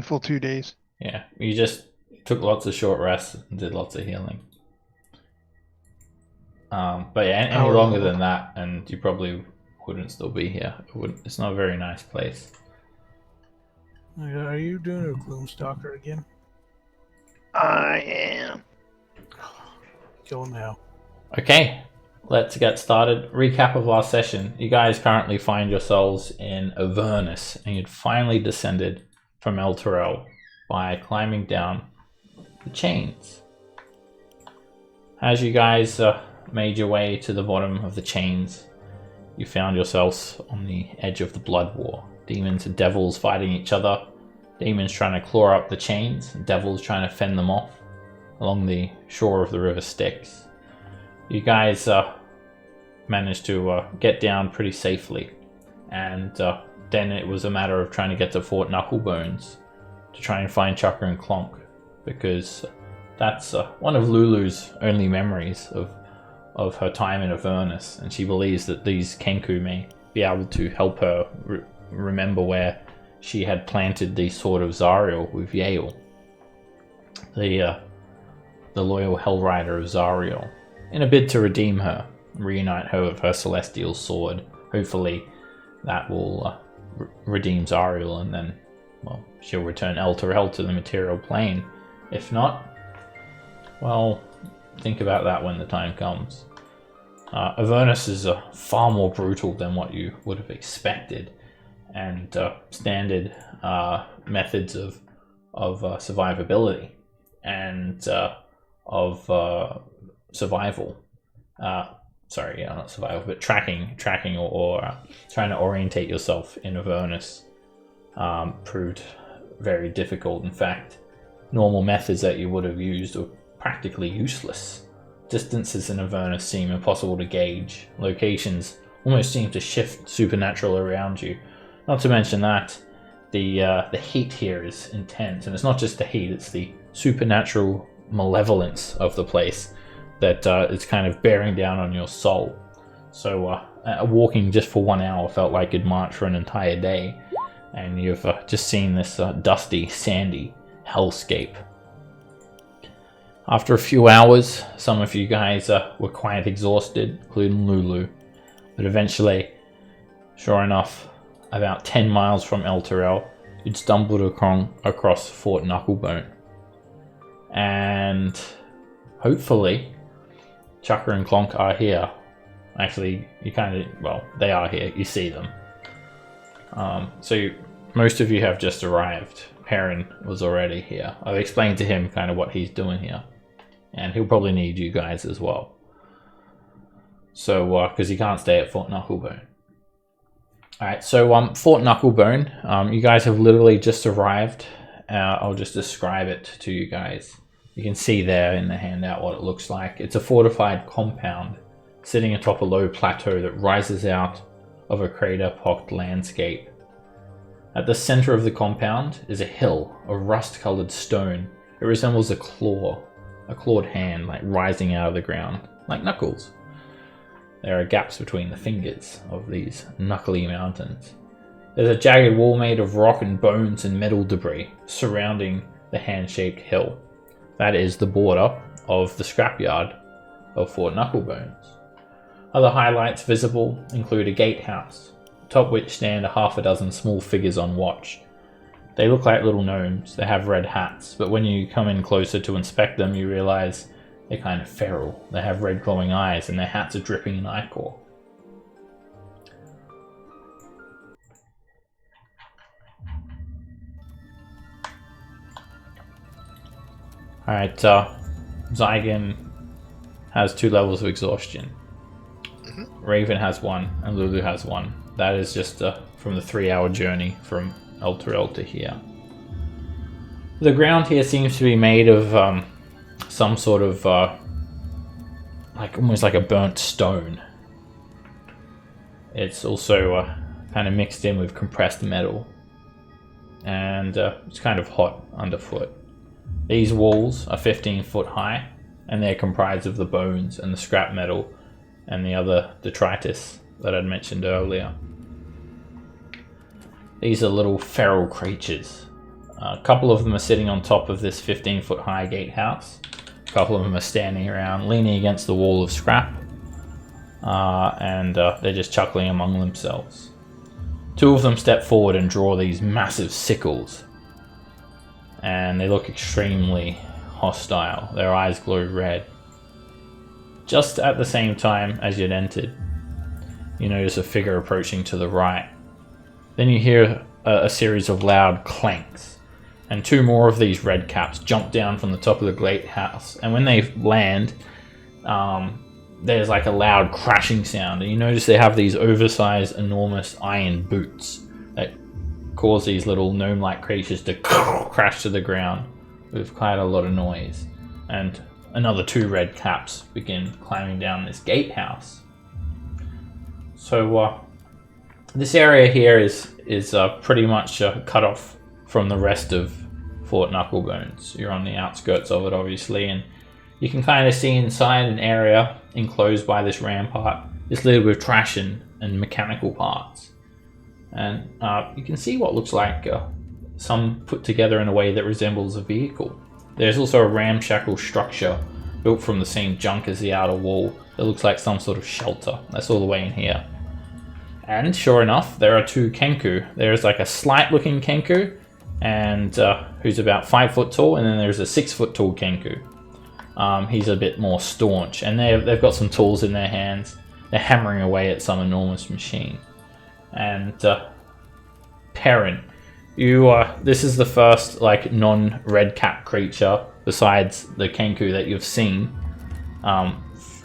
full 2 days. Yeah, you just took lots of short rests and did lots of healing. But yeah, any Power longer level. than that, and you probably wouldn't still be here. It's not a very nice place. Are you doing a Gloomstalker again? I am. Kill him now. Okay, let's get started. Recap of last session. You guys currently find yourselves in Avernus, and you'd finally descended from El Terrell by climbing down the chains. As you guys made your way to the bottom of the chains, you found yourselves on the edge of the blood war. Demons and devils fighting each other. Demons trying to claw up the chains, and devils trying to fend them off along the shore of the river Styx. You guys managed to get down pretty safely, and then it was a matter of trying to get to Fort Knucklebones to try and find Chaka and Clonk, because that's one of Lulu's only memories of her time in Avernus, and she believes that these Kenku may be able to help her remember where she had planted the sword of Zariel with Yale, the loyal Hellrider of Zariel, in a bid to redeem her, reunite her with her celestial sword. Hopefully that will redeem Zariel, and then, well, she'll return El Terrell to the material plane. If not, well, think about that when the time comes. Avernus is far more brutal than what you would have expected, and standard methods of survivability and of survival. Not survival, but tracking or trying to orientate yourself in Avernus proved very difficult. In fact, normal methods that you would have used were practically useless. Distances in Avernus seem impossible to gauge. Locations almost seem to shift supernatural around you. Not to mention that the heat here is intense, and it's not just the heat; it's the supernatural malevolence of the place that is kind of bearing down on your soul. So walking just for 1 hour felt like you'd march for an entire day, and you've just seen this dusty, sandy hellscape. After a few hours, some of you guys were quite exhausted, including Lulu, but eventually, sure enough, about 10 miles from El Terrell, you'd stumbled across Fort Knucklebone. And hopefully, Chaka and Clonk are here. Actually, they are here. You see them. Most of you have just arrived. Perrin was already here. I've explained to him kind of what he's doing here, and he'll probably need you guys as well. So, because he can't stay at Fort Knucklebone. Alright, so Fort Knucklebone, you guys have literally just arrived. I'll just describe it to you guys. You can see there in the handout what it looks like. It's a fortified compound sitting atop a low plateau that rises out of a crater-pocked landscape. At the center of the compound is a hill of rust-colored stone. It resembles a clawed hand, like rising out of the ground, like knuckles. There are gaps between the fingers of these knuckly mountains. There's a jagged wall made of rock and bones and metal debris surrounding the hand-shaped hill. That is the border of the scrapyard of Fort Knucklebones. Other highlights visible include a gatehouse, atop which stand a half a dozen small figures on watch. They look like little gnomes. They have red hats, but when you come in closer to inspect them, you realize they're kind of feral. They have red glowing eyes, and their hats are dripping in ichor. Alright, Zygon has 2 levels of exhaustion. Raven has 1, and Lulu has 1. That is just from the 3-hour journey from El Terrell to here. The ground here seems to be made of some sort of almost like a burnt stone. It's also kind of mixed in with compressed metal, and it's kind of hot underfoot. These walls are 15 foot high, and they're comprised of the bones and the scrap metal and the other detritus that I'd mentioned earlier. These are little feral creatures, A couple of them are sitting on top of this 15-foot high gatehouse. A couple of them are standing around, leaning against the wall of scrap. And they're just chuckling among themselves. Two of them step forward and draw these massive sickles. And they look extremely hostile. Their eyes glow red. Just at the same time as you'd entered, you notice a figure approaching to the right. Then you hear a series of loud clanks, and two more of these red caps jump down from the top of the gatehouse. And when they land, there's like a loud crashing sound, and you notice they have these oversized, enormous iron boots that cause these little gnome-like creatures to crash to the ground with quite a lot of noise. And another two red caps begin climbing down this gatehouse. So this area here is pretty much cut off from the rest of Fort Knucklebones. You're on the outskirts of it, obviously, and you can kind of see inside an area enclosed by this rampart. It's littered with trash and mechanical parts. And you can see what looks like some put together in a way that resembles a vehicle. There's also a ramshackle structure built from the same junk as the outer wall that looks like some sort of shelter. That's all the way in here. And sure enough, there are two Kenku. There's like a slight looking Kenku, and who's about 5 foot tall, and then there's a 6 foot tall Kenku. He's a bit more staunch, and they've got some tools in their hands. They're hammering away at some enormous machine. And Perrin, this is the first like non-red cap creature besides the Kenku that you've seen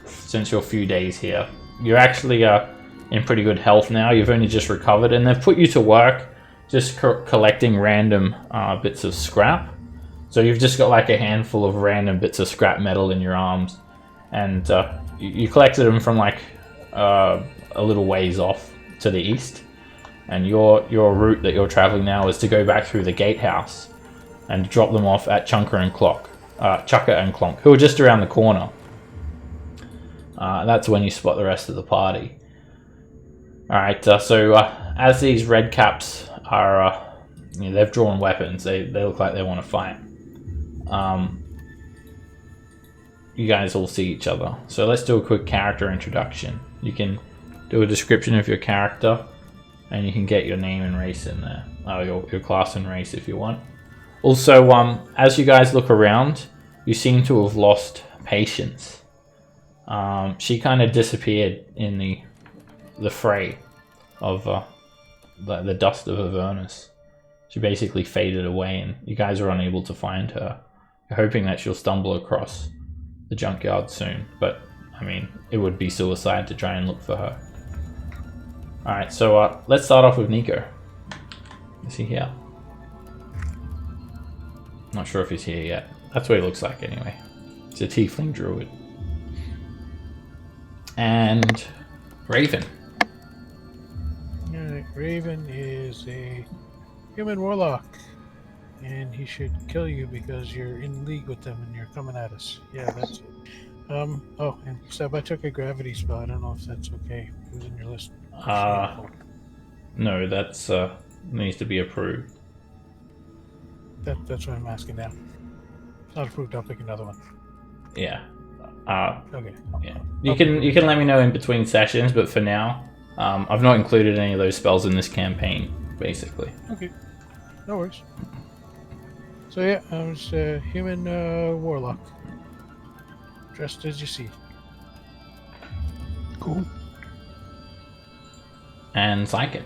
since your few days here. You're actually in pretty good health now. You've only just recovered, and they've put you to work just collecting random bits of scrap. So you've just got like a handful of random bits of scrap metal in your arms, and you collected them from like a little ways off to the east. And your route that you're traveling now is to go back through the gatehouse and drop them off at Chucker and Clonk, who are just around the corner. That's when you spot the rest of the party. Alright, so as these red caps are, they've drawn weapons, they look like they want to fight. You guys all see each other. So let's do a quick character introduction. You can do a description of your character, and you can get your name and race in there. Your class and race if you want. Also, as you guys look around, you seem to have lost Patience. She kind of disappeared in the fray of the dust of Avernus. She basically faded away, and you guys are unable to find her. You're hoping that she'll stumble across the junkyard soon, but I mean, it would be suicide to try and look for her. Alright, so let's start off with Nico. Is he here? Not sure if he's here yet. That's what he looks like anyway. He's a tiefling druid. And Raven. Alright, Raven is a human warlock, and he should kill you because you're in league with them and you're coming at us. Yeah, that's it. Oh, and Seb, I took a gravity spell. I don't know if that's okay. It was in your list. No, that's needs to be approved. That's what I'm asking now. It's not approved. I'll pick another one. Yeah. Okay. Yeah. You can let me know in between sessions, but for now, I've not included any of those spells in this campaign, basically. Okay. No worries. So yeah, I was a human warlock. Dressed as you see. Cool. And Zygon.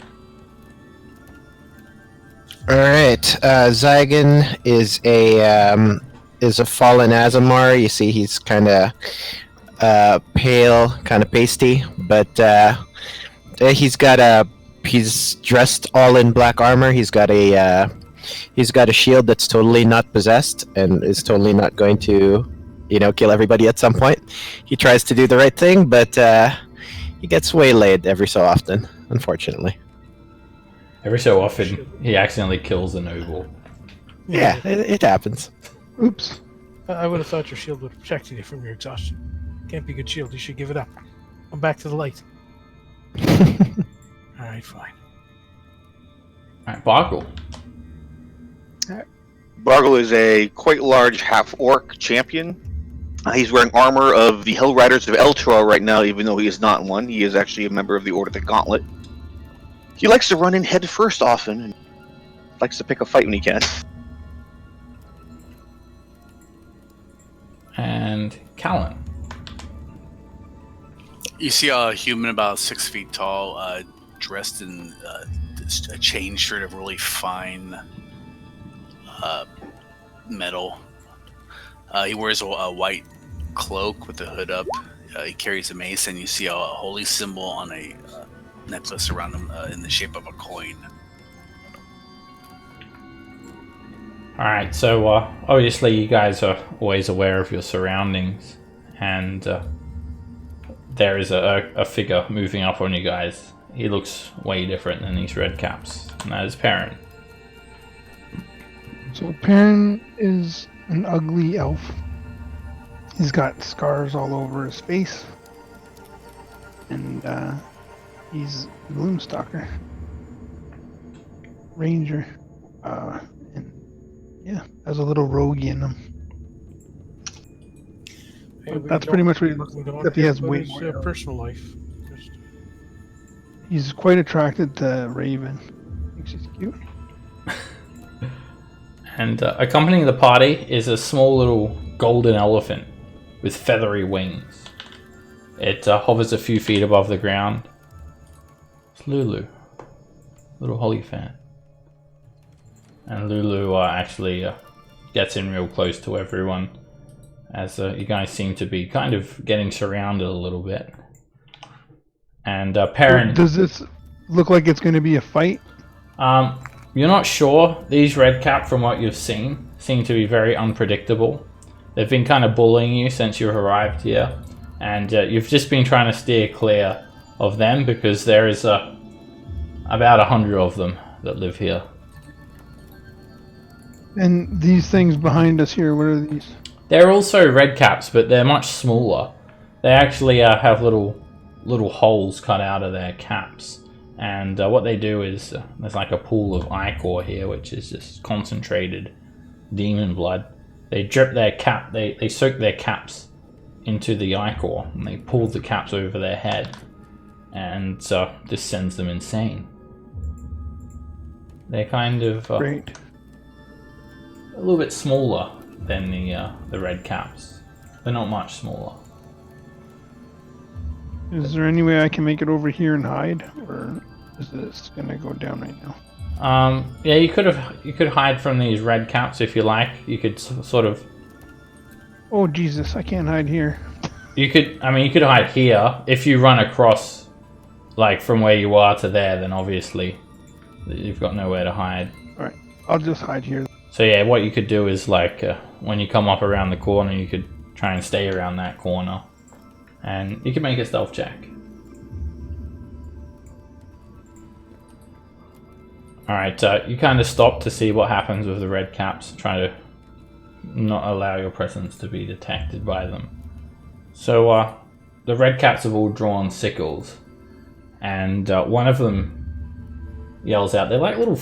All right, Zygon is a fallen Azamar. You see, he's kind of pale, kind of pasty, but he's dressed all in black armor. He's got a shield that's totally not possessed and is totally not going to, kill everybody at some point. He tries to do the right thing, but he gets waylaid every so often, unfortunately. Every so often, he accidentally kills a noble. Yeah, it happens. Oops. I would have thought your shield would have protected you from your exhaustion. Can't be a good shield. You should give it up. Come back to the light. Alright, fine. Alright, Barkle. Bargle is a quite large half-orc champion. He's wearing armor of the Hell Riders of Elturel right now, even though he is not one. He is actually a member of the Order of the Gauntlet. He likes to run in head first often, and likes to pick a fight when he can. And Callan. You see a human about 6 feet tall, dressed in a chain shirt of really fine metal. He wears a white cloak with the hood up. He carries a mace, and you see a holy symbol on a necklace around him in the shape of a coin. Alright, so obviously you guys are always aware of your surroundings, and there is a figure moving up on you guys. He looks way different than these red caps, and that is Perrin. So Perrin is an ugly elf. He's got scars all over his face. And he's a Gloomstalker. Ranger. And yeah, has a little rogue in him. Hey, That's pretty much what he looks we like, don't except he has care way about his, more arrows. personal life. Just, He's quite attracted to Raven. I think she's cute. And accompanying the party is a small little golden elephant with feathery wings. It hovers a few feet above the ground. It's Lulu, little Holly fan. And Lulu actually gets in real close to everyone, as you guys seem to be kind of getting surrounded a little bit. And Perrin... Does this look like it's going to be a fight? You're not sure. These red cap, from what you've seen, seem to be very unpredictable. They've been kind of bullying you since you've arrived here, and you've just been trying to steer clear of them because there is about 100 of them that live here. And these things behind us here, what are these? They're also red caps, but they're much smaller. They actually have little holes cut out of their caps. And what they do is, there's like a pool of ichor here, which is just concentrated demon blood. They drip their cap, they soak their caps into the ichor, and they pull the caps over their head. And this sends them insane. They're kind of Great. a little bit smaller than the red caps. They're not much smaller. Is there any way I can make it over here and hide? Or is this going to go down right now? Yeah, you could hide from these red caps if you like. You could sort of. Oh Jesus, I can't hide here. You could hide here if you run across, like from where you are to there. Then obviously, you've got nowhere to hide. Alright, I'll just hide here. So yeah, what you could do is like when you come up around the corner, you could try and stay around that corner, and you can make a stealth check. Alright, you kind of stop to see what happens with the red caps, trying to not allow your presence to be detected by them. So the red caps have all drawn sickles, and one of them yells out. They're like little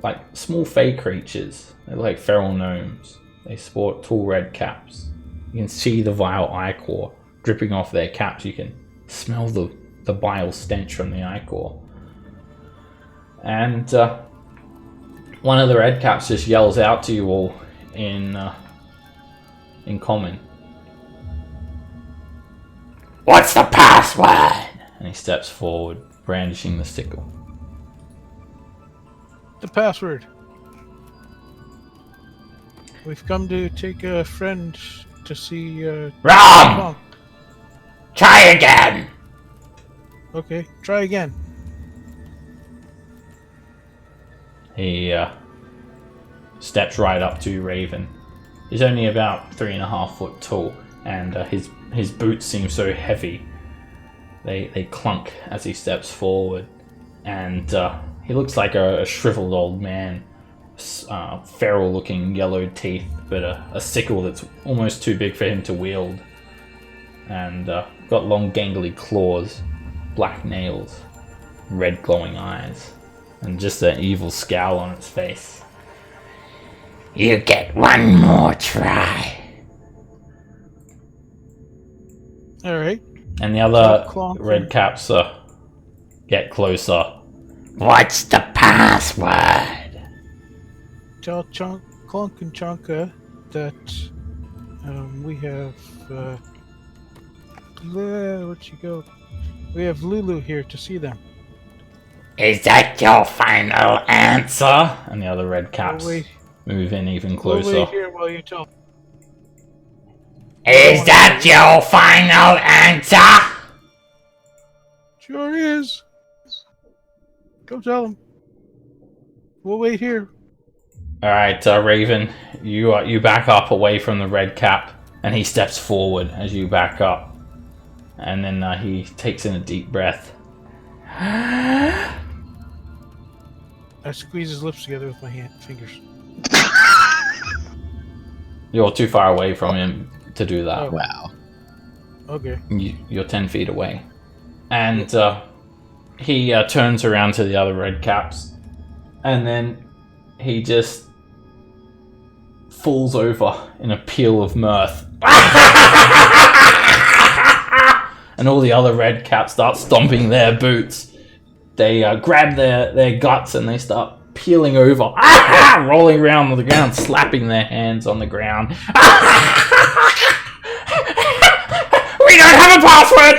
like small fey creatures. They're like feral gnomes. They sport tall red caps. You can see the vile ichor dripping off their caps. You can smell the bile stench from the ichor. And one of the red caps just yells out to you all in common. What's the password? And he steps forward, brandishing the sickle. the password. We've come to take a friend to see. Wrong! Try again! Okay, try again. He steps right up to Raven. He's only about 3.5 foot tall, and his boots seem so heavy. They clunk as he steps forward, and he looks like a shriveled old man. Feral-looking yellowed teeth, but a sickle that's almost too big for him to wield, and got long gangly claws, black nails, red glowing eyes, and just an evil scowl on its face. You get one more try. All right. And the other Clonk. red caps get closer. What's the password? Tell Clonk and Chonka that we have. Where'd she go? We have Lulu here to see them. Is that your final answer? And the other red caps We'll wait. move in even We'll closer. wait here while you tell. Is that your final answer? Sure is. Go tell them. We'll wait here. Alright, Raven, you back up away from the red cap, and he steps forward as you back up. And then he takes in a deep breath. I squeeze his lips together with my fingers. You're too far away from him to do that. Oh. Wow. Okay. You're 10 feet away. And he turns around to the other red caps, and then he just falls over in a peal of mirth. And all the other red caps start stomping their boots. They grab their guts and they start peeling over, rolling around on the ground, slapping their hands on the ground. We don't have a password!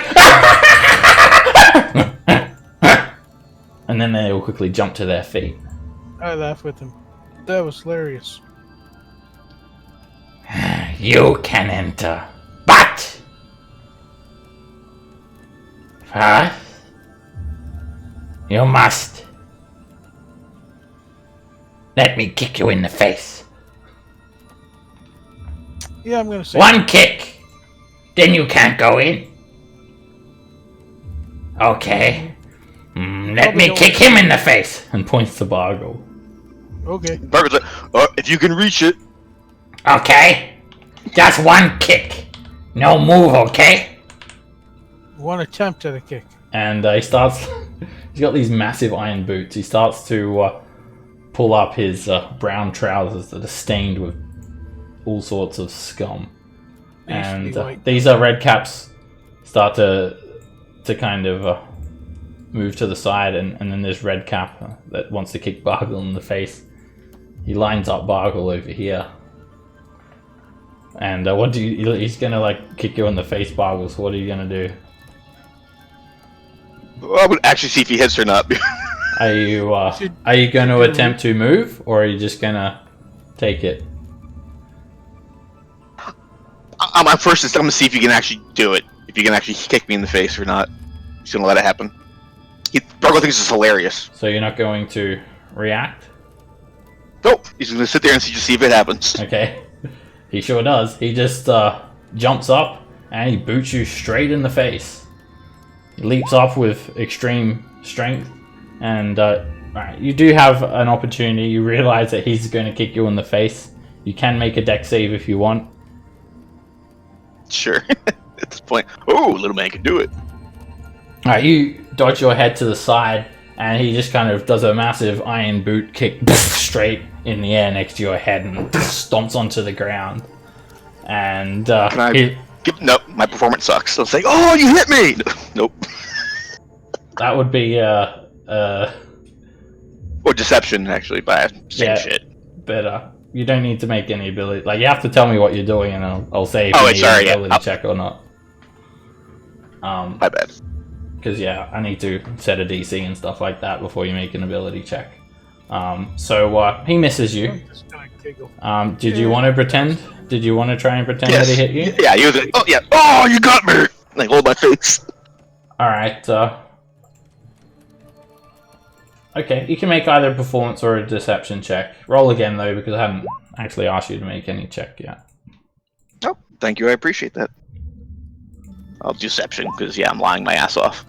And then they all quickly jump to their feet. I laugh with him. That was hilarious. You can enter, but first you must let me kick you in the face. Yeah, I'm gonna say. One kick, then you can't go in. Okay. Let me kick him in the face, and points to Bargle. Okay. Barker's like, if you can reach it. Okay, just one kick, no move. Okay. One attempt at a kick. And he starts. He's got these massive iron boots. He starts to pull up his brown trousers that are stained with all sorts of scum. And these red caps start to kind of move to the side, and then there's red cap that wants to kick Bargle in the face. He lines up Bargle over here. And he's gonna like kick you in the face, Bargle, so what are you gonna do? I would actually see if he hits or not. Are you going to attempt to move, or are you just gonna take it? I'm first. I'm gonna see if you can actually do it. If you can actually kick me in the face or not. He's gonna let it happen. Bargo thinks it's hilarious. So you're not going to react? Nope. He's gonna sit there and see if it happens. Okay. He sure does. He just jumps up and he boots you straight in the face. He leaps up with extreme strength, and right, you do have an opportunity. You realize that he's going to kick you in the face. You can make a dex save if you want. Sure. At this point, little man can do it. Alright, you dodge your head to the side, and he just kind of does a massive iron boot kick straight in the air next to your head and stomps onto the ground. And no, my performance sucks. I'll say, "Oh, you hit me!" Nope. That would be or deception, actually, but same shit. But you don't need to make any ability. Like, you have to tell me what you're doing, and I'll say if you need an ability check or not. My bad. Because I need to set a DC and stuff like that before you make an ability check. So he misses you. Did you want to pretend? Did you want to try and pretend that he hit you? Yeah, he was like, "Oh yeah, oh you got me!" Like, hold my face. All right. Okay, you can make either a performance or a deception check. Roll again though, because I haven't actually asked you to make any check yet. Oh, thank you. I appreciate that. I'll deception because I'm lying my ass off.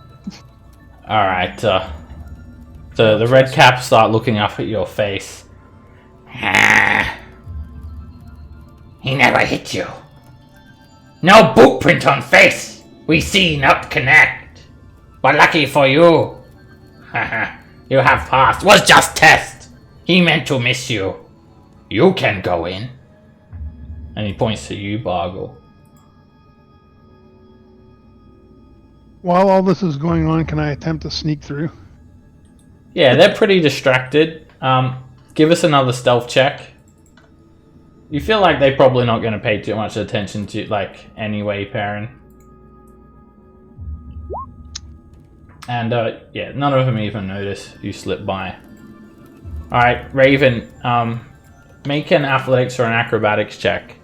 All right. The red caps start looking up at your face. He never hit you. No boot print on face. We see not connect. But lucky for you. You have passed. Was just test. He meant to miss you. You can go in. And he points to you, Bargle. While all this is going on, can I attempt to sneak through? Yeah, they're pretty distracted. Give us another stealth check. You feel like they're probably not going to pay too much attention to, like, anyway, Perrin. And, yeah, none of them even notice you slip by. Alright, Raven, make an athletics or an acrobatics check.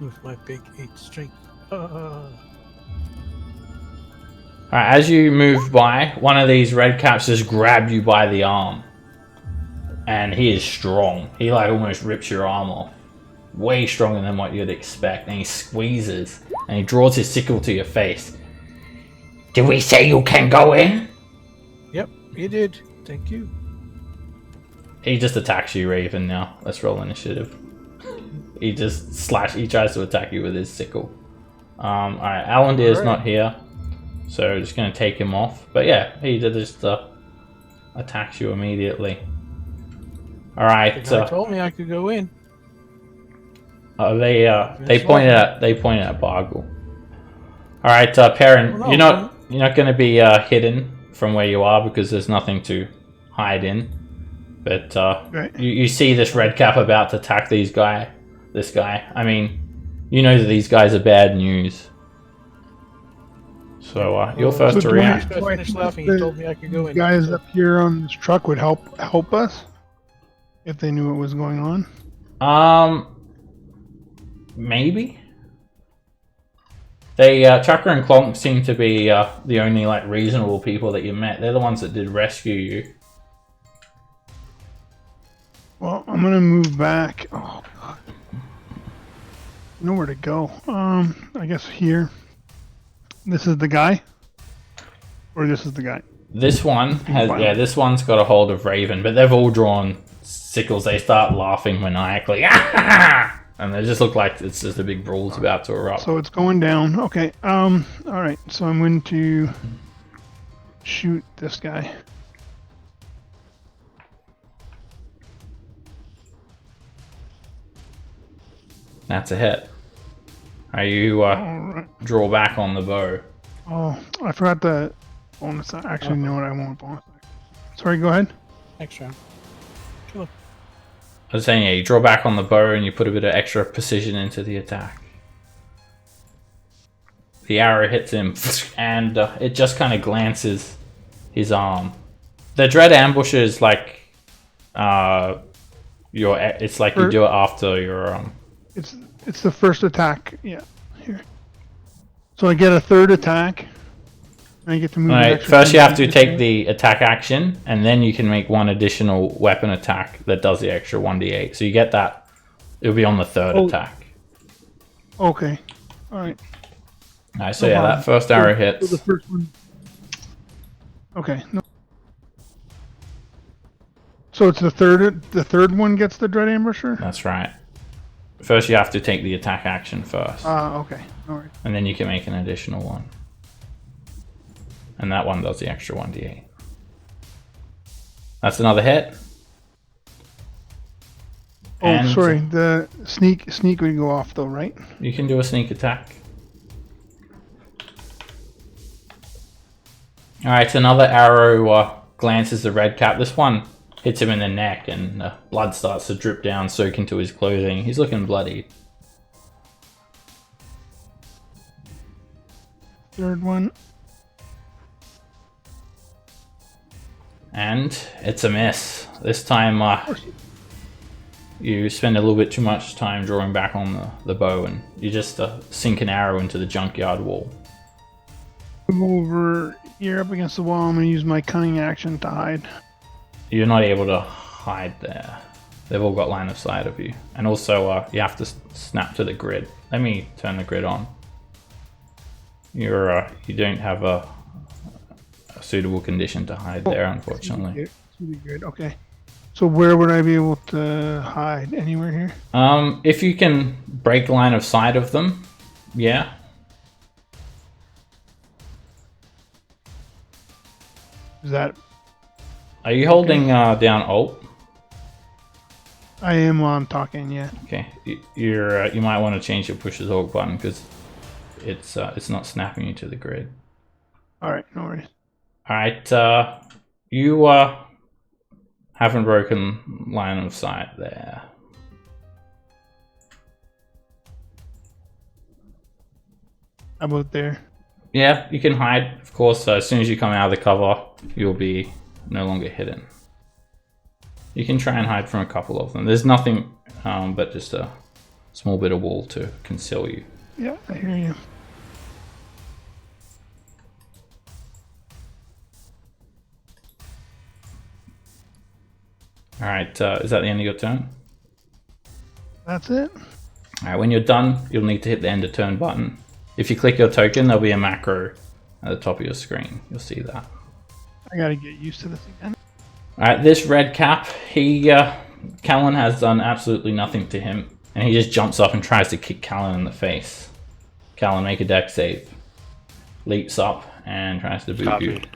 With my big 8 strength. Alright, as you move by, one of these red caps just grab you by the arm. And he is strong. He like almost rips your arm off. Way stronger than what you'd expect. And he squeezes. And he draws his sickle to your face. Did we say you can go in? Yep, you did. Thank you. He just attacks you, Raven, now. Let's roll initiative. He just he tries to attack you with his sickle. Alright, Alandir's not here. So we're just going to take him off. But yeah, he just attacks you immediately. Alright. The guy told me I could go in. They pointed at Bargle. Alright, Perrin, Oh, no, you're not going to be hidden from where you are because there's nothing to hide in. But Right. you see this red cap about to attack this guy. I mean, you know that these guys are bad news. So you're first So to do react. I finished laughing. He told me I could go in. Guys up here on this truck would help us if they knew what was going on. Maybe. They Chakra and Clonk seem to be the only like reasonable people that you met. They're the ones that did rescue you. Well, I'm gonna move back. Oh god. Nowhere to go. I guess here. This is the guy? Or this is the guy? This one has this one's got a hold of Raven, but they've all drawn sickles. They start laughing maniacally. And they just look like it's just a big brawl's about to erupt. So it's going down. Okay. Alright, so I'm going to shoot this guy. That's a hit. Are you Alright. draw back on the bow? Oh, I forgot the bonus. I actually know what I want bonus. Sorry, go ahead. Next round. I was saying, yeah, you draw back on the bow and you put a bit of extra precision into the attack. The arrow hits him, and it just kind of glances his arm. The dread ambush is like, it's like you do it after your It's the first attack. Yeah, here. So I get a third attack. And I get to move. Alright, first you have to take the attack action, and then you can make one additional weapon attack that does the extra 1d8. So you get that. It'll be on the third attack. Okay. Alright. Alright, so yeah, that first arrow hits. So the first one. Okay. No. So it's the third one gets the dread ambusher? That's right. First you have to take the attack action first. Okay. Alright. And then you can make an additional one. And that one does the extra 1d8. That's another hit. Oh, And sorry. The sneak would go off though, right? you can do a sneak attack. Alright, another arrow glances the red cap. This one hits him in the neck and blood starts to drip down, soak into his clothing. He's looking bloody. Third one. And it's a miss. This time you spend a little bit too much time drawing back on the bow and you just sink an arrow into the junkyard wall. Move over here up against the wall. I'm going to use my cunning action to hide. You're not able to hide there. They've all got line of sight of you. And also you have to snap to the grid. Let me turn the grid on. You don't have a suitable condition to hide there, unfortunately. Good. Okay. So where would I be able to hide? Anywhere here? If you can break line of sight of them, yeah. Is that? Are you holding down Alt? I am on talking, yeah. Okay, you might want to change your push to talk button because it's not snapping you to the grid. Alright, no worries. All right, you haven't broken line of sight there. How about there? Yeah, you can hide, of course. As soon as you come out of the cover, you'll be no longer hidden. You can try and hide from a couple of them. There's nothing but just a small bit of wall to conceal you. Yeah, I hear you. All right, is that the end of your turn? That's it? All right, when you're done, you'll need to hit the end of turn button. If you click your token, there'll be a macro at the top of your screen. You'll see that. I gotta get used to this again. Alright, this red cap, Callan has done absolutely nothing to him, and he just jumps up and tries to kick Callan in the face. Callan, make a dex save. Leaps up and tries to boot you. Copy.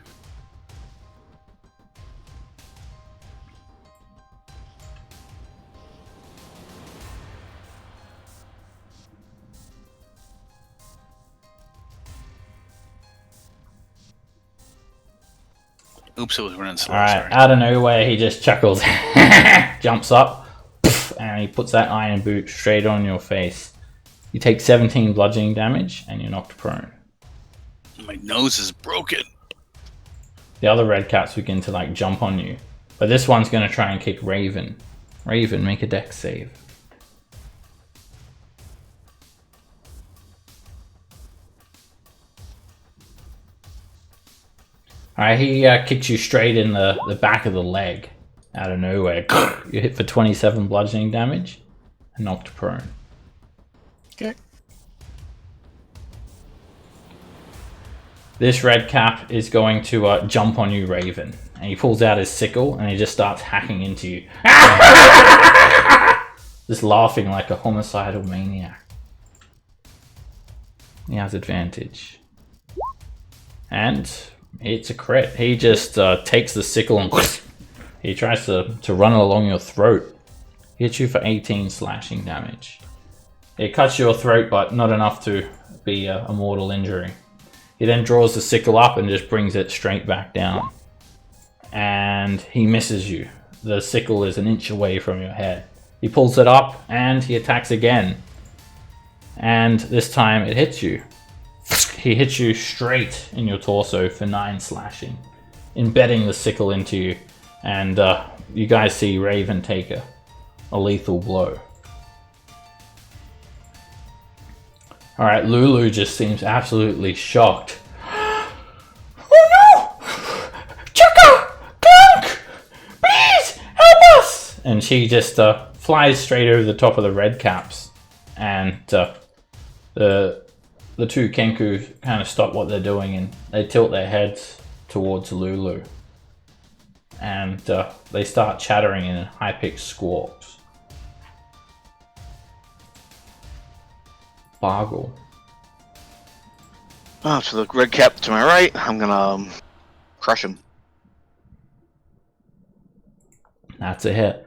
Oops, it was running slow. Alright, Sorry. out of nowhere, he just chuckles, jumps up, and he puts that iron boot straight on your face. You take 17 bludgeoning damage, and you're knocked prone. My nose is broken. The other red caps begin to like jump on you, but this one's going to try and kick Raven. Raven, make a dex save. Alright, he kicks you straight in the back of the leg out of nowhere. You hit for 27 bludgeoning damage and knocked prone. Okay. This red cap is going to jump on you, Raven. And he pulls out his sickle and he just starts hacking into you. Just laughing like a homicidal maniac. He has advantage. And it's a crit. He just takes the sickle and he tries to run it along your throat. He hits you for 18 slashing damage. It cuts your throat, but not enough to be a mortal injury. He then draws the sickle up and just brings it straight back down. And he misses you. The sickle is an inch away from your head. He pulls it up and he attacks again. And this time it hits you. He hits you straight in your torso for 9 slashing, embedding the sickle into you. And you guys see Raven take a lethal blow. Alright, Lulu just seems absolutely shocked. Oh no! Chaka! Clunk! Please! Help us! And she just flies straight over the top of the red caps. And the two Kenku kind of stop what they're doing and they tilt their heads towards Lulu. And they start chattering in high-pitched squawks. Bargle. Oh, so the red cap to my right, I'm gonna crush him. That's a hit.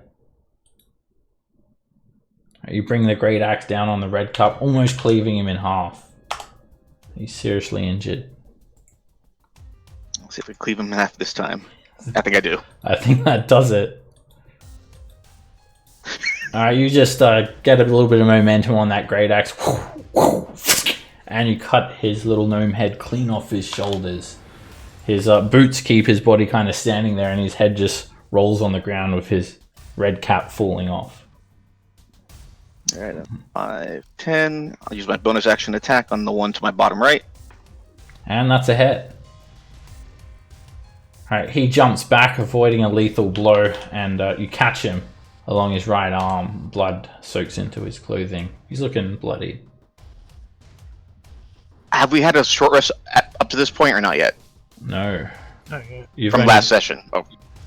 You bring the great axe down on the red cap, almost cleaving him in half. He's seriously injured. Let's see if we cleave him in half this time. I think I do. I think that does it. Alright, you just get a little bit of momentum on that great axe. And you cut his little gnome head clean off his shoulders. His boots keep his body kind of standing there and his head just rolls on the ground with his red cap falling off. Alright, 5, 10. I'll use my bonus action attack on the one to my bottom right. And that's a hit. Alright, he jumps back, avoiding a lethal blow, and you catch him along his right arm. Blood soaks into his clothing. He's looking bloody. Have we had a short rest up to this point or not yet? No. Not yet. You've From only- last session. Oh,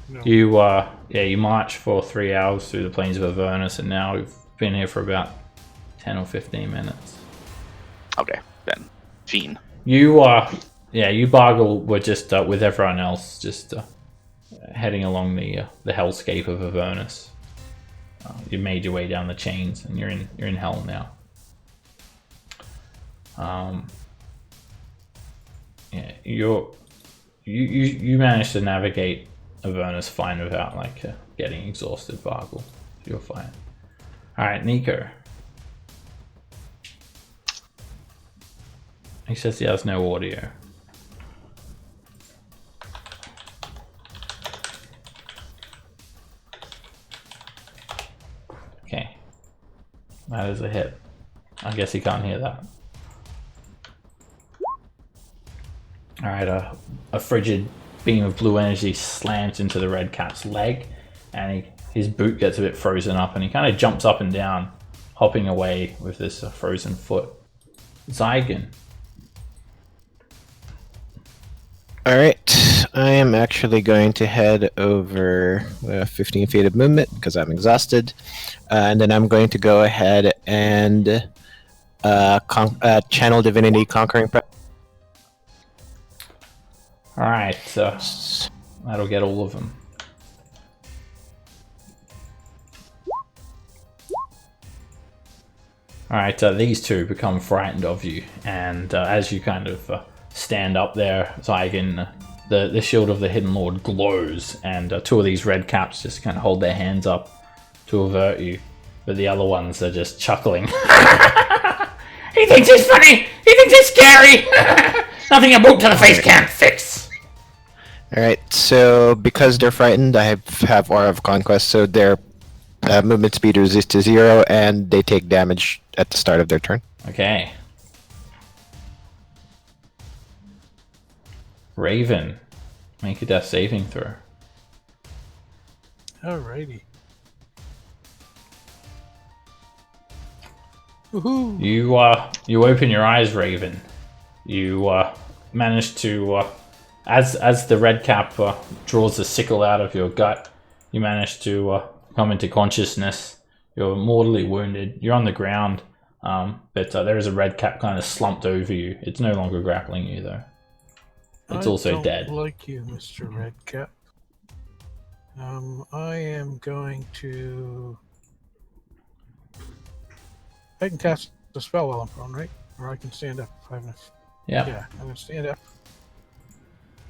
No. You march for 3 hours through the plains of Avernus, and now we've been here for about 10 or 15 minutes. okay, then. Fiend. You Bargle were just with everyone else, just heading along the hellscape of Avernus. you made your way down the chains, and you're in hell now. Yeah, you managed to navigate Avernus fine without like getting exhausted, Bargle. You're fine. All right, Nico. He says he has no audio. Okay, that is a hit. I guess he can't hear that. All right, a frigid beam of blue energy slams into the red cap's leg, and his boot gets a bit frozen up, and he kind of jumps up and down, hopping away with this frozen foot. Zygon. All right, I am actually going to head over 15 feet of movement because I'm exhausted, and then I'm going to go ahead and channel divinity conquering. All right, that'll get all of them. All right, these two become frightened of you, and as you kind of stand up there, Zygon, the shield of the Hidden Lord glows, and two of these red caps just kind of hold their hands up to avert you, but the other ones are just chuckling. He thinks it's funny! He thinks it's scary! Nothing a boot to the face can't fix! Alright, so because they're frightened, I have Aura of Conquest, so their movement speed reduces to 0, and they take damage at the start of their turn. Okay. Raven, make a death saving throw. Alrighty. Woohoo! You open your eyes, Raven. You manage to, as the red cap draws the sickle out of your gut, you manage to come into consciousness. You're mortally wounded. You're on the ground, but there is a red cap kind of slumped over you. It's no longer grappling you, though. It's also dead. I don't like you, Mr. Redcap. I am going to... I can cast the spell while I'm prone, right? Or I can stand up if I have enough. Yeah, I'm going to stand up.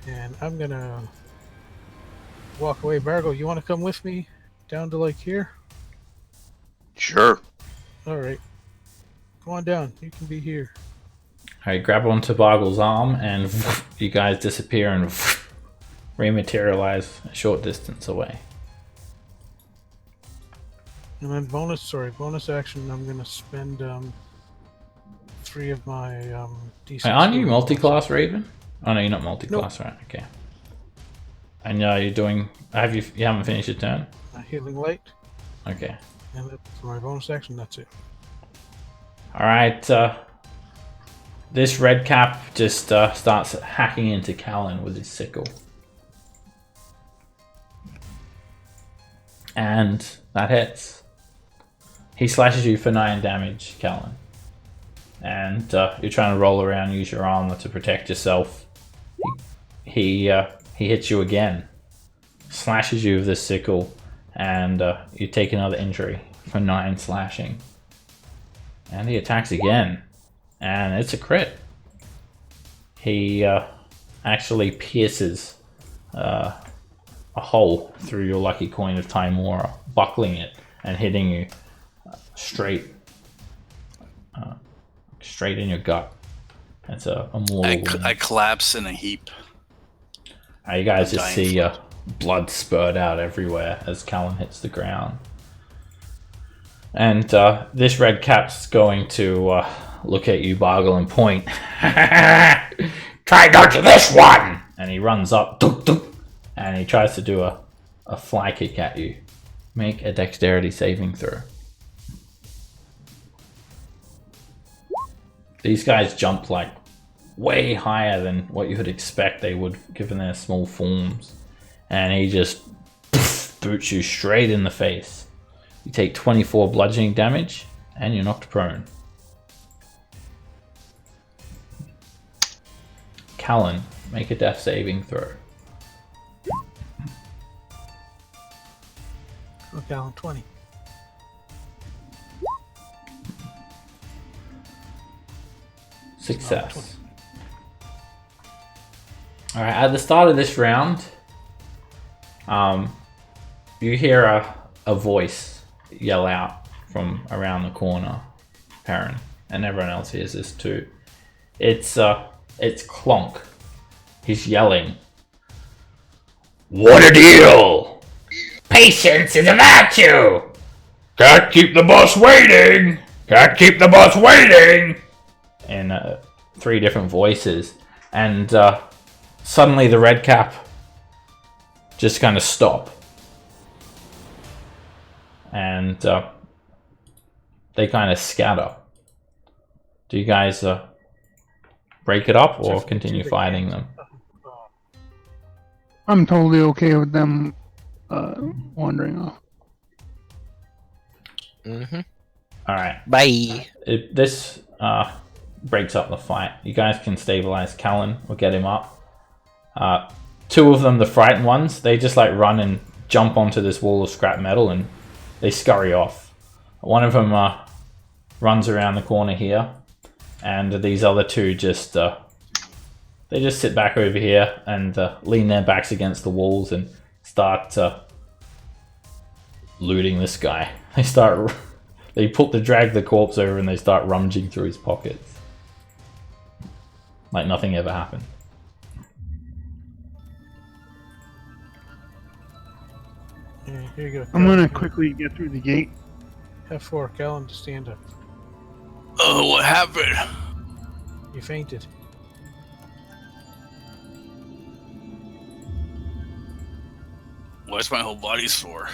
And I'm going to walk away. Bargo, you want to come with me down to like here? Sure. Alright. Come on down. You can be here. Alright, grab onto Bargle's arm, and you guys disappear and rematerialize a short distance away. And then bonus action, I'm going to spend 3 of my D6. Wait, aren't you multi-class, Raven? Oh no, you're not multi-class, nope. Right? Okay. And you're doing... You haven't finished your turn? Healing light. Okay. And for my bonus action, that's it. Alright, this red cap just starts hacking into Callan with his sickle. And that hits. He slashes you for 9 damage, Callan. And you're trying to roll around, use your armor to protect yourself. He hits you again. Slashes you with this sickle, and you take another injury for 9 slashing. And he attacks again, and it's a crit. He actually pierces a hole through your lucky coin of Timora, buckling it and hitting you straight in your gut. That's a mortal. I collapse in a heap. You guys just see blood spurt out everywhere as Callan hits the ground. And this red cap's going to look at you, Bargle, and point. Try dodging this one! And he runs up, dunk, dunk, and he tries to do a fly kick at you. Make a dexterity saving throw. These guys jump like way higher than what you would expect they would, given their small forms. And he just boots you straight in the face. You take 24 bludgeoning damage, and you're knocked prone. Callan, make a death saving throw. Okay, 20. Success. Alright, at the start of this round, you hear a voice yell out from around the corner, Perrin, and everyone else hears this too. It's Clonk. He's yelling, "What a deal! Patience is a virtue! Can't keep the boss waiting! Can't keep the boss waiting!" In 3 different voices. And suddenly the red cap just kind of stop. And they kind of scatter. Do you guys break it up or continue fighting them? I'm totally okay with them wandering off. Mm-hmm. Alright. Bye. This breaks up the fight. You guys can stabilize Callan or get him up. 2 of them, the frightened ones, they just like run and jump onto this wall of scrap metal and they scurry off. One of them runs around the corner here, and these other 2 just they just sit back over here and lean their backs against the walls and start looting this guy. They drag the corpse over and they start rummaging through his pockets like nothing ever happened. Yeah, here you go. I'm gonna quickly get through the gate. F4, Callan to stand up. Oh, what happened? You fainted. What's my whole body sore?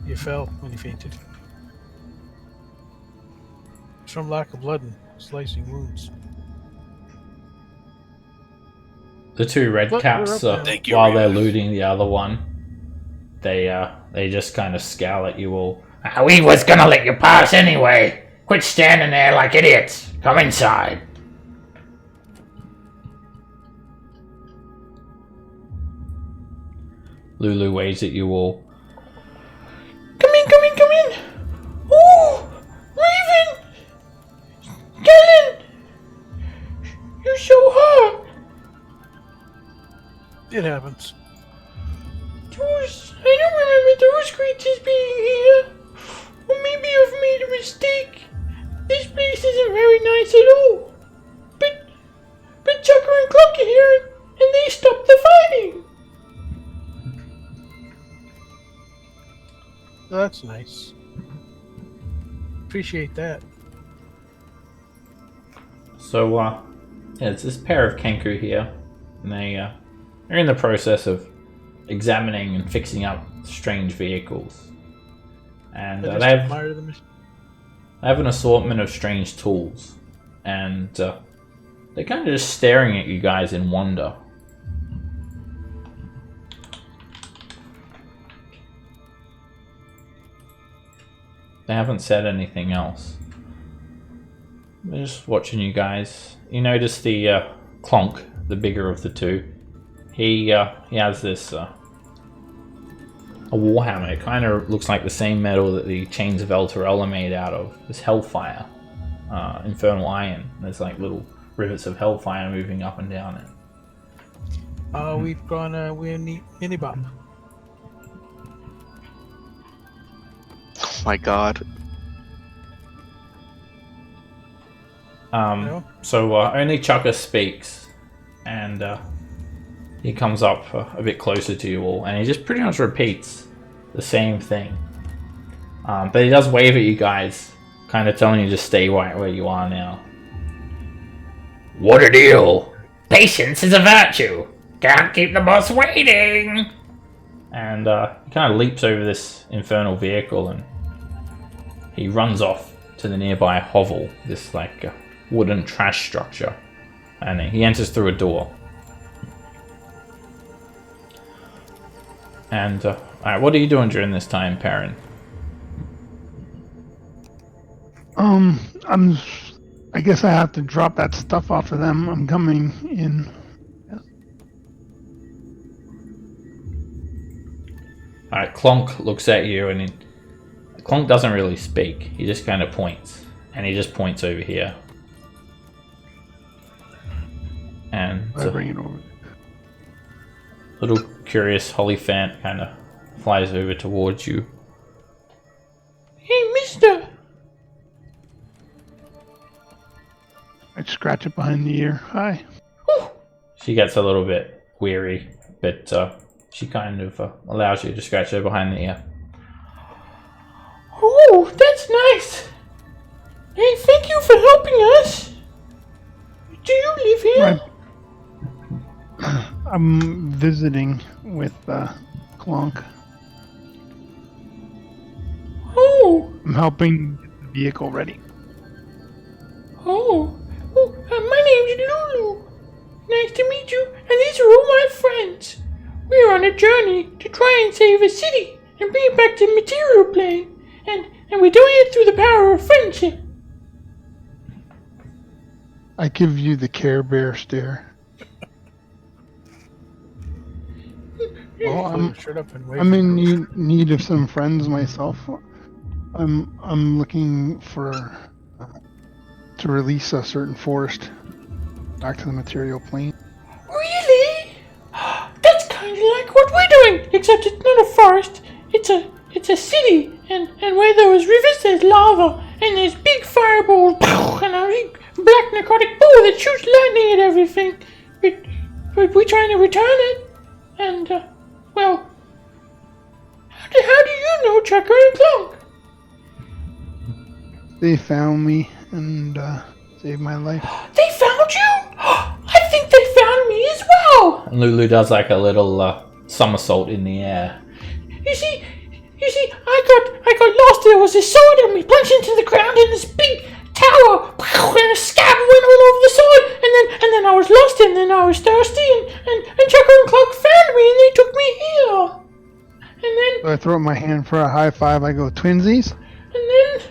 You fell when you fainted. It's from lack of blood and slicing wounds. The 2 red Look, caps, we're up Thank you, while they're Rita. looting the other one, they just kind of scowl at you all. We was gonna let you pass anyway. Quit standing there like idiots. Come inside. Lulu waves at you all. Come in, come in, come in. Oh, Raven! Galen! You're so hurt. It happens. I don't remember those creatures being here. Or maybe I've made a mistake. This place isn't very nice at all. But Chucker and Clock are here and they stopped the fighting. Oh, that's nice. Appreciate that. So, yeah, it's this pair of Kenku here. And they're in the process of examining and fixing up strange vehicles. And I they just have admire the machine. an assortment of strange tools. And they're kind of just staring at you guys in wonder. They haven't said anything else. They're just watching you guys. You notice the Clonk, the bigger of the 2. He has this a warhammer. It kind of looks like the same metal that the chains of Elturel are made out of. This hellfire, infernal iron. There's like little rivets of hellfire moving up and down it. We've gone, we're mini bop. Oh my god. No? So only Chucker speaks, and he comes up a bit closer to you all, and he just pretty much repeats the same thing. But he does wave at you guys, kind of telling you to stay right where you are now. What a deal! Patience is a virtue! Can't keep the boss waiting! And he kind of leaps over this infernal vehicle and he runs off to the nearby hovel, this like wooden trash structure. And he enters through a door. And, alright, what are you doing during this time, Perrin? I guess I have to drop that stuff off of them. I'm coming in. Alright, Clonk looks at you and Clonk doesn't really speak. He just kind of points. And he just points over here. And I bring it over. little curious Hollyphant kind of flies over towards you. Hey, mister! I scratch it behind the ear. Hi. She gets a little bit weary, but she kind of allows you to scratch her behind the ear. Oh, that's nice! Hey, thank you for helping us! Do you live here? I'm visiting with Clonk. Oh! I'm helping get the vehicle ready. Oh! My name's Lulu. Nice to meet you, and these are all my friends. We're on a journey to try and save a city and bring it back to the material plane, and we're doing it through the power of friendship. I give you the Care Bear stare. Well, Shut up and wait. I'm in need of some friends myself. I'm looking for to release a certain forest back to the material plane. Really? That's kind of like what we're doing, except it's not a forest. It's a city, and where there was rivers, there's lava, and there's big fireballs, and a big black narcotic ball that shoots lightning at everything. But we're trying to return it, and well, how do you know Chucker and Clonk? They found me and saved my life. They found you? I think they found me as well. And Lulu does like a little somersault in the air. You see, I got lost. There was a sword, and we plunged into the ground in this big tower, and a scab went all over the sword, and then I was lost, and then I was thirsty, and Chucker and Clonk found me, and they took me here. And then So I throw up my hand for a high five. I go, twinsies. And then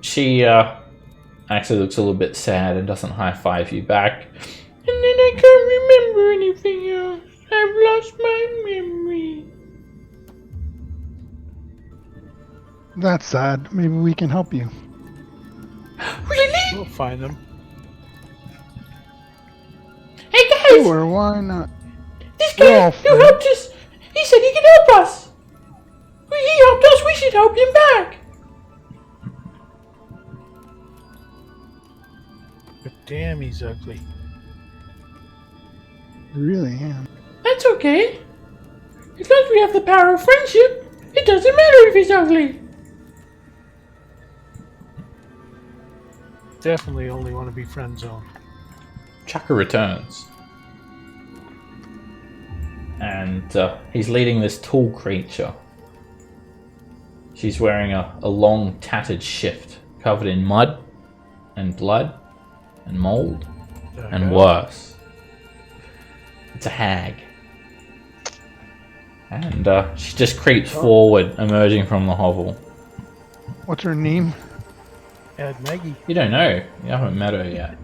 she actually looks a little bit sad and doesn't high five you back. And then I can't remember anything else. I've lost my memory. That's sad. Maybe we can help you. Really? We'll find them. Hey guys! Sure, why not? This We're guy all who friends. helped us, he said he could help us. He helped us, we should help him back. But damn, he's ugly. Really am. That's okay. As long as we have the power of friendship, it doesn't matter if he's ugly. Definitely only want to be friend zone. Chucker returns. And he's leading this tall creature. She's wearing a long tattered shift covered in mud and blood and mold and worse. It's a hag. And she just creeps forward, emerging from the hovel. What's her name? Add Maggie. You don't know. You haven't met her yet.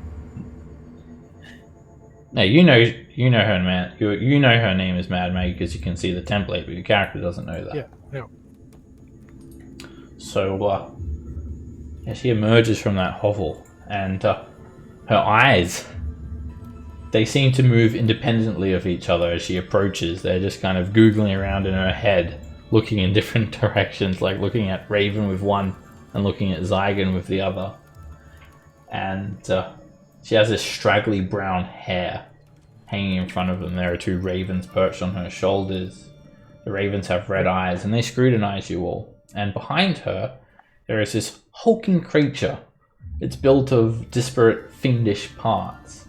No, you know her man. You know her name is Mad Maggie because you can see the template, but your character doesn't know that. Yeah, no. So, yeah, she emerges from that hovel, and her eyes, they seem to move independently of each other as she approaches. They're just kind of googling around in her head, looking in different directions, like looking at Raven with one and looking at Zygon with the other. And she has this straggly brown hair hanging in front of them. There are two ravens perched on her shoulders. The ravens have red eyes, and they scrutinize you all. And behind her, there is this hulking creature. It's built of disparate fiendish parts,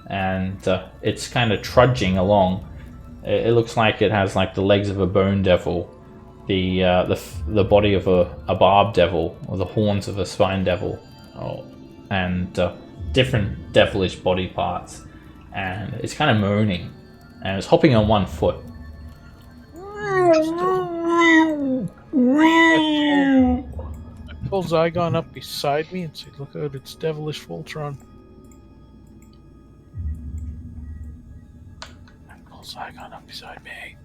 and it's kind of trudging along. It looks like it has like the legs of a bone devil, the body of a barb devil, or the horns of a spine devil, and different devilish body parts. And it's kind of moaning, and it's hopping on one foot. I pull Zygon up beside me and say, look out, it's devilish Voltron. I pull Zygon up beside me.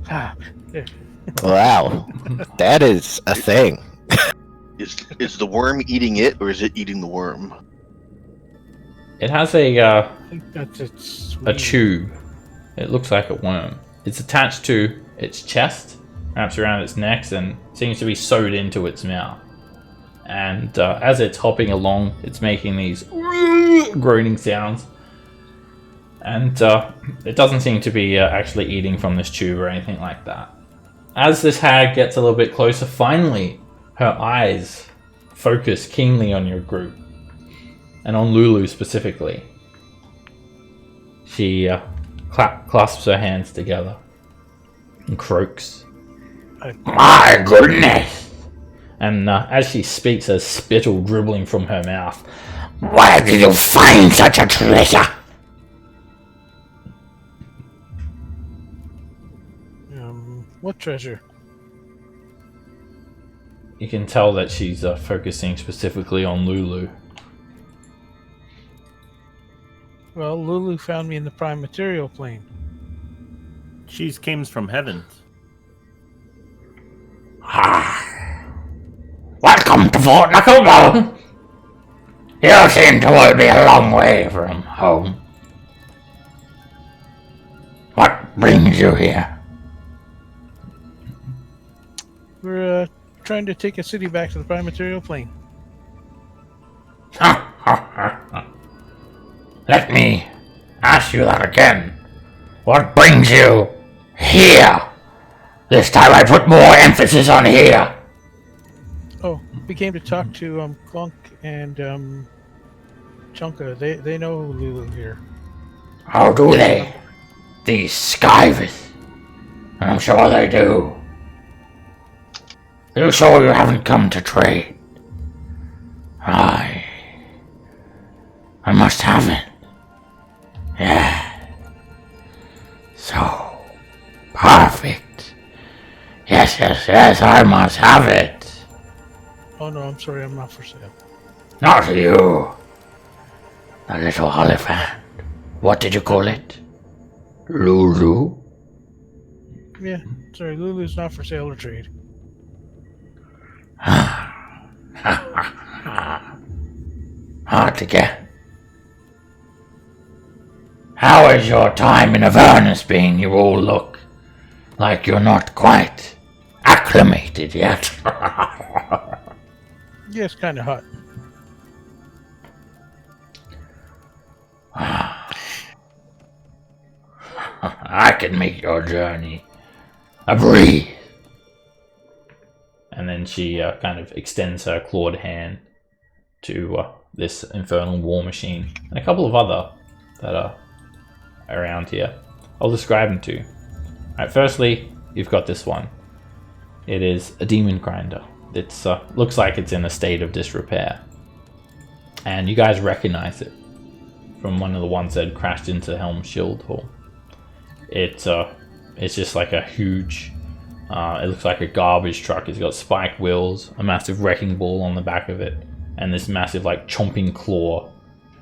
Ah, there. Wow, that is a thing. Is Is the worm eating it, or is it eating the worm? It has a I think that's its a tube. It looks like a worm. It's attached to its chest, wraps around its neck, and seems to be sewed into its mouth. And as it's hopping along, it's making these groaning sounds. And it doesn't seem to be actually eating from this tube or anything like that. As this hag gets a little bit closer, finally, her eyes focus keenly on your group. And on Lulu specifically. She clasps her hands together and croaks. My goodness! And as she speaks, there's spittle dribbling from her mouth. Where did you find such a treasure? What treasure? You can tell that she's focusing specifically on Lulu. Well, Lulu found me in the prime material plane. She came from heaven. Welcome to Fort Knucklebone! You seem to be a long way from home. What brings you here? We're trying to take a city back to the prime material plane. Let me ask you that again. What brings you here? This time I put more emphasis on here. Oh, we came to talk to Clunk and Chunka. They know Lulu here. How do they? These skivers. I'm sure they do. Are you sure you haven't come to trade? I must have it. Yeah. So perfect. Yes, I must have it. Oh no, I'm sorry, I'm not for sale. Not you. The little elephant. What did you call it? Lulu? Yeah, sorry, Lulu's not for sale or trade. Hard to get. How is your time in Avernus being? You all look like you're not quite acclimated yet. Yeah, it's kind of hot. I can make your journey a breeze. And then she kind of extends her clawed hand to this infernal war machine and a couple of other that are around here. I'll describe them to you. Alright, firstly, you've got this one. It is a demon grinder. It looks like it's in a state of disrepair. And you guys recognize it from one of the ones that had crashed into Helm's Shield Hall. It's just like a huge... it looks like a garbage truck. It's got spiked wheels, a massive wrecking ball on the back of it, and this massive like chomping claw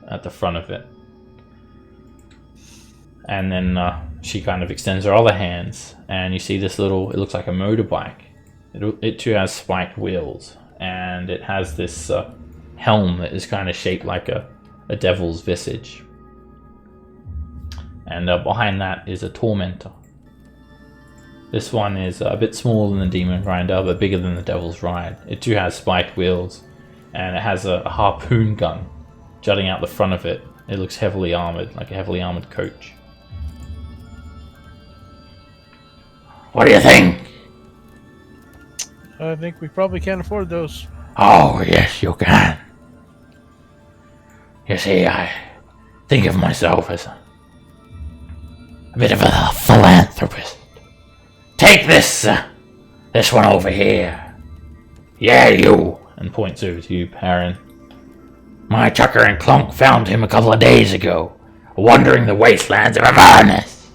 at the front of it. And then she kind of extends her other hands, and you see this little, it looks like a motorbike. It too has spiked wheels, and it has this helm that is kind of shaped like a devil's visage. And behind that is a tormentor. This one is a bit smaller than the Demon Grinder, but bigger than the Devil's Ride. It too has spiked wheels, and it has a harpoon gun jutting out the front of it. It looks heavily armored, like a heavily armored coach. What do you think? I think we probably can't afford those. Oh, yes, you can. You see, I think of myself as a bit of a philanthropist. Take this one over here. Yeah, you, and points over to you, Perrin. My Chucker and Clunk found him a couple of days ago, wandering the wastelands of Avernus.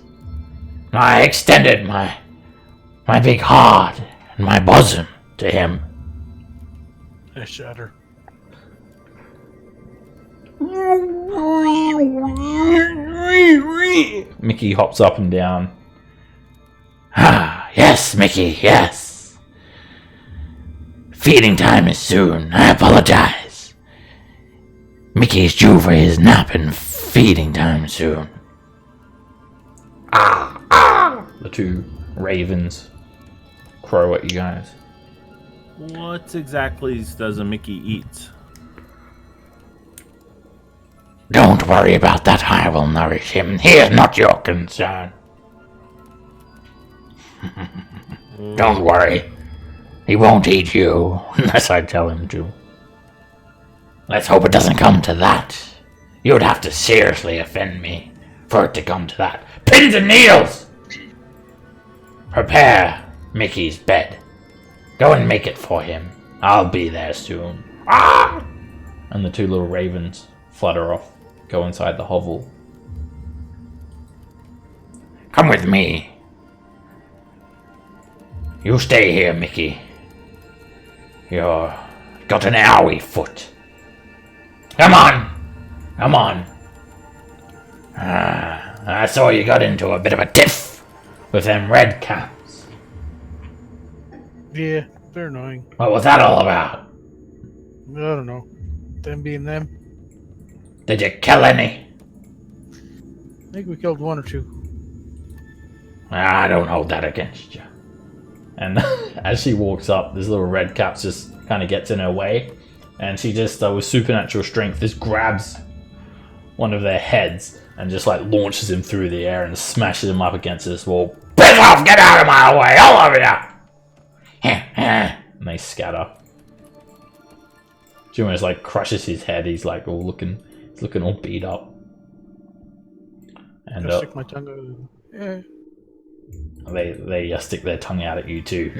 I extended my big heart and my bosom to him. I shudder. Mickey hops up and down. Ah, yes, Mickey, yes. Feeding time is soon. I apologize. Mickey's due for his nap and feeding time soon. The two ravens crow at you guys. What exactly does a Mickey eat? Don't worry about that. I will nourish him. He is not your concern. Don't worry. He won't eat you unless I tell him to. Let's hope it doesn't come to that. You would have to seriously offend me for it to come to that. Pins and needles! Prepare Mickey's bed. Go and make it for him. I'll be there soon. Ah! And the two little ravens flutter off, go inside the hovel. Come with me. You stay here, Mickey. You're got an owie foot. Come on! Come on. I saw you got into a bit of a tiff with them red caps. Yeah, they're annoying. What was that all about? I don't know. Them being them. Did you kill any? I think we killed one or two. I don't hold that against you. And as she walks up, this little red cap just kind of gets in her way. And she just, with supernatural strength, just grabs one of their heads and just like launches him through the air and smashes him up against this wall. Piss off! Get out of my way! All of you! And they scatter. She almost like crushes his head. He's like all looking all beat up. And Stick my tongue out. Yeah. they stick their tongue out at you too.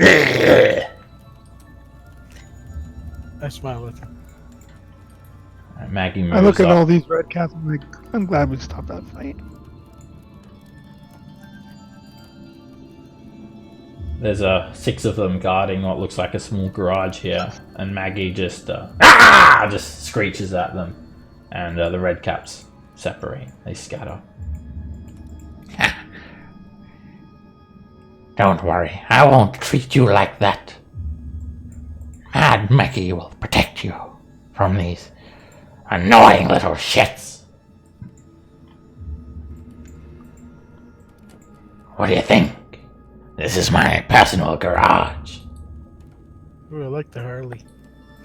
I smile at them. Maggie moves I look at up. all these red cats and I'm like, I'm glad we stopped that fight. There's 6 of them guarding what looks like a small garage here, and Maggie just just screeches at them, and the red caps separate. They scatter. Don't worry, I won't treat you like that. Mad Mickey will protect you from these annoying little shits. What do you think? This is my personal garage. Ooh, I like the Harley.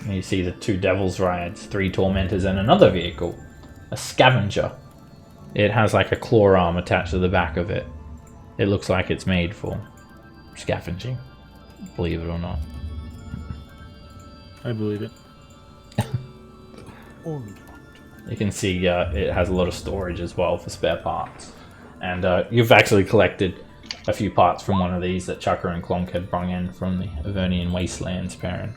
And you see the 2 devil's rides, 3 tormentors, and another vehicle, a scavenger. It has like a claw arm attached to the back of it. It looks like it's made for scavenging, believe it or not. I believe it. You can see it has a lot of storage as well for spare parts. And you've actually collected a few parts from one of these that Chucker and Clonk had brought in from the Avernian Wastelands, Perrin.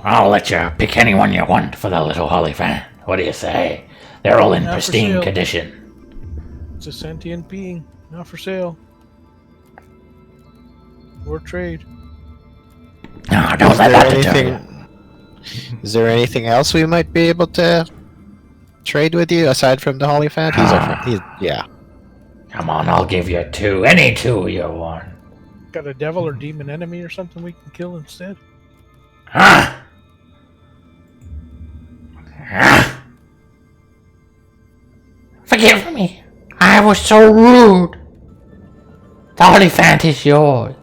I'll let you pick any one you want for the little Hollyphant. What do you say? They're all in Not for pristine sale. condition. It's a sentient being, not for sale. Or trade. No, don't Is let there that deter you. Is there anything else we might be able to trade with you aside from the Hollyphant? He's our friend. Yeah. Come on, I'll give you 2. Any 2 you want. Got a devil or demon enemy or something we can kill instead? Huh? Huh? Forgive me. I was so rude. The Hollyphant is yours.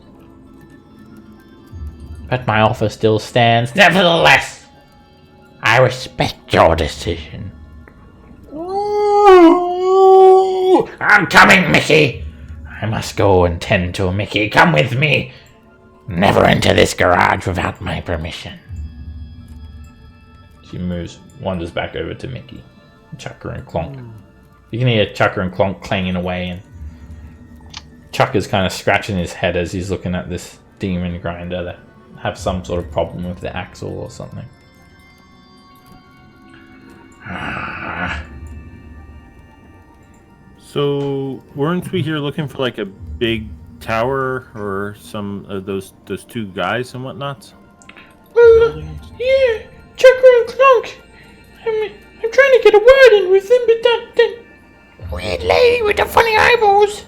But my offer still stands. Nevertheless, I respect your decision. I'm coming, Mickey. I must go and tend to Mickey. Come with me. Never enter this garage without my permission. She wanders back over to Mickey, Chucker and Clonk. You can hear Chucker and Clonk clanging away, and Chucker's kind of scratching his head as he's looking at this demon grinder that have some sort of problem with the axle or something. So, weren't we here looking for like a big tower or some of those 2 guys and whatnot? Yeah, Chucker and Clonk. I'm trying to get a word in with them, but that Weird lady with the funny eyeballs.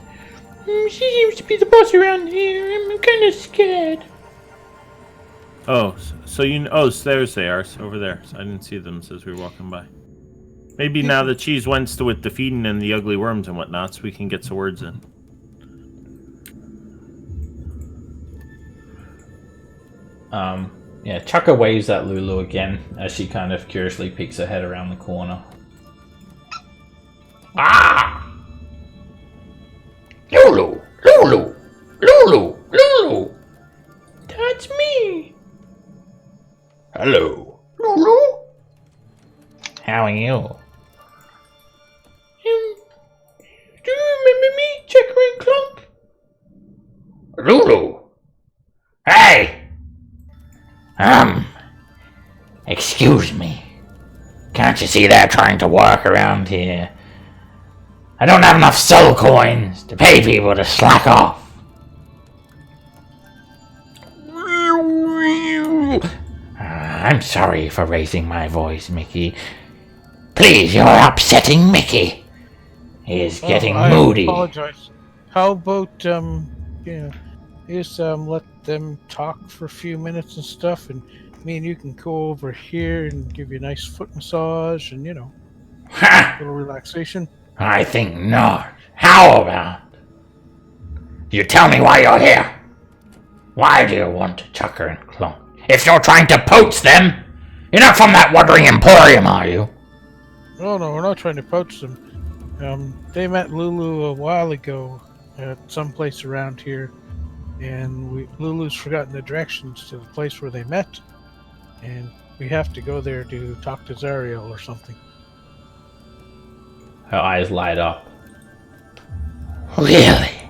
She seems to be the boss around here. I'm kind of scared. Oh, so you... Oh, there's they are, over there. So I didn't see them as we were walking by. Maybe now that she's went to with the feeding and the ugly worms and whatnot, so we can get some words in. Yeah, Chukka waves at Lulu again as she kind of curiously peeks her head around the corner. Ah! Lulu! Lulu! Lulu! Lulu! That's me! Hello. Lulu? How are you? Do you remember me, Checker and Clunk? Lulu! Hey! Excuse me. Can't you see they're trying to work around here? I don't have enough soul coins to pay people to slack off. I'm sorry for raising my voice, Mickey. Please, you're upsetting Mickey. He is getting moody. I apologize. How about just let them talk for a few minutes and stuff, and me and you can go over here and give you a nice foot massage and a little relaxation. I think not. How about you tell me why you're here? Why do you want to Chucker and Clunk? If you're trying to poach them, you're not from that wandering emporium, are you? No, we're not trying to poach them. They met Lulu a while ago at some place around here, and Lulu's forgotten the directions to the place where they met, and we have to go there to talk to Zariel or something. Her eyes light up. Really?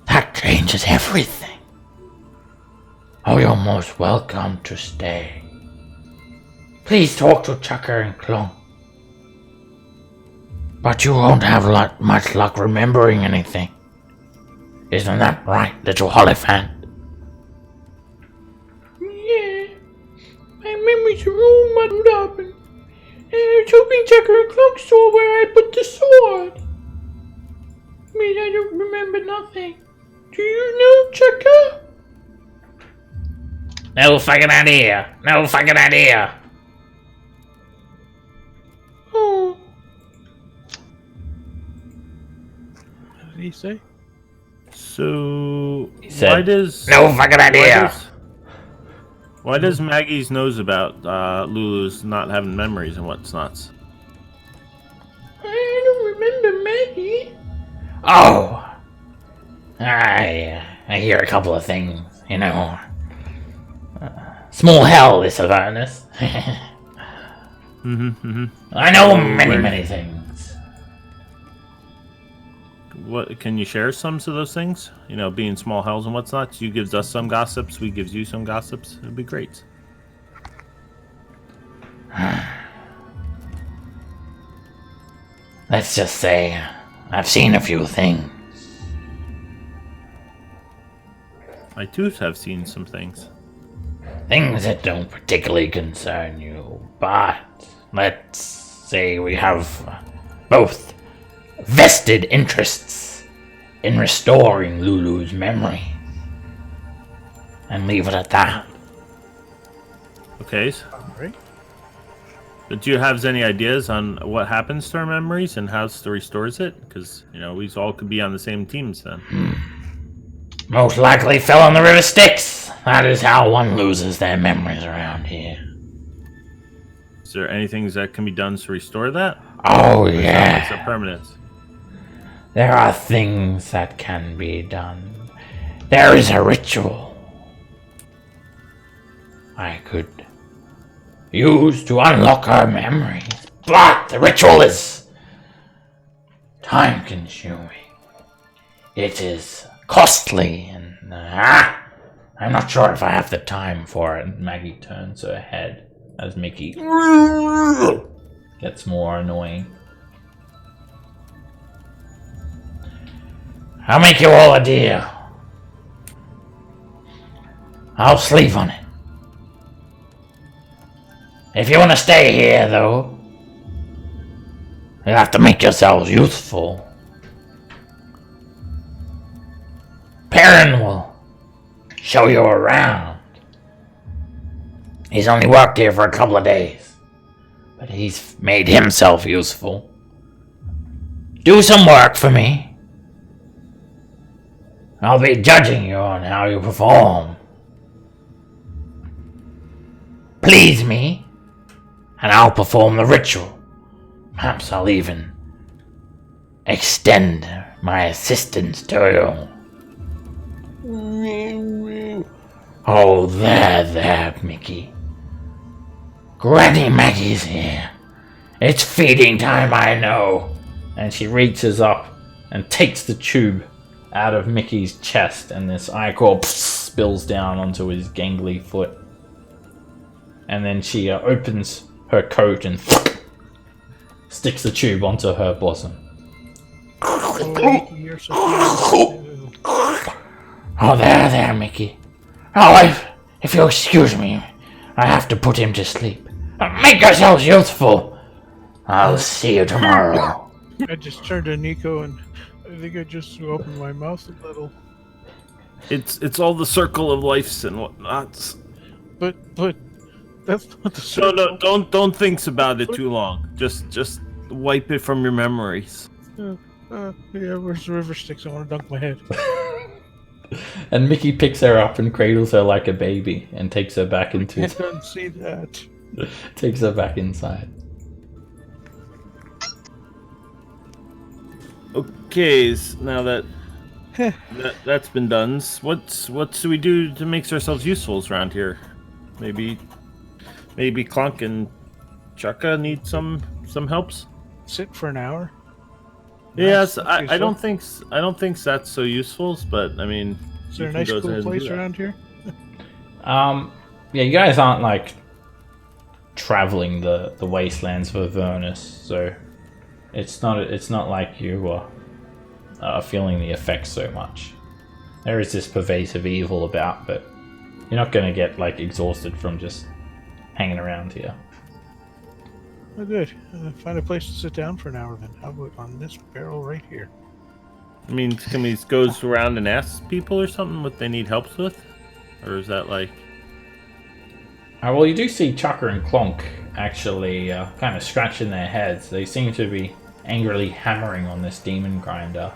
That changes everything. Oh, you're most welcome to stay. Please talk to Chucker and Clunk. But you won't have much luck remembering anything. Isn't that right, little Oliphant? Yeah. My memories are all muddled up, and I was hoping Chucker and Clunk saw where I put the sword. I mean, I don't remember nothing. Do you know, Chucker? No fucking idea. No fucking idea. Oh. What did he say? So, He said, why does... No fucking idea. Why does Maggie's knows about Lulu's not having memories and what's not? I don't remember Maggie. Oh. I hear a couple of things, you know. Small hell, this Avernus. I know many things. What can you share some of those things? You know, being small hells and what's not. You gives us some gossips, we gives you some gossips. It'd be great. Let's just say I've seen a few things. I too have seen some things. Things that don't particularly concern you, but let's say we have both vested interests in restoring Lulu's memory. And leave it at that. Okay. Alright. But do you have any ideas on what happens to our memories and how to restores it? Because, you know, we all could be on the same teams then. Most likely fell on the river Styx. That is how one loses their memories around here. Is there anything that can be done to restore that? Oh, It's yeah. a permanent. There are things that can be done. There is a ritual I could use to unlock her memories. But the ritual is time-consuming. It is costly, and I'm not sure if I have the time for it. Maggie turns her head as Mickey gets more annoying. I'll make you all a deal. I'll sleep on it. If you want to stay here, though, you'll have to make yourselves useful. Baron will show you around. He's only worked here for a couple of days, but he's made himself useful. Do some work for me. I'll be judging you on how you perform. Please me, and I'll perform the ritual. Perhaps I'll even extend my assistance to you. Oh, there, Mickey. Granny Maggie's here. It's feeding time, I know. And she reaches up and takes the tube out of Mickey's chest, and this ichor spills down onto his gangly foot. And then she opens her coat and sticks the tube onto her bosom. Oh, you're so cute. Oh, there, Mickey. Oh, if you'll excuse me, I have to put him to sleep. Make yourselves useful. I'll see you tomorrow. I just turned to Nico and I think I just opened my mouth a little. It's all the circle of lives and whatnots. But that's not the circle. No, don't think about it too long. Just wipe it from your memories. Yeah, where's the river Styx? I want to dunk my head. And Mickey picks her up and cradles her like a baby and takes her back into I can't unsee that. takes her back inside. Okay, now that's been done, what do we do to make ourselves useful around here? Maybe Clunk and Chaka need some helps. Sit for an hour. Yes, Nice. I don't think that's so useful, but I mean, Is there a you can nice go cool ahead and do place that. around here? Yeah, you guys aren't like traveling the wastelands of Avernus, so it's not like you are feeling the effects so much. There is this pervasive evil about, but you're not going to get like exhausted from just hanging around here. Oh, good. Find a place to sit down for an hour then. How about on this barrel right here? I mean, can we go around and ask people or something what they need help with, or is that like? Well, you do see Chaka and Clonk actually kind of scratching their heads. They seem to be angrily hammering on this demon grinder.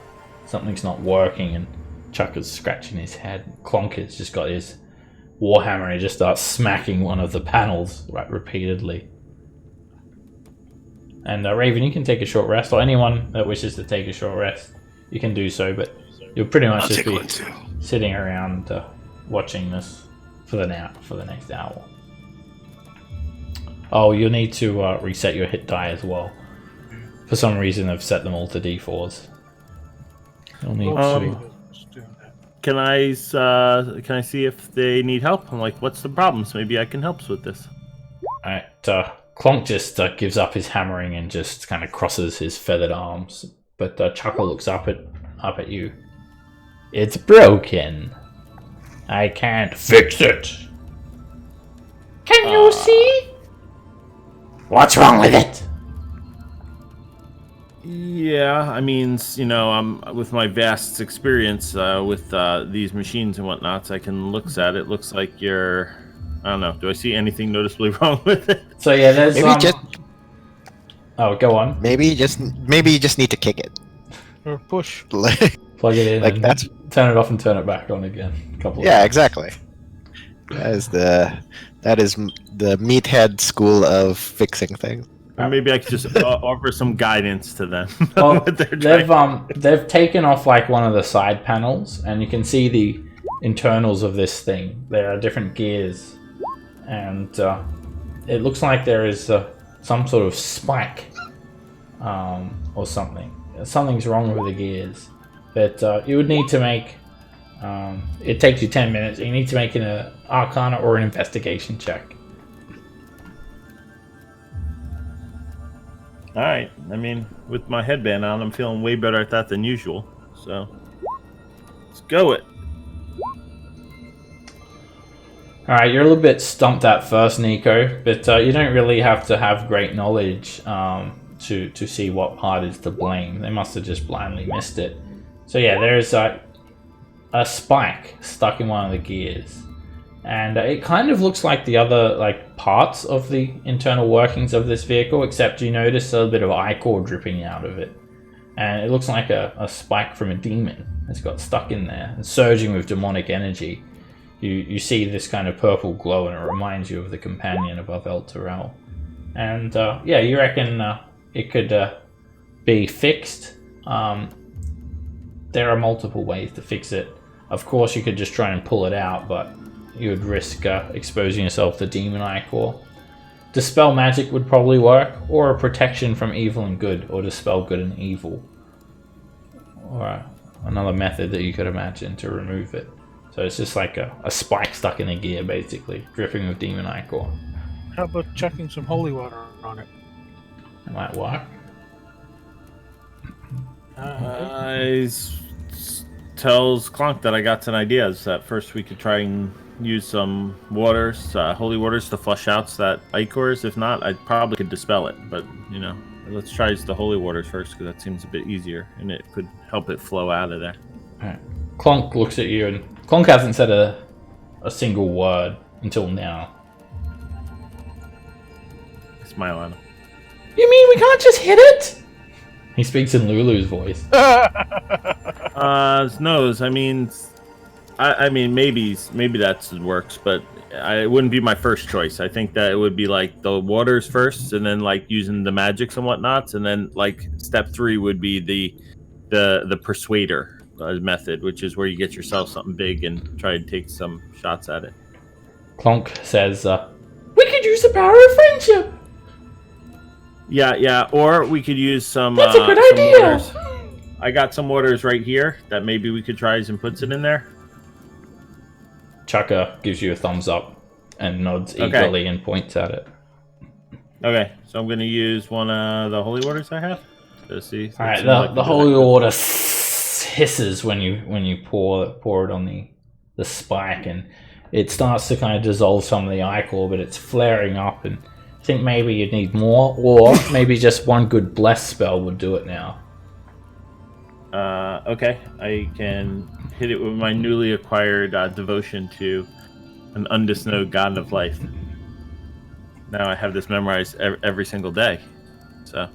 Something's not working, and Chaka's scratching his head. Clonk has just got his warhammer and he just starts smacking one of the panels right repeatedly. And Raven, you can take a short rest, or anyone that wishes to take a short rest, you can do so, but you'll pretty much just be sitting around watching this for the next hour. Oh, you'll need to reset your hit die as well. For some reason, I've set them all to D4s. You'll need to. Can I see if they need help? I'm like, what's the problems? Maybe I can help with this. Alright, Clonk just gives up his hammering and just kind of crosses his feathered arms. But Chaka looks up at you. It's broken. I can't fix it. Can you see? What's wrong with it? Yeah, I mean, with my vast experience with these machines and whatnots, I can look at it. Looks like you're. I don't know. Do I see anything noticeably wrong with it? So yeah, there's Maybe Oh, go on. maybe you just need to kick it. Or push. Plug it in. Like and that's turn it off and turn it back on again. A couple. yeah, of exactly. That is the meathead school of fixing things. Or maybe I could just offer some guidance to them. Well, what they're trying. they've taken off like one of the side panels, and you can see the internals of this thing. There are different gears, and it looks like there is some sort of spike or something. Something's wrong with the gears. But you would need to make. It takes you 10 minutes. You need to make an Arcana or an Investigation check. All right. I mean, with my headband on, I'm feeling way better at that than usual. So let's go it. Alright, you're a little bit stumped at first, Nico, but you don't really have to have great knowledge to see what part is to blame. They must have just blindly missed it. So yeah, there's a spike stuck in one of the gears. And it kind of looks like the other parts of the internal workings of this vehicle, except you notice a bit of ichor dripping out of it. And it looks like a spike from a demon that's got stuck in there and surging with demonic energy. You see this kind of purple glow, and it reminds you of the companion above El Terrell. And yeah, you reckon it could be fixed. There are multiple ways to fix it. Of course, you could just try and pull it out, but you would risk exposing yourself to demon ichor. Dispel magic would probably work, or a protection from evil and good, or dispel good and evil. Or another method that you could imagine to remove it. So it's just like a spike stuck in a gear, basically, dripping with demon ichor. How about chucking some holy water on it? It might work. Tells Clonk that I got some ideas. That first we could try and use some waters, holy waters, to flush out that ichors. If not, I probably could dispel it. But you know, let's try the holy waters first, because that seems a bit easier, and it could help it flow out of there. All right. Clonk looks at you, and Clonk hasn't said a single word until now. I smile at him. You mean we can't just hit it? He speaks in Lulu's voice. Nose. I mean, maybe that works, but it wouldn't be my first choice. I think that it would be like the waters first, and then like using the magics and whatnots, and then like step 3 would be the persuader method, which is where you get yourself something big and try to take some shots at it. Clonk says, "We could use the power of friendship." Yeah, or we could use some. That's a good idea. Waters. I got some waters right here that maybe we could try and put it in there. Chaka gives you a thumbs up and nods eagerly and points at it. Okay, so I'm going to use one of the holy waters I have to see. All right, the holy water hisses when you pour it on the spike, and it starts to kind of dissolve some of the ichor, but it's flaring up, and I think maybe you'd need more, or maybe just one good bless spell would do it now. Okay, I can hit it with my newly acquired devotion to an undisnowed god of life. Now I have this memorized every single day, so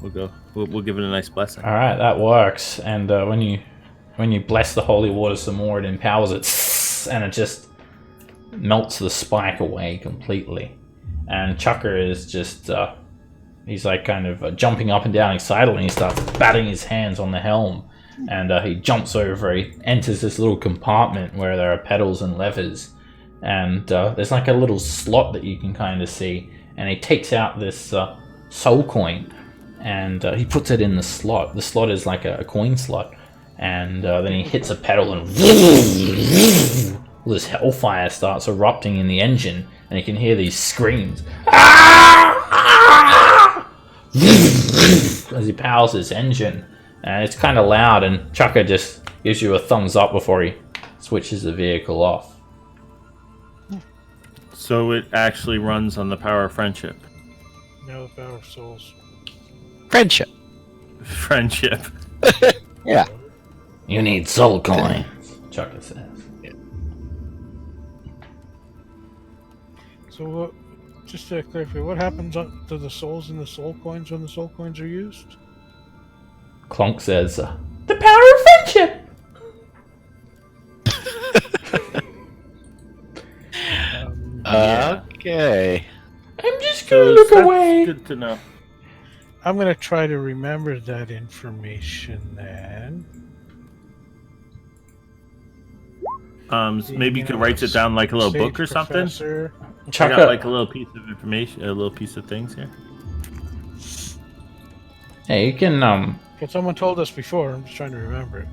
we'll give it a nice blessing. All right, that works. And when you bless the holy water some more, it empowers it, and it just melts the spike away completely. And Chucker is just he's like kind of jumping up and down excitedly, and he starts batting his hands on the helm, and he jumps over. He enters this little compartment where there are pedals and levers, and there's like a little slot that you can kind of see, and he takes out this soul coin, and he puts it in the slot. The slot is like a coin slot, and then he hits a pedal, and this hellfire starts erupting in the engine, and you can hear these screams as he powers his engine, and it's kind of loud, and Chaka just gives you a thumbs up before he switches the vehicle off. So it actually runs on the power of friendship. No, the power of souls. Friendship. Friendship. Yeah. You need soul coins, Chaka says. So, just to clarify, what happens to the souls and the soul coins when the soul coins are used? Clonk says, "The power of friendship." Okay. I'm just gonna look that's away. Good to know. I'm going to try to remember that information then. Maybe you could write it down like a little book or something. Professor. I Chaka, got like a little piece of information, a little piece of things here. hey, you can Because someone told us before, I'm just trying to remember it.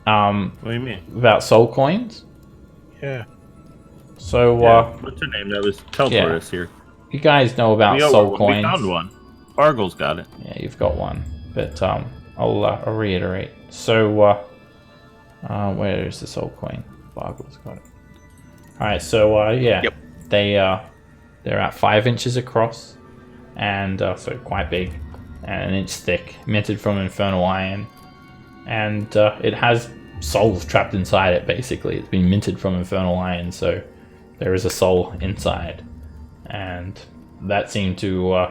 What do you mean? about soul coins. Yeah. So What's her name? That was teleported us here. you guys know about soul We coins. found one. Argle's got it. Yeah, you've got one, but I'll reiterate. So where is the soul coin? Bargle's got it. All right, so Yep. they're at 5 inches across, and so quite big, and an inch thick, minted from infernal iron, and it has souls trapped inside it, basically. It's been minted from Infernal Iron, so there is a soul inside. And that seemed to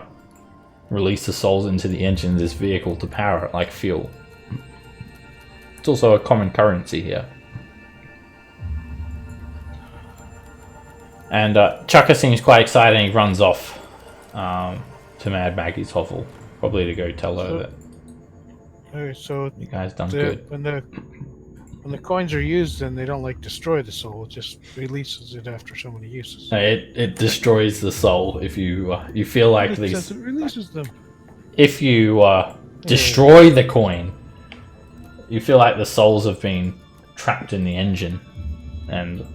release the souls into the engine of this vehicle to power it like fuel. It's also a common currency here. And Chukka seems quite excited and he runs off to Mad Maggie's hovel. Probably to go tell her that Okay, so you guys done good. when the coins are used, then they don't like destroy the soul. It just releases it after so many uses. No, it destroys the soul if you feel like It these. says it releases them. If you destroy the coin, you feel like the souls have been trapped in the engine and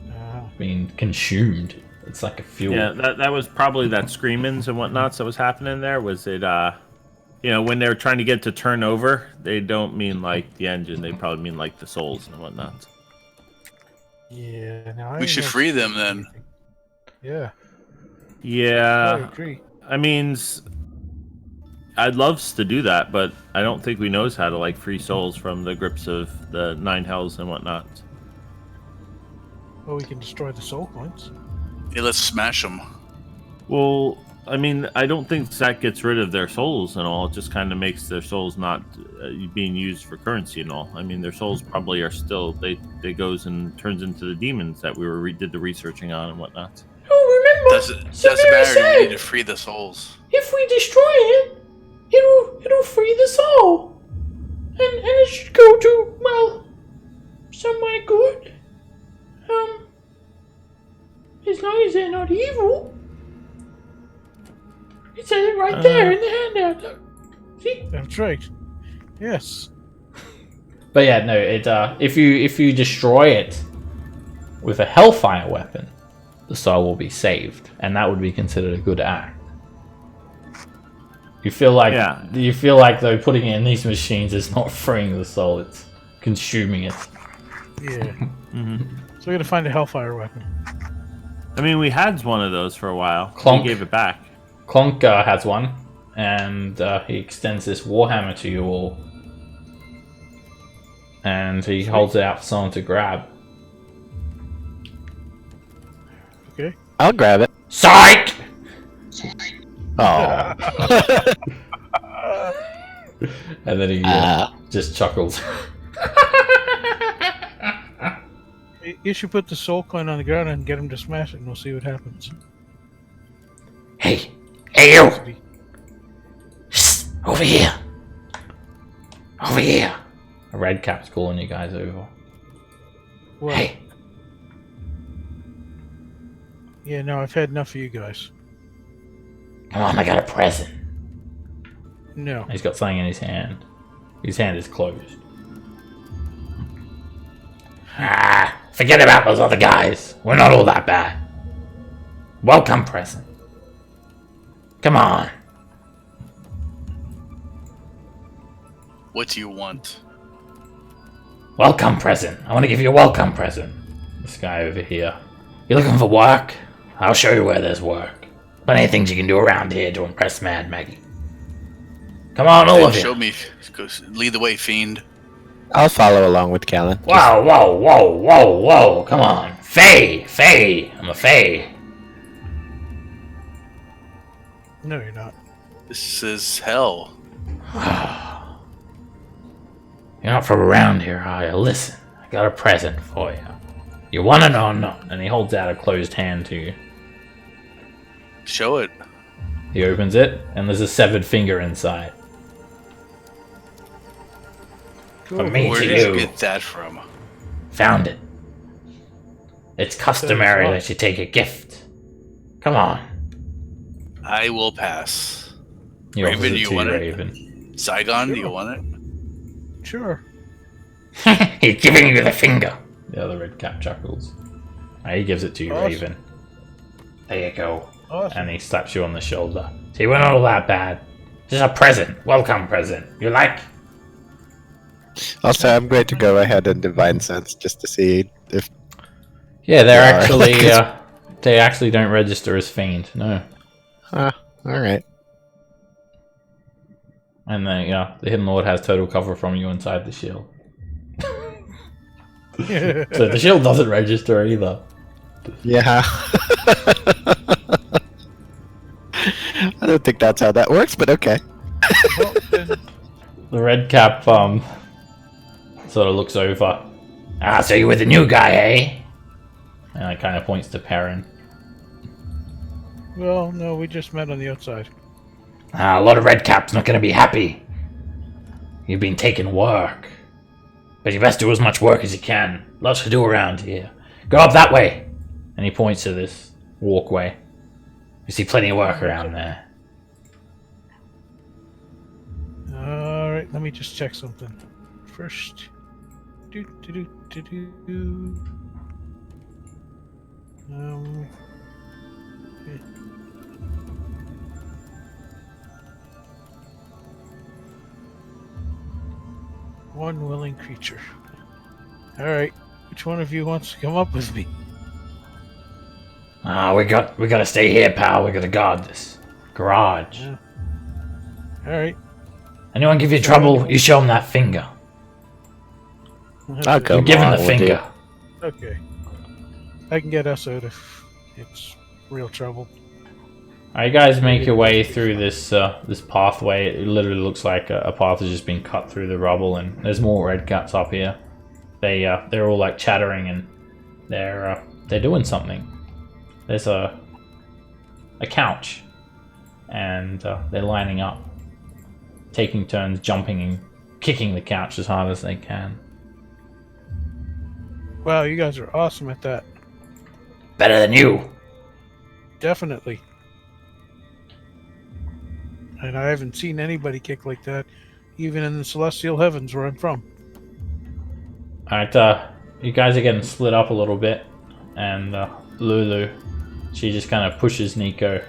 been consumed. It's like a fuel. Yeah, that was probably that screamings and whatnots that was happening there. Was it, when they're trying to get to turn over, they don't mean like the engine. They probably mean like the souls and whatnot. Yeah, now We should free them then. Yeah, I Yeah, agree. I mean, I'd love to do that, but I don't think we knows how to like free souls from the grips of the nine hells and whatnot. Well, we can destroy the soul coins. Yeah, let's smash them. Well, I mean, I don't think that gets rid of their souls and all. It just kind of makes their souls not being used for currency and all. I mean, their souls probably are still they goes and turns into the demons that we did the researching on and whatnot. Oh, remember? Doesn't matter. We need to free the souls. If we destroy it, it'll free the soul, and it should go to somewhere good. As long as they're not evil. It says it right there in the handout. Look. See? That's right. Yes. But yeah, no. It if you destroy it with a Hellfire weapon, the soul will be saved, and that would be considered a good act. You feel like though putting it in these machines is not freeing the soul; it's consuming it. Yeah. So we gotta find a Hellfire weapon. I mean, we had one of those for a while. Clonk. We gave it back. Clonk has one, and he extends this warhammer to you all, and he holds it out for someone to grab. Okay. I'll grab it. Psych! Oh. And then he just chuckles. You should put the soul coin on the ground and get him to smash it, and we'll see what happens. Hey, you! Shh, over here! Over here! A red cap's calling you guys over. What? Hey, Yeah, no, I've had enough of you guys. come on, I got a present. No. He's got something in his hand. His hand is closed. Forget about those other guys. We're not all that bad. Welcome present. Come on. What do you want? Welcome present. I want to give you a welcome present. This guy over here. You looking for work? I'll show you where there's work. Plenty of things you can do around here to impress Mad Maggie. Come on, all of you. Show me. Lead the way, fiend. I'll follow along with Callan. Whoa, whoa, whoa, whoa, whoa. Come on. Faye. I'm a Faye. No, you're not. This is hell. You're not from around here, are you? Listen, I got a present for you. You want it or not? And he holds out a closed hand to you. Show it. He opens it, and there's a severed finger inside. From me Where to did you you. get that from? Found it. It's customary that you take a gift. Come on. I will pass. He Raven, offers it do you to want it? Raven. Saigon, do you want it? Sure. He's giving you the finger. The other red cap chuckles. He gives it to you, Awesome. Raven. There you go. Awesome. And he slaps you on the shoulder. See, we're not all that bad. This is a present. Welcome present. You like? Also, I'm going to go ahead and Divine Sense just to see if... Yeah, they're Yeah. actually they actually don't register as fiend, no. Alright. And the Hidden Lord has total cover from you inside the shield. So the shield doesn't register either. Yeah. I don't think that's how that works, but okay. Well, then, The red cap sort of looks over. Ah, so you were the new guy, eh? And it kind of points to Perrin. well, no, we just met on the outside. Ah, a lot of red caps not gonna be happy. You've been taking work. But you best do as much work as you can. Lots to do around here. Go up that way. And he points to this walkway. You see plenty of work around there. All right, let me just check something first. Do. Okay. One willing creature. All right, which one of you wants to come up with me? Ah, we gotta stay here, pal. We gotta guard this garage. Yeah. All right. Anyone give you trouble, you show them that finger. I'll go. You give him the We'll finger. Okay. I can get us out if it's real trouble. Alright, you guys make your way through this this pathway. It literally looks like a path has just been cut through the rubble, and there's more red caps up here. They're all like chattering, and they're doing something. There's a couch, and they're lining up, taking turns jumping and kicking the couch as hard as they can. Wow, you guys are awesome at that. Better than you. Definitely. And I haven't seen anybody kick like that, even in the celestial heavens where I'm from. Alright, you guys are getting split up a little bit, and Lulu, she just kind of pushes Nico.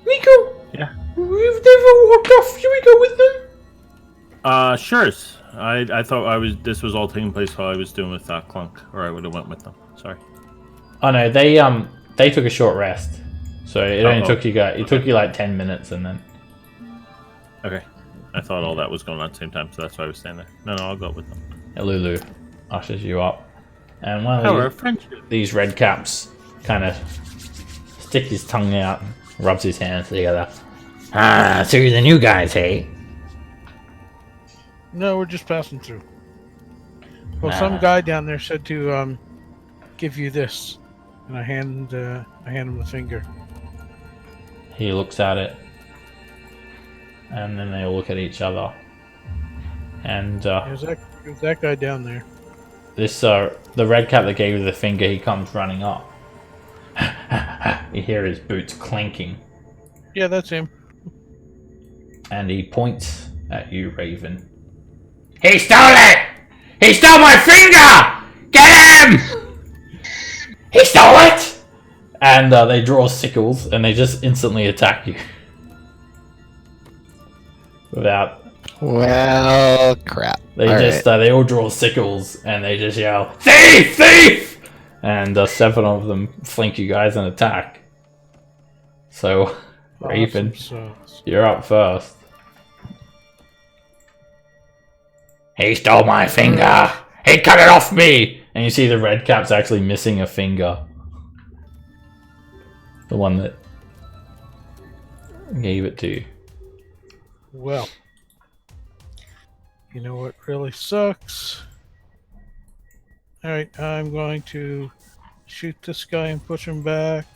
Nico! Yeah. We've never walked off. Should we go with them? Sure. I thought this was all taking place while I was doing with Clunk, or I would have went with them. Sorry. Oh no, they took a short rest. So it only took you guys. It took you like 10 minutes, and then. Okay. I thought all that was going on at the same time, so that's why I was staying there. No, I'll go with them. Lulu ushers you up, and one Our of friendship. these red caps kind of sticks his tongue out and rubs his hands together. Ah, so you're the new guys, hey? No, we're just passing through. Well, some guy down there said to give you this, and I hand him the finger. He looks at it, and then they all look at each other. And There's that guy down there. this the red cap that gave you the finger, he comes running up. You hear his boots clanking, Yeah, that's him. and he points at you, Raven. He stole it! He stole my finger! Get him! He stole it! And they draw sickles, and they just instantly attack you. Without... Well, crap. They All just, right. they all draw sickles, and they just yell, "Thief! Thief!" And 7 of them flank you guys and attack. So, Raven, Awesome. you're up first. He stole my finger! He cut it off me! And you see the red cap's actually missing a finger. The one that gave it to you. Well, you know what really sucks? Alright, I'm going to shoot this guy and push him back.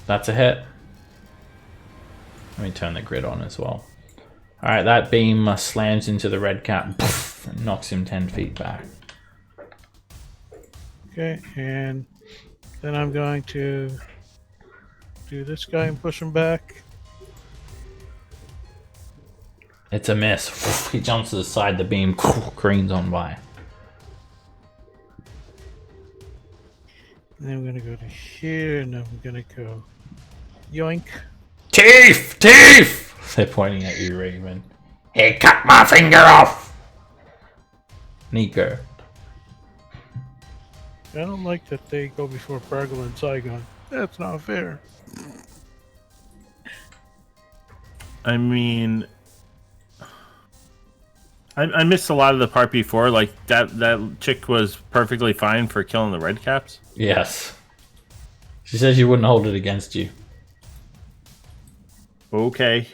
That's a hit. Let me turn the grid on as well. Alright, that beam slams into the red cap and knocks him 10 feet back. Okay, and then I'm going to do this guy and push him back. It's a miss. He jumps to the side, the beam careens on by. And then I'm going to go to here, and I'm going to go yoink. Thief! Thief! They're pointing at you, Raven. He cut my finger off! Nico. I don't like that they go before Bargle and Saigon. That's not fair. I mean, I missed a lot of the part before. Like that chick was perfectly fine for killing the red caps. Yes. She says she wouldn't hold it against you. Okay.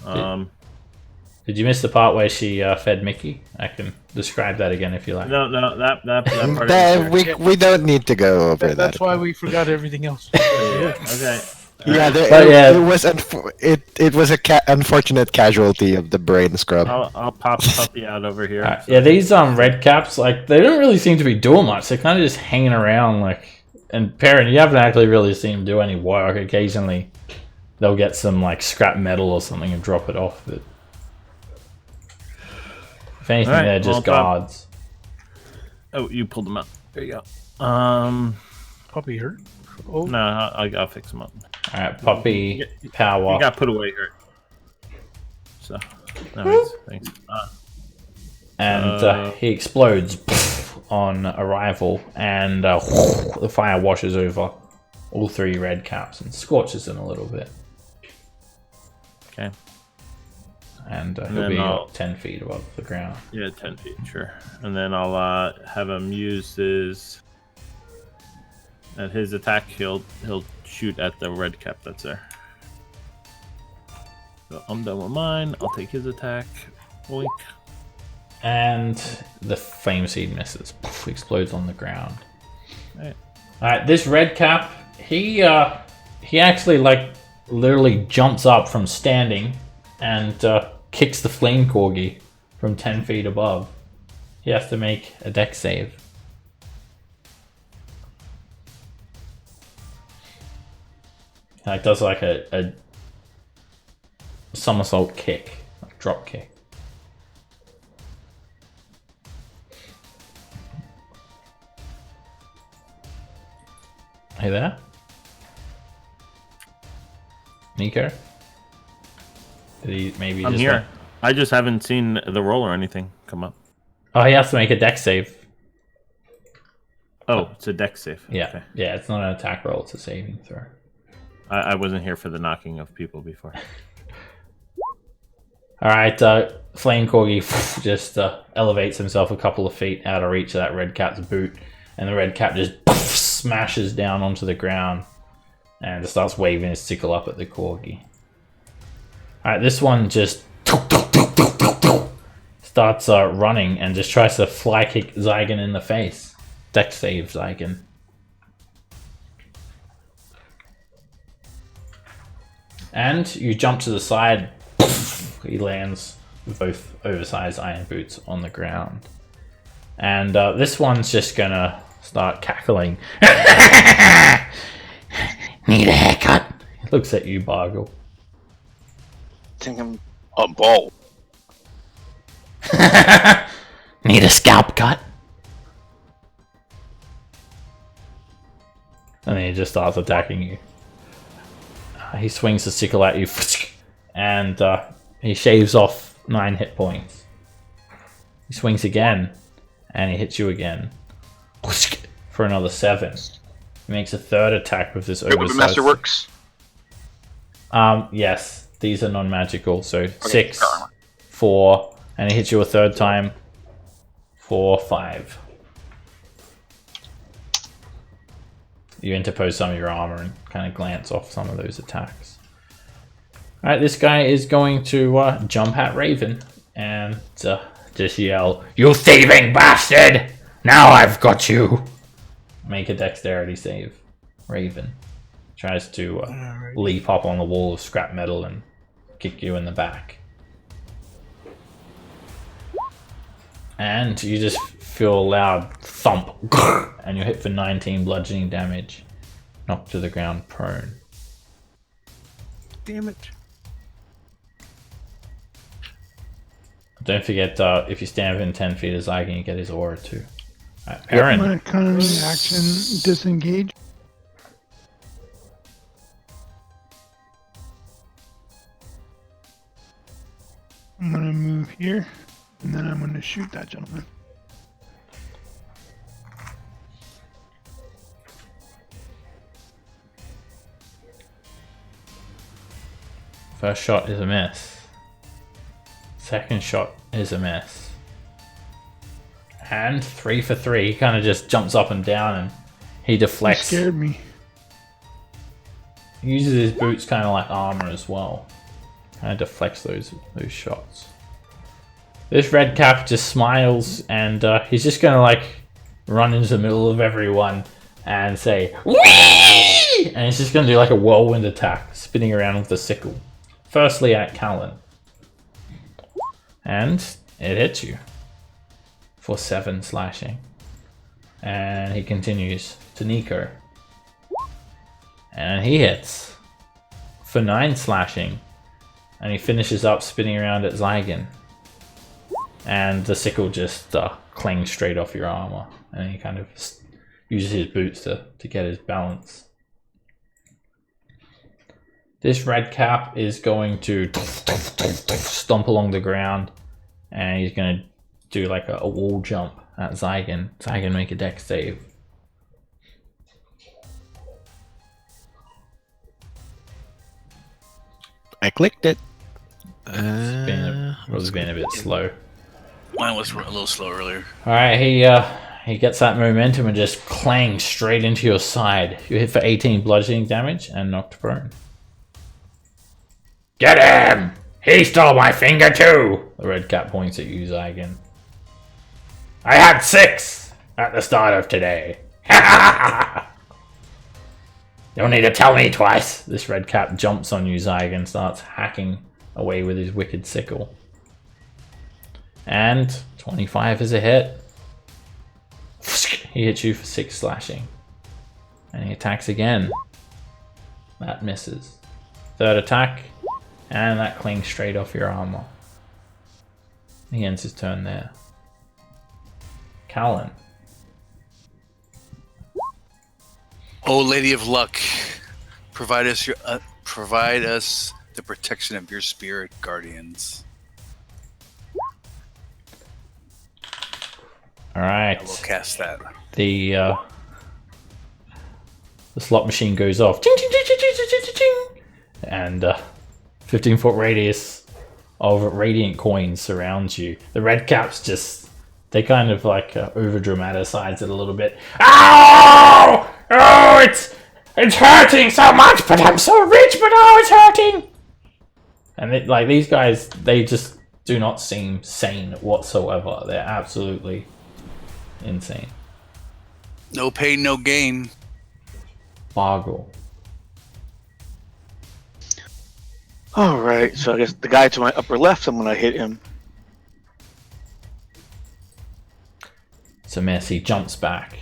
Did you miss the part where she fed Mickey? I can describe that again if you like. No, that part. We don't need to go over that. That's why we forgot everything else. Yeah. Okay. Yeah, it was a unfortunate casualty of the brain scrub. I'll pop Puppy out over here. Yeah, these red caps, like, they don't really seem to be doing much. They're kind of just hanging around, like. And Perrin, you haven't actually really seen them do any work. Occasionally, they'll get some like scrap metal or something and drop it off. But if anything, they're just guards. Oh, you pulled them up. There you go. Puppy hurt? Oh. No, I'll fix them up. All right, Puppy, power. You got put away hurt. So, thanks. And he explodes on arrival, and the fire washes over all 3 red caps and scorches them a little bit. Okay. And he'll be 10 feet above the ground. Yeah, 10 feet, sure. And then I'll have him use his attack. He'll shoot at the red cap that's there. So I'm done with mine. I'll take his attack. Boink. And the flame seed misses. Explodes on the ground. Alright. Alright, this red cap, he actually like literally jumps up from standing and kicks the flame corgi from 10 feet above. He has to make a dex save. It does like a somersault kick, like drop kick. Hey there? Nico? Did he maybe I'm just here. I just haven't seen the roll or anything come up. Oh, he has to make a dex save. Oh, it's a dex save. Yeah. Okay. Yeah, it's not an attack roll, it's a saving throw. I wasn't here for the knocking of people before. Alright, Flame Corgi just elevates himself a couple of feet out of reach of that red cap's boot, and the red cap just smashes down onto the ground and starts waving his sickle up at the corgi. Alright, this one just starts running and just tries to fly kick Zygon in the face. Dex save, Zygon. And you jump to the side. He lands with both oversized iron boots on the ground. And this one's just gonna start cackling. Need a haircut? He looks at you, Bargle. I think I'm a ball. Need a scalp cut? And then he just starts attacking you. He swings the sickle at you, and he shaves off 9 hit points. He swings again, and he hits you again for another 7. He makes a third attack with this oversized. Masterworks. Yes, these are non-magical, so 6, 4, and he hits you a third time for 5. You interpose some of your armor and kind of glance off some of those attacks. Alright, this guy is going to jump at Raven and just yell, "You thieving bastard! Now I've got you!" Make a dexterity save. Raven tries to leap up on the wall of scrap metal and kick you in the back. And you just feel a loud thump, and you hit for 19 bludgeoning damage. Knocked to the ground prone. Damn it. Don't forget, if you stand within 10 feet of Zygon, you get his aura too. Alright, I'm Perrin. gonna kind of action disengage. I'm gonna move here, and then I'm gonna shoot that gentleman. First shot is a miss. Second shot is a miss. And 3 for 3. He kind of just jumps up and down and he You deflects. scared me. He uses his boots kind of like armor as well. Kind of deflects those shots. This red cap just smiles and he's just gonna like run into the middle of everyone and say "Whee!" And he's just gonna do like a whirlwind attack, spinning around with the sickle. Firstly at Callan. And it hits you for 7 slashing. And he continues to Nico. And he hits for 9 slashing. And he finishes up spinning around at Zygon. And the sickle just clings straight off your armor. And he kind of uses his boots to get his balance. This red cap is going to stomp along the ground. And he's going to do like a wall jump at Zygon. Zygon, make a dex save. I clicked it. Was being a bit slow. Mine was a little slow earlier. Alright, he gets that momentum and just clangs straight into your side. You hit for 18 bludgeoning damage and knocked prone. Get him! He stole my finger too! The red cap points at you, Zygon. I had 6 at the start of today. You'll need to tell me twice. This red cap jumps on you, Zygon, starts hacking away with his wicked sickle. And 25 is a hit. He hits you for 6 slashing. And he attacks again. That misses. Third attack. And that clings straight off your armor. He ends his turn there. Callan. Oh, Lady of Luck, provide us the protection of your spirit guardians. All right. I will cast that. The slot machine goes off. Ching, ching, ching, ching, ching, ching, ching, ching. And 15-foot radius of radiant coins surrounds you. The red caps just, they kind of like over dramatize it a little bit. Ow! Oh, it's hurting so much, but I'm so rich, but oh, it's hurting! And it, like these guys, they just do not seem sane whatsoever. They're absolutely insane. No pain, no gain. Bargle. Alright, so I guess the guy to my upper left, I'm gonna hit him. It's a miss. He jumps back.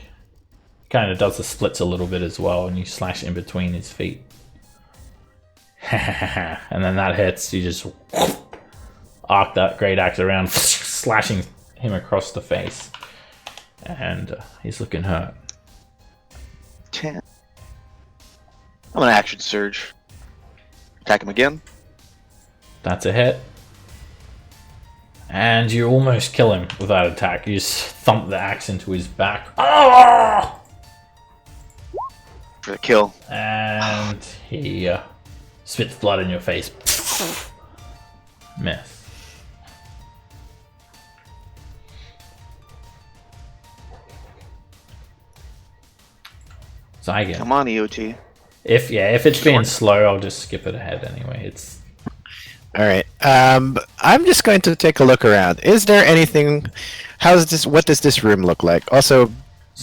Kind of does the splits a little bit as well, and you slash in between his feet. And then that hits. You just arc that great axe around, slashing him across the face. And he's looking hurt. 10. I'm gonna action surge. Attack him again. That's a hit. And you almost kill him with that attack. You just thump the axe into his back. Oh! For the kill. And he spits blood in your face. Miss. Zygon. Come on, EOT. If it's being slow, I'll just skip it ahead anyway. It's All right. I'm just going to take a look around. Is there anything? How's this? What does this room look like? Also,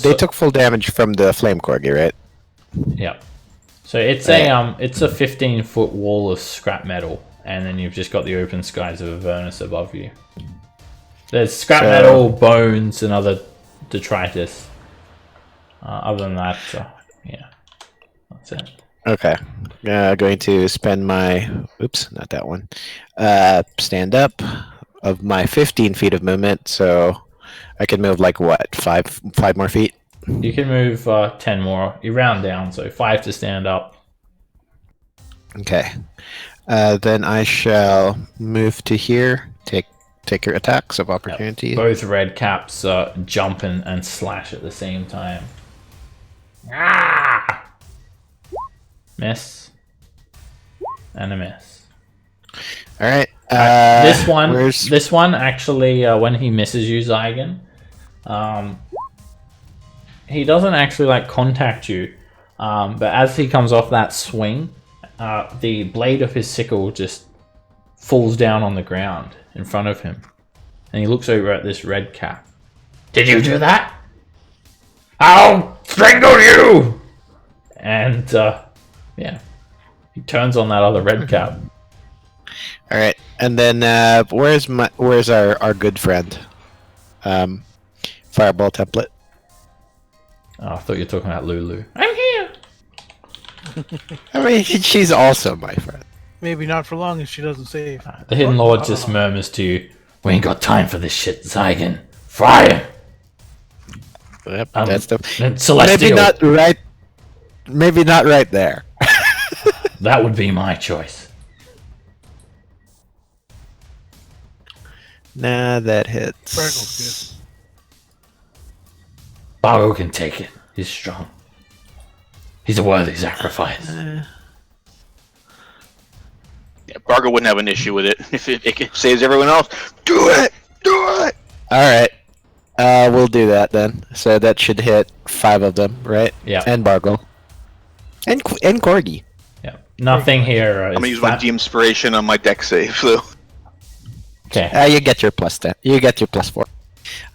they took full damage from the flame corgi, right? yeah. So it's a 15-foot wall of scrap metal, and then you've just got the open skies of Avernus above you. There's scrap metal, bones, and other detritus. Other than that, yeah, that's it. Okay. Going to spend my not that one. Stand up of my 15 feet of movement, so I can move like what, five more feet? You can move 10 more. You round down, so 5 to stand up. Okay. Then I shall move to here. Take your attacks of opportunity. Yep. Both red caps jump and slash at the same time. Ah! Miss. And a miss. All right. This one actually, when he misses you, Zygon, he doesn't actually like contact you, but as he comes off that swing, the blade of his sickle just falls down on the ground in front of him, and he looks over at this red cap. Did you do that? I'll strangle you! And yeah, he turns on that other red cap. All right, and then where's our good friend? Fireball template. Oh, I thought you were talking about Lulu. I'm here. I mean, she's also my friend. Maybe not for long if she doesn't save. The Hidden Lord just murmurs to you, We ain't got time for this shit, Zygon. Fire! Yep, that's the Celestial. Maybe not right there. That would be my choice. Nah, that hits. Sparkle's good. Bargo can take it. He's strong. He's a worthy sacrifice. Yeah, Bargo wouldn't have an issue with it if it saves everyone else. Do it! Do it! All right. We'll do that then. So that should hit 5 of them, right? Yeah. And Bargo. And Corgi. yeah, nothing here. I'm gonna use my de-inspiration on my deck save, so. Okay. You get your +10. You get your +4.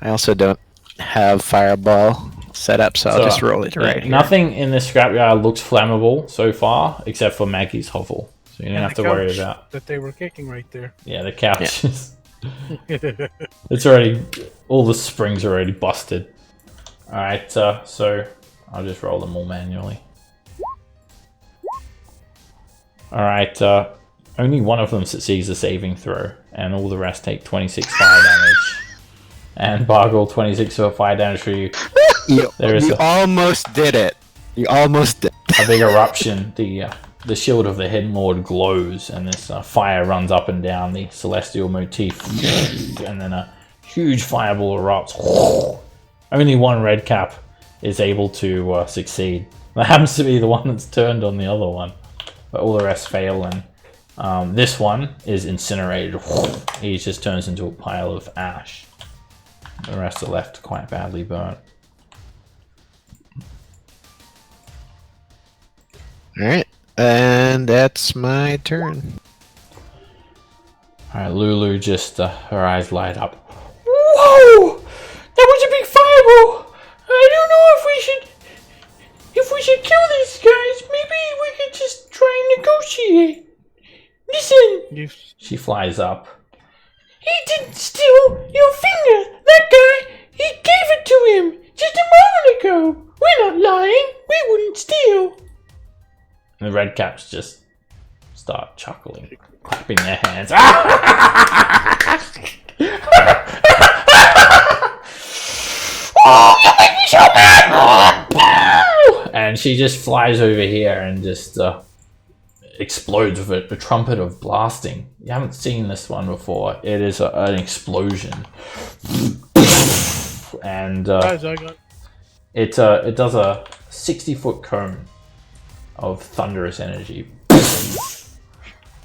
I also don't have Fireball set up, so I'll just roll it right here. Nothing in this scrapyard looks flammable so far, except for Maggie's hovel. So you don't have to worry about that they were kicking right there. Yeah, the couch is. It's already. All the springs are already busted. Alright, so I'll just roll them all manually. Alright, only one of them succeeds a saving throw, and all the rest take 26 fire damage. And Bargle, 26 fire damage for you. You almost did it. You almost did. A big eruption. The shield of the Hidden Lord glows, and this fire runs up and down the celestial motif, and then a huge fireball erupts. Only one red cap is able to succeed. That happens to be the one that's turned on the other one, but all the rest fail, and this one is incinerated. He just turns into a pile of ash. The rest are left quite badly burnt. Alright, and that's my turn. Alright, Lulu just, her eyes light up. Whoa! That was a big fireball! I don't know if we should kill these guys. Maybe we could just try and negotiate. Listen! She flies up. He didn't steal your finger! That guy, he gave it to him just a moment ago! We're not lying! We wouldn't steal! And the red caps just start chuckling, clapping their hands. Oh, you make me so mad! And she just flies over here and just explodes with a trumpet of blasting. You haven't seen this one before. It is an explosion. And it does a 60-foot cone of thunderous energy.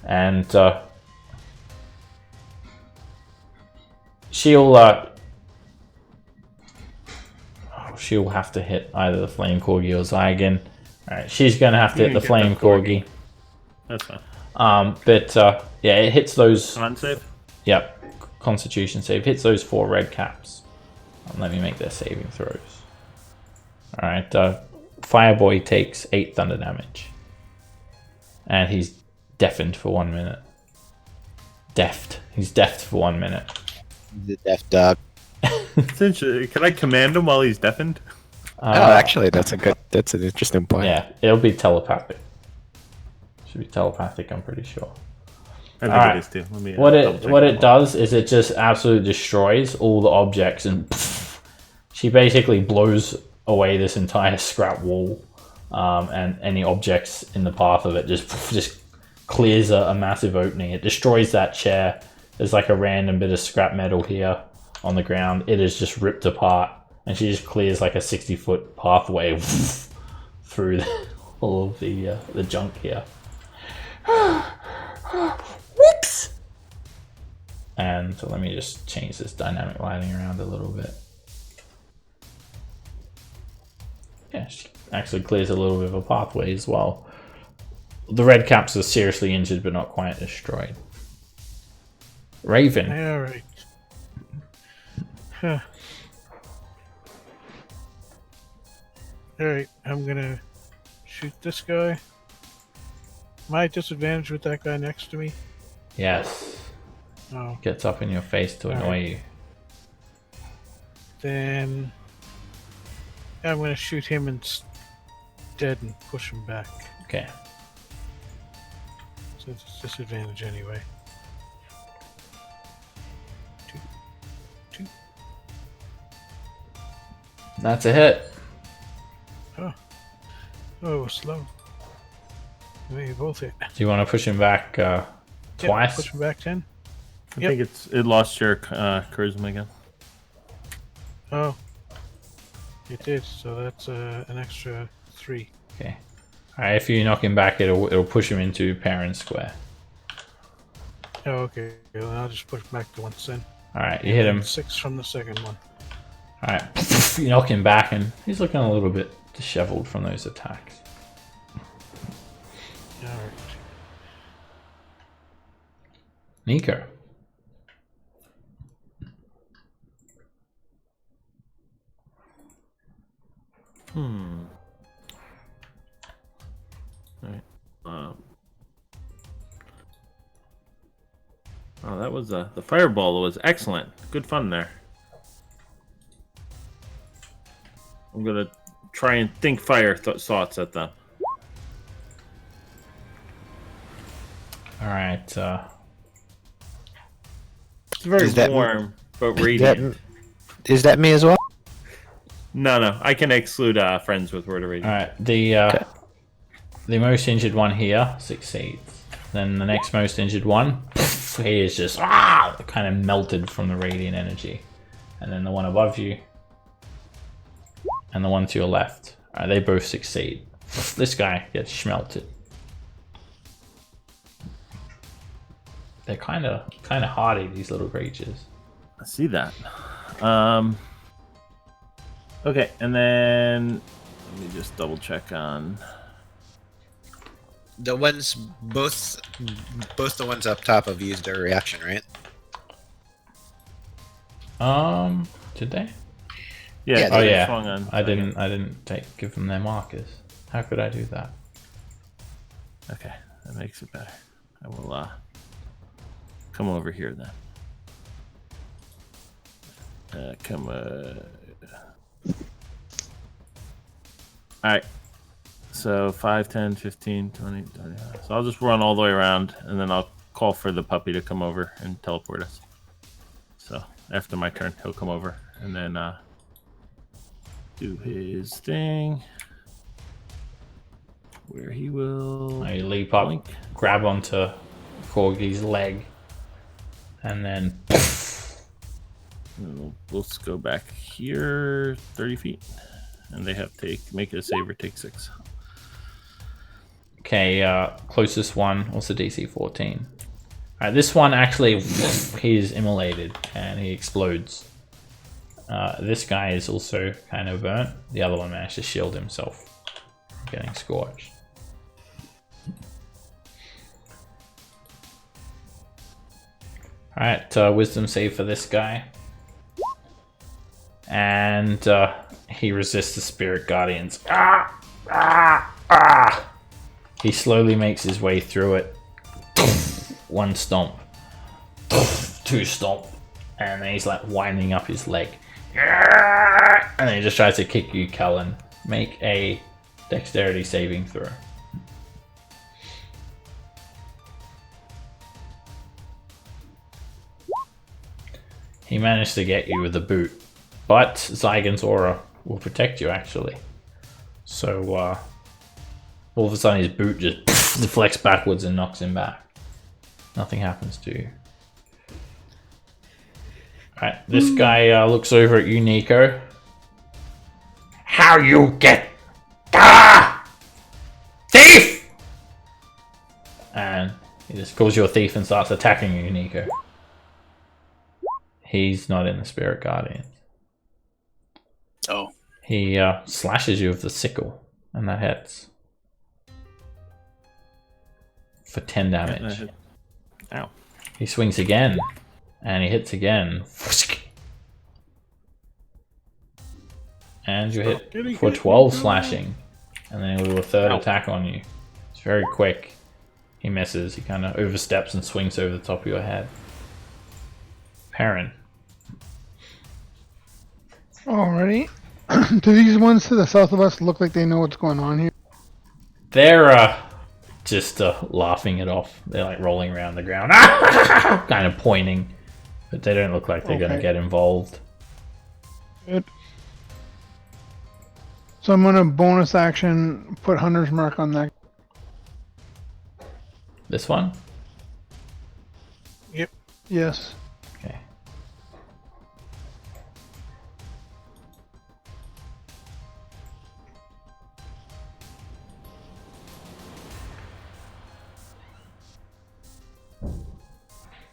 And she'll have to hit either the Flame Corgi or Zygon. Alright, she's gonna have to hit the Flame Corgi. That's fine. Yeah, it hits those. Con save? Yep, Constitution save. Hits those 4 red caps. Let me make their saving throws. Alright, Fireboy takes 8 thunder damage. And he's deafened for 1 minute. He's deafed for 1 minute. The deaf dog. Can I command him while he's deafened? Actually, that's an interesting point. Yeah, it'll be telepathic. Should be telepathic, I'm pretty sure. I think it is too. What it does is it just absolutely destroys all the objects, and she basically blows away this entire scrap wall, and any objects in the path of it just clears a massive opening. It destroys that chair. There's like a random bit of scrap metal here on the ground. It is just ripped apart, and she just clears like a 60-foot pathway through all of the junk here. Whoops! And so let me just change this dynamic lighting around a little bit. Yeah, she actually clears a little bit of a pathway as well. The red caps are seriously injured but not quite destroyed. Raven. All right. Huh. All right, I'm gonna shoot this guy. Am I at disadvantage with that guy next to me? Yes. Oh. Gets up in your face to annoy you. Then I'm gonna shoot him instead and push him back. Okay. So it's a disadvantage anyway. Two. That's a hit. Oh, slow. We both hit. Do you want to push him back twice? Yeah, push him back 10. I think it lost your charisma again. Oh, it did. So that's an extra 3. Okay. Alright, if you knock him back, it'll push him into Parent Square. Oh, okay. Well, I'll just push back to once then. Alright, you hit him. 6 from the second one. Alright, you knock him back, and he's looking a little bit disheveled from those attacks. All right. Nico. Alright. Oh, that was the fireball was excellent. Good fun there. I'm gonna try and think fire thoughts at them. Alright, It's very Is that- warm, but radiant. Is that me as well? No, I can exclude friends with word of radiant. alright, the most injured one here succeeds. Then the next most injured one, he is just kind of melted from the radiant energy. And then the one above you and the one to your left, they both succeed. This guy gets schmelted. They're kind of hardy, these little creatures. I see that. Okay, and then let me just double check on. The ones both the ones up top have used their reaction, right? Did they? Yeah. Oh they yeah. swung on I second. didn't give them their markers. How could I do that? Okay, that makes it better. I will come over here then. Come. All right. So 5, 10, 15, 20, 25. So I'll just run all the way around, and then I'll call for the puppy to come over and teleport us. So after my turn, he'll come over and then do his thing, where he will. I leap up, blink. grab onto Corgi's leg, and then And we'll go back here 30 feet, and they have to make a save or take 6. okay, closest one. What's the DC 14? Alright, this one actually, he's immolated and he explodes. This guy is also kind of burnt. The other one managed to shield himself from getting scorched. Alright, wisdom save for this guy. And he resists the spirit guardians. He slowly makes his way through it. 1 stomp. 2 stomp. And then he's like winding up his leg. And then he just tries to kick you, Cullen. Make a dexterity saving throw. He managed to get you with a boot. But Zygon's aura will protect you, actually. So, all of a sudden his boot just deflects backwards and knocks him back. Nothing happens to you. Alright, this guy looks over at you, Nico. How you get... Thief! And he just calls you a thief and starts attacking you, Nico. He's not in the Spirit Guardian. Oh, He slashes you with the sickle, and that hits for 10 damage. Ow. He swings again, and he hits again. And you hit for 12 slashing, and then he'll do a third attack on you. It's very quick. He misses. He kind of oversteps and swings over the top of your head. Perrin. Alrighty. Do these ones to the south of us look like they know what's going on here? They're just laughing it off. They're like rolling around the ground, kind of pointing, but they don't look like they're going to get involved. Good. So I'm gonna bonus action put Hunter's Mark on that. This one? Yes. Okay.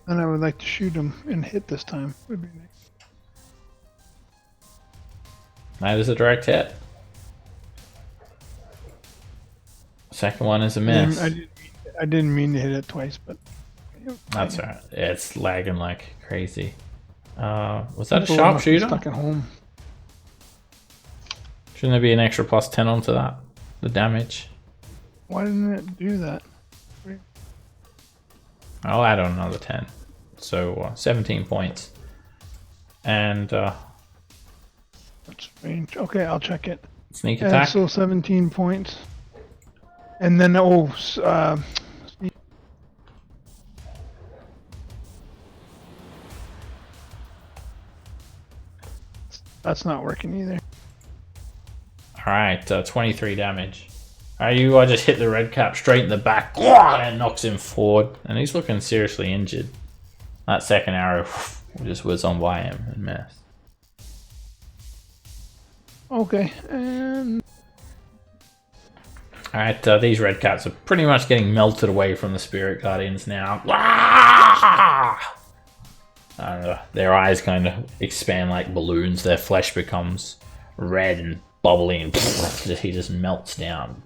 And I would like to shoot him and hit this time. Would be nice. That is a direct hit. Second one is a miss. I didn't mean to hit it twice, but That's alright. It's lagging like crazy. Was that a people must be sharpshooter? stuck at home. Shouldn't there be an extra plus 10 onto that? The damage? Why didn't it do that? I'll add on another 10. So 17 points. And That's strange. Okay, I'll check it. sneak attack. So 17 points. And then that's not working either. Alright, 23 damage. You just hit the red cap straight in the back and knocks him forward. And he's looking seriously injured. That second arrow just whizzed on by him and missed. Okay, and Alright, these red caps are pretty much getting melted away from the Spirit Guardians now. Their eyes kind of expand like balloons. Their flesh becomes red and bubbly, and he just melts down.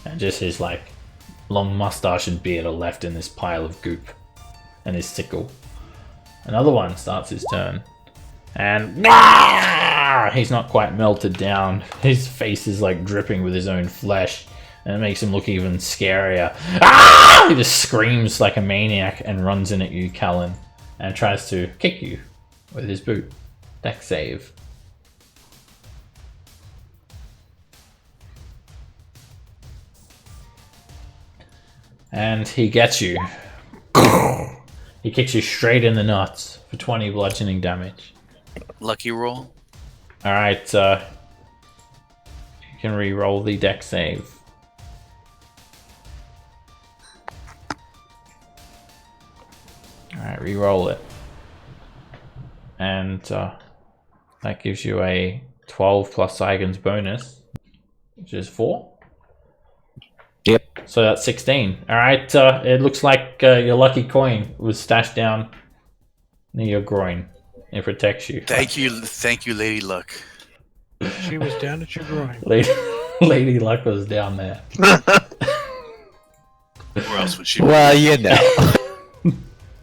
And just his like long mustache and beard are left in this pile of goop and his sickle. Another one starts his turn, and he's not quite melted down. His face is like dripping with his own flesh, and it makes him look even scarier. He just screams like a maniac and runs in at you, Callan, and tries to kick you with his boot. Dex save. And he gets you. He kicks you straight in the nuts for 20 bludgeoning damage. lucky roll. Alright, you can re-roll the dex save. Alright, re-roll it. And that gives you a 12 plus Saigon's bonus, which is 4. Yep. So that's 16. Alright, it looks like your lucky coin was stashed down near your groin. It protects you. Thank you, Lady Luck. She was down at your groin. Lady Luck was down there. Where else would she be? Well, you know.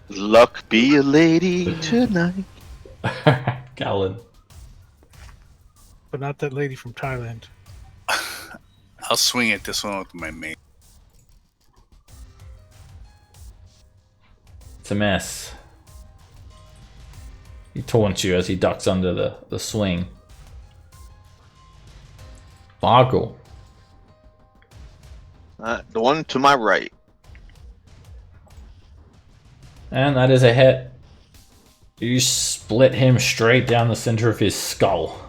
Luck be a lady tonight. Callan. But not that lady from Thailand. I'll swing at this one with my mate. It's a mess. He taunts you as he ducks under the swing. Bargle. The one to my right. And that is a hit. You split him straight down the center of his skull.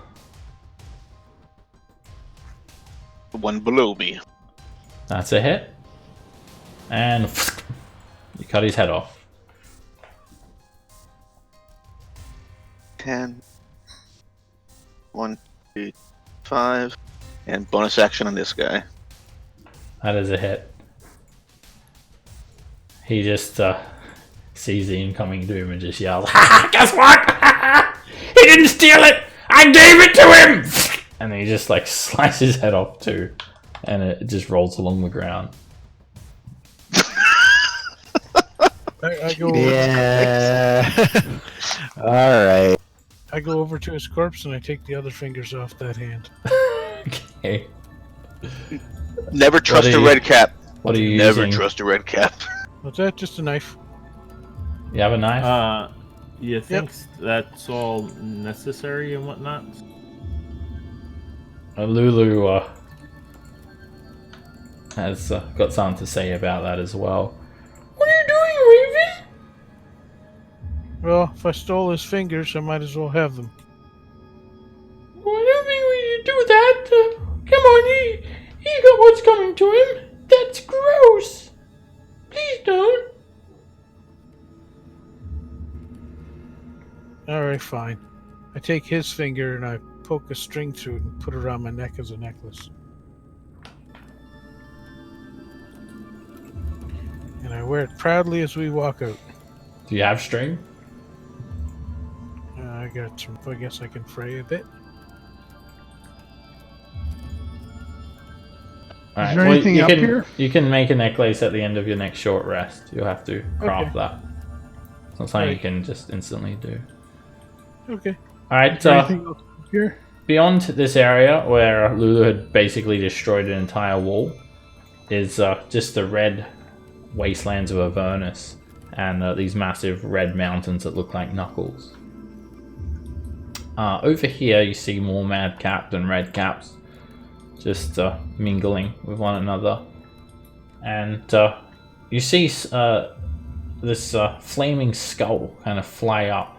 The one below me. That's a hit. And you cut his head off. 10. 1, 2, 5. And bonus action on this guy. That is a hit. He just sees the incoming doom and just yells, "Ha ha! Guess what? He didn't steal it! I gave it to him!" And then he just like slices his head off too, and it just rolls along the ground. I go. Yeah. All right. I go over to his corpse and I take the other fingers off that hand. Okay. Never trust What a are you- red cap. What are you Never using? trust a red cap. What's that? Just a knife. You have a knife? You think that's all necessary and whatnot? Lulu has got something to say about that as well. What are you doing, Raven? Well, if I stole his fingers, I might as well have them. Well, I don't think we should do that. Come on, he got what's coming to him. That's gross. Please don't. Alright, fine. I take his finger and I poke a string through it and put it around my neck as a necklace. And I wear it proudly as we walk out. Do you have string? I got some, I guess I can fray a bit. Alright, there anything you up can, here? You can make a necklace at the end of your next short rest. You'll have to craft that. It's not something you Right. can just instantly do. Okay. Alright, Is there anything else up here? beyond this area where Lulu had basically destroyed an entire wall is just the red wastelands of Avernus and these massive red mountains that look like knuckles. Over here you see more madcaps and redcaps just mingling with one another, and you see this flaming skull kind of fly up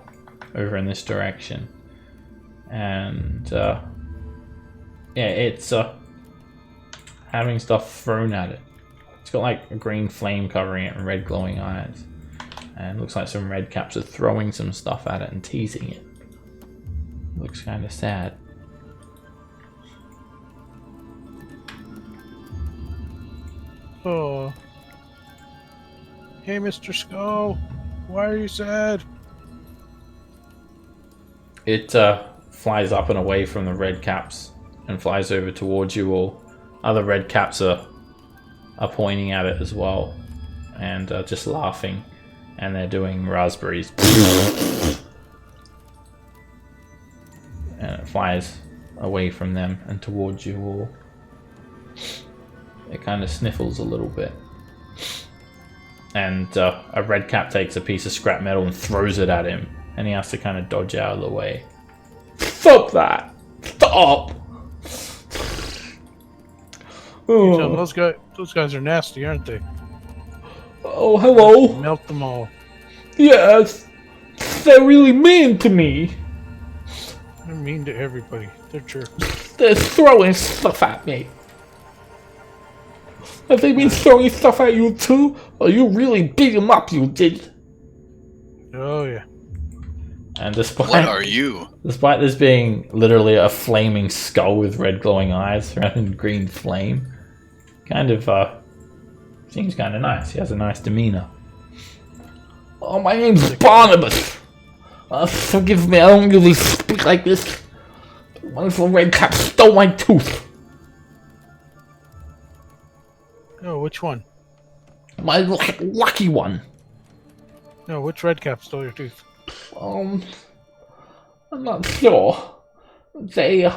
over in this direction, and yeah, it's having stuff thrown at it. It's got like a green flame covering it and red glowing eyes, and looks like some redcaps are throwing some stuff at it and teasing it. Looks kind of sad. Oh. Hey, Mr. Skull. Why are you sad? It flies up and away from the red caps and flies over towards you all. Other red caps are pointing at it as well and just laughing, and they're doing raspberries. And it flies away from them and towards you all. It kind of sniffles a little bit. And a red cap takes a piece of scrap metal and throws it at him, and he has to kind of dodge out of the way. Stop that! Stop! So Oh, those guys are nasty, aren't they? oh, hello. Melt them all. Yes, they're really mean to me. They're mean to everybody. They're jerks. They're throwing stuff at me. Have they been throwing stuff at you too? Or you really beat them up, you did? Oh yeah. And What are you? despite this being literally a flaming skull with red glowing eyes surrounded in green flame, kind of seems kind of nice. He has a nice demeanor. Oh, my name's Barnabas. Forgive me, I don't usually speak like this. The wonderful red cap stole my tooth. Oh, which one? My lucky one. No, which redcap stole your tooth? I'm not sure. They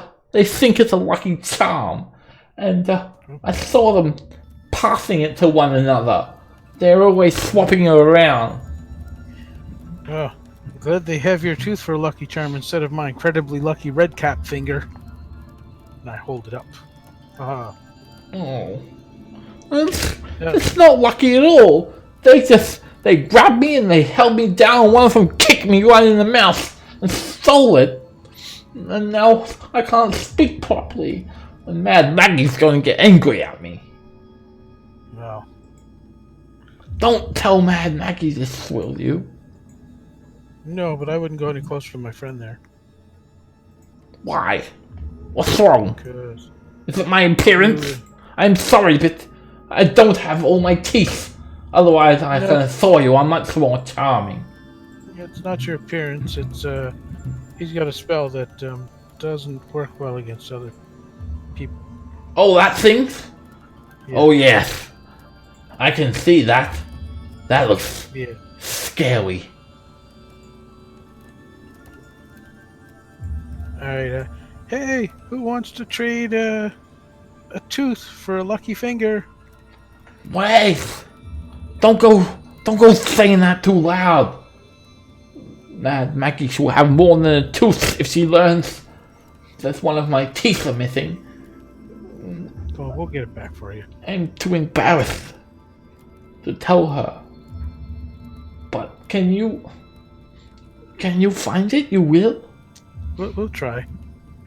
think it's a lucky charm, and I saw them passing it to one another. They're always swapping it around. Oh, glad they have your tooth for a lucky charm instead of my incredibly lucky redcap finger. And I hold it up. Ah. Oh, it's not lucky at all. They grabbed me and they held me down. One of them kicked me right in the mouth and stole it. And now I can't speak properly. And Mad Maggie's going to get angry at me. Well, Don't tell Mad Maggie this, will you? no, but I wouldn't go any closer to my friend there. Why? What's wrong? Because Is it my appearance? I'm sorry, but I don't have all my teeth. Otherwise, I No. saw you. I'm much more charming. It's not your appearance. It's he's got a spell that doesn't work well against other people. Oh, that thing? Yeah. Oh, yes. I can see that. That looks Yeah. scary. All right. Hey, who wants to trade a tooth for a lucky finger? Wait! Don't go saying that too loud. Maggie will have more than a tooth if she learns that one of my teeth are missing. Well, we'll get it back for you. I'm too embarrassed to tell her. But can you find it? You will? We'll try.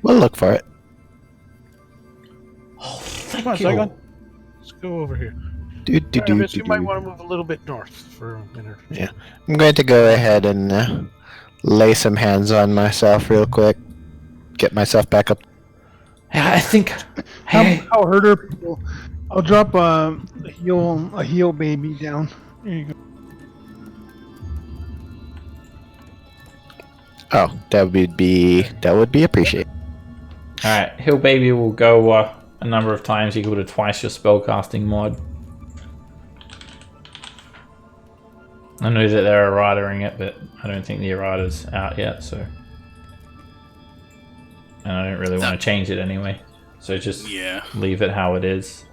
We'll look for it. Oh, thank Come on, you. Saigon. Let's go over here. Aramis, you might want to move a little bit north for a minute. Yeah. I'm going to go ahead and lay some hands on myself real quick. Get myself back up. Yeah, I think. Hey, I'll hurt her. People. I'll drop a heal baby down. There you go. Oh, that would be appreciated. alright, Hill Baby will go a number of times equal to twice your spellcasting mod. I know that they're errataing it, but I don't think the errata's out yet, so. And I don't really want to change it anyway. So just leave it how it is.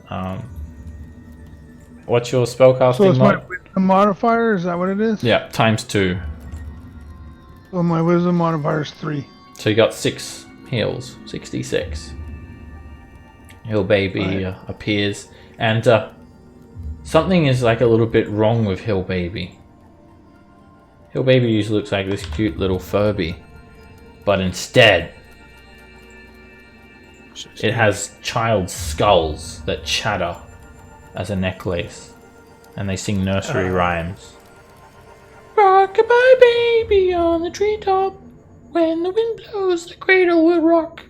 What's your spellcasting So it's my mod? wisdom modifier. Is that what it is? Yeah, ×2. So my wisdom modifier is 3. So you got 6 heals, 66. Hill Baby appears, and something is like a little bit wrong with Hill Baby. Hill Baby usually looks like this cute little Furby, but instead it has child skulls that chatter as a necklace, and they sing nursery rhymes. Rock-a-bye baby on the treetop, when the wind blows the cradle will rock.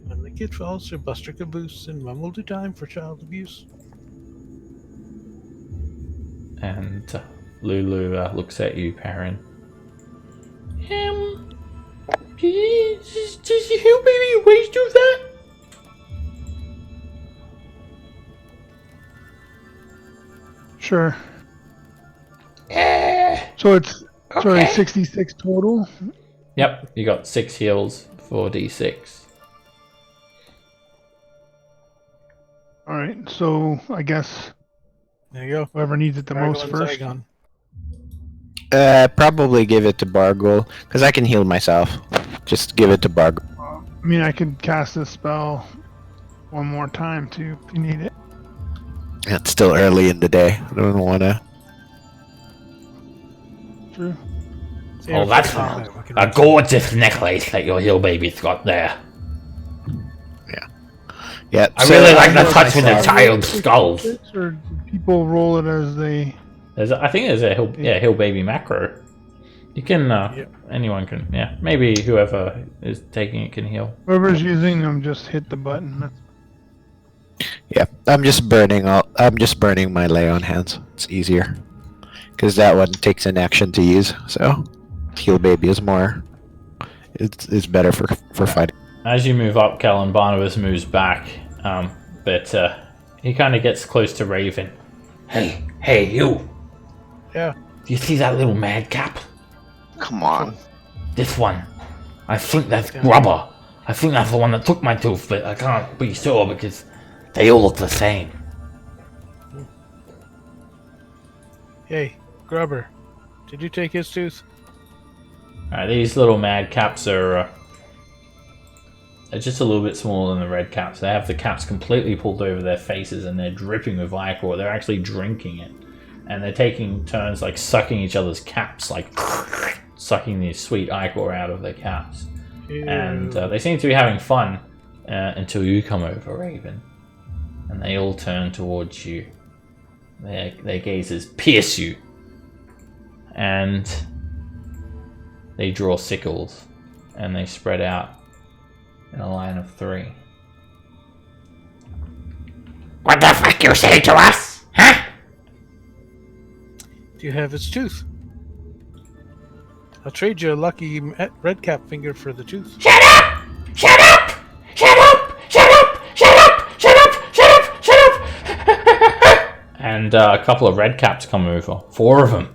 When the kid falls, her buster caboose, and mum will do time for child abuse. And Lulu looks at you, Perrin. Does Hill Baby always do that? Sure. So it's sorry, 66 total. Yep, you got 6 heals, 4d6. All right. So I guess There you go. whoever needs it the Gargle most and first. Saigon. Probably give it to Bargle, because I can heal myself. Just give it to Bargle. I mean, I could cast this spell one more time too if you need it. It's still early in the day. I don't want to. True. See, Oh, if that's we can- we can- a gorgeous necklace that your Hill Baby's got there. Yeah. I so really like the heal touch with the myself. child skulls. Or do people roll it as they? I think there's a Hill Baby macro. You can, anyone can, maybe whoever is taking it can heal. Whoever's using them just hit the button. Yeah, I'm just burning my lay on hands. It's easier because that one takes an action to use. So heal baby is more. It's better for fighting. As you move up, Kellen Barnabas moves back, but he kind of gets close to Raven. Hey, you! Yeah. Do you see that little madcap? Come on. This one. I think that's Grubber. I think that's the one that took my tooth, but I can't be sure because they all look the same. Hey, Grubber, did you take his tooth? Alright, these little madcaps are just a little bit smaller than the red caps. They have the caps completely pulled over their faces and they're dripping with ichor. They're actually drinking it. And they're taking turns like sucking each other's caps, like sucking the sweet ichor out of their caps. Ew. And they seem to be having fun until you come over, Raven. And they all turn towards you. Their gazes pierce you. And they draw sickles. And they spread out in a line of 3. What the fuck you say to us? Huh? Do you have its tooth? I'll trade you a lucky red cap finger for the tooth. Shut up! Shut up! Shut up! Shut up! Shut up! Shut up! Shut up! Shut up! And a couple of red caps come over. 4 of them.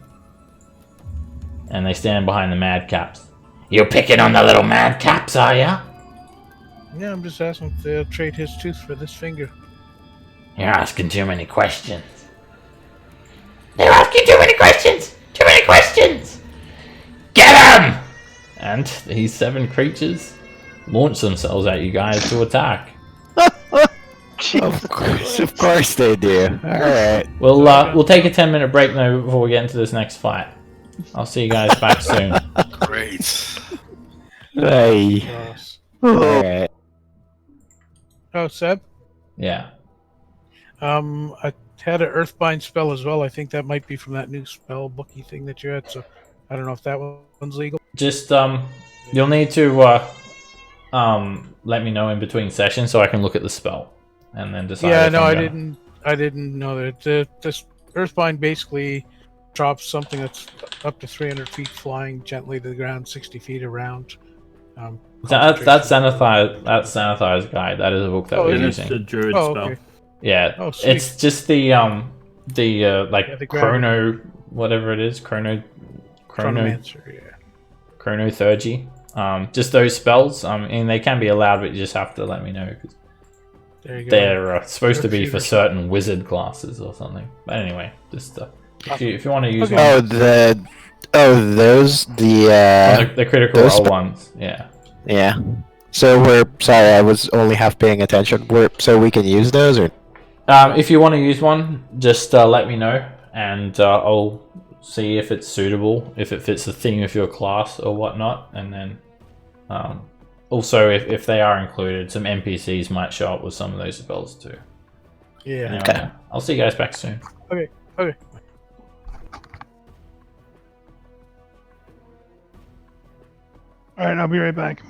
And they stand behind the madcaps. You picking on the little madcaps, are ya? Yeah, I'm just asking if they'll trade his tooth for this finger. You're asking too many questions. They're asking too many questions! Too many questions! Get him! And these 7 creatures launch themselves at you guys to attack. Of course they do. All right. We'll take a 10-minute break now before we get into this next fight. I'll see you guys back soon. Great. Hey. Gross. All right. Oh, Seb? Yeah. I had an Earthbind spell as well. I think that might be from that new spell booky thing that you had, so I don't know if that one's legal. Just you'll need to let me know in between sessions so I can look at the spell and then decide. Yeah, if no, I'm I gonna- didn't know that. This Earthbind basically drops something that's up to 300 feet flying gently to the ground, 60 feet around. That's concentration. Xanathar's guide. That is a book that Oh, we're is it? And it's using. a druid Oh, spell. okay. Yeah, Oh, sweet. it's just the the chrono whatever it is, chrono Chronomancer, yeah. chronothurgy. Just those spells. And they can be allowed, but you just have to let me know because There you go. they're supposed to be for Sharpshooter. certain wizard classes or something. But anyway, just if you want to use Okay. one, Those the critical those roll spe- ones, yeah. yeah. So we're sorry, I was only half paying attention. So we can use those, or If you want to use one, just let me know, and I'll see if it's suitable, if it fits the theme of your class or whatnot, and then also if they are included, some NPCs might show up with some of those spells too. Yeah. Anyway, Okay. I'll see you guys back soon. Okay. All right, I'll be right back.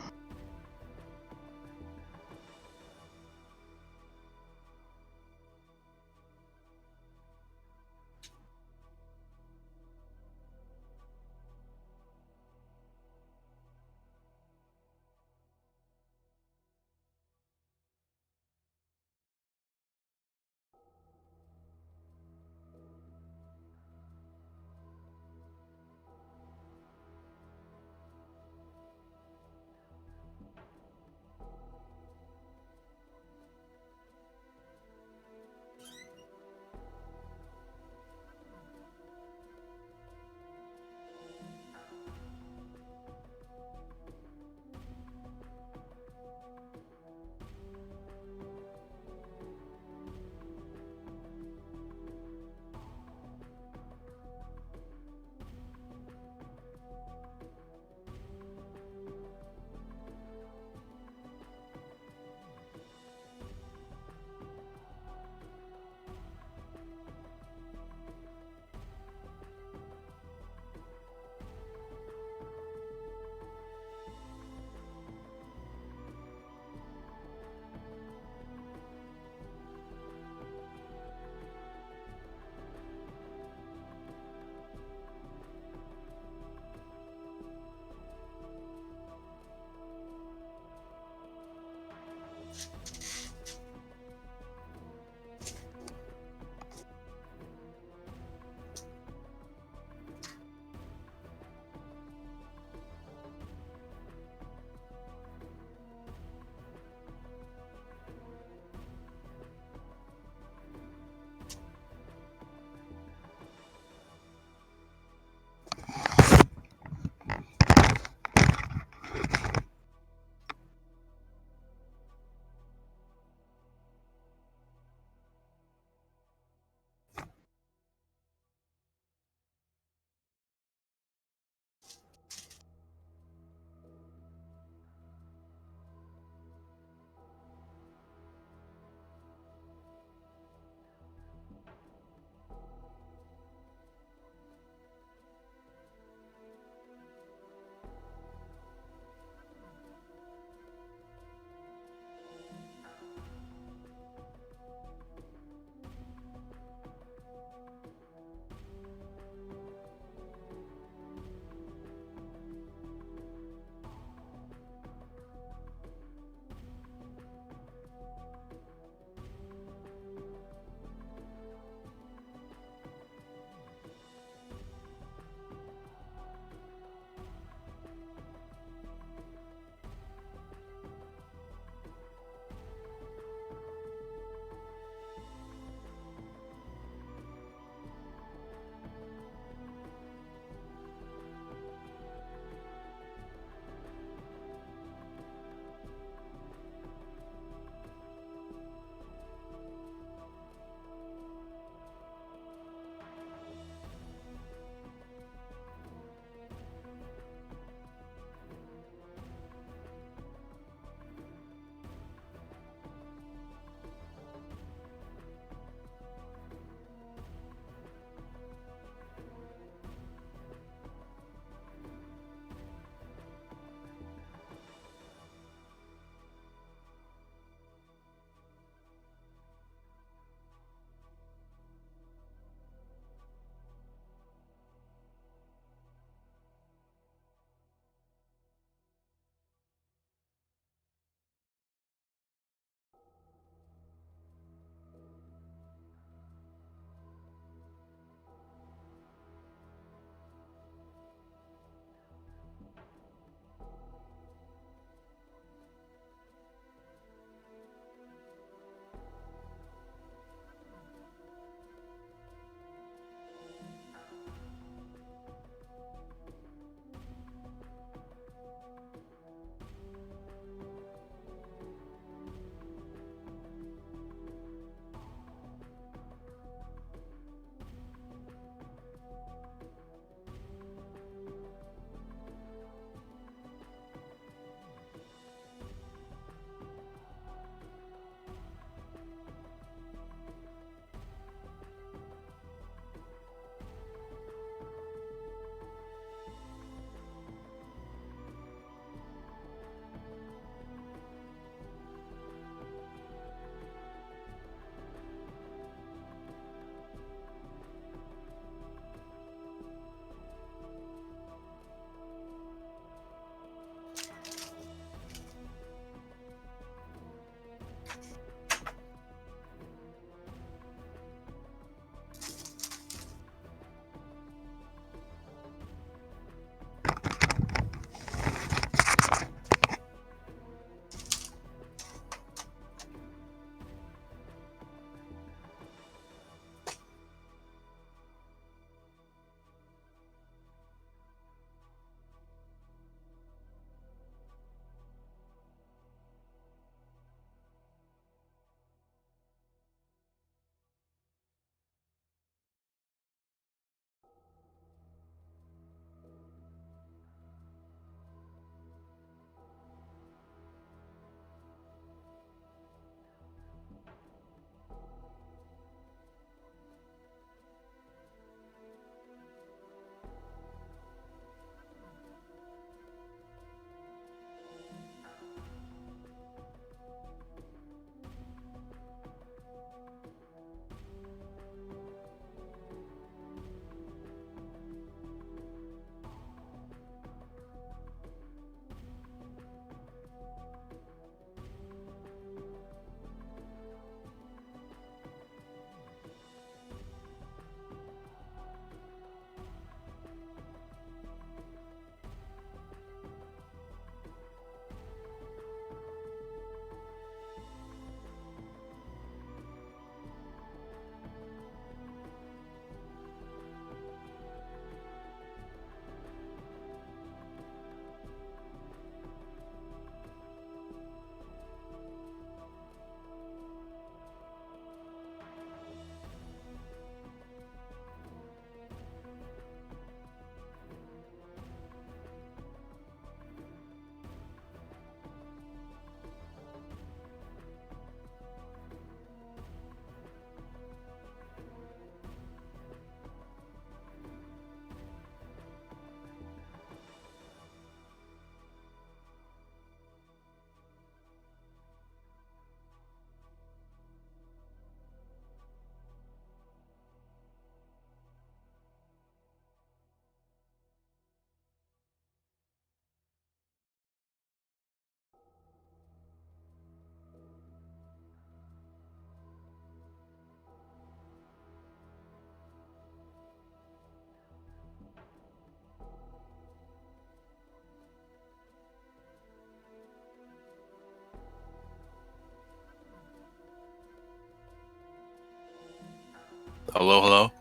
Hello, hello.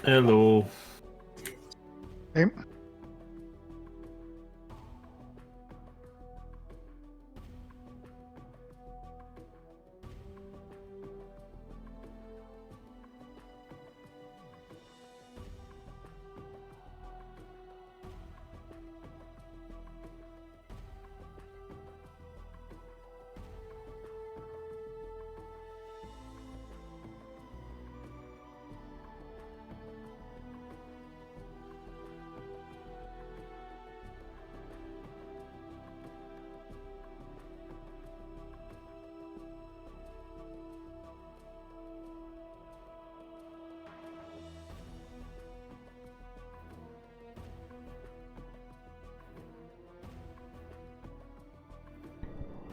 Hello. Okay.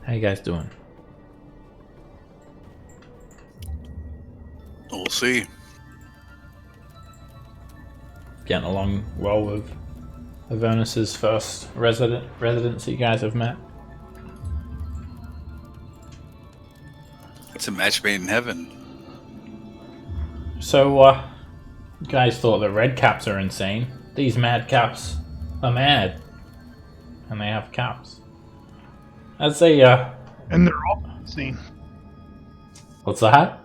How you guys doing? We'll see. Getting along well with Avernus's first residents that you guys have met? It's a match made in heaven. So, you guys thought the red caps are insane. These mad caps are mad. And they have caps. I'd say, And they're all insane. what's that?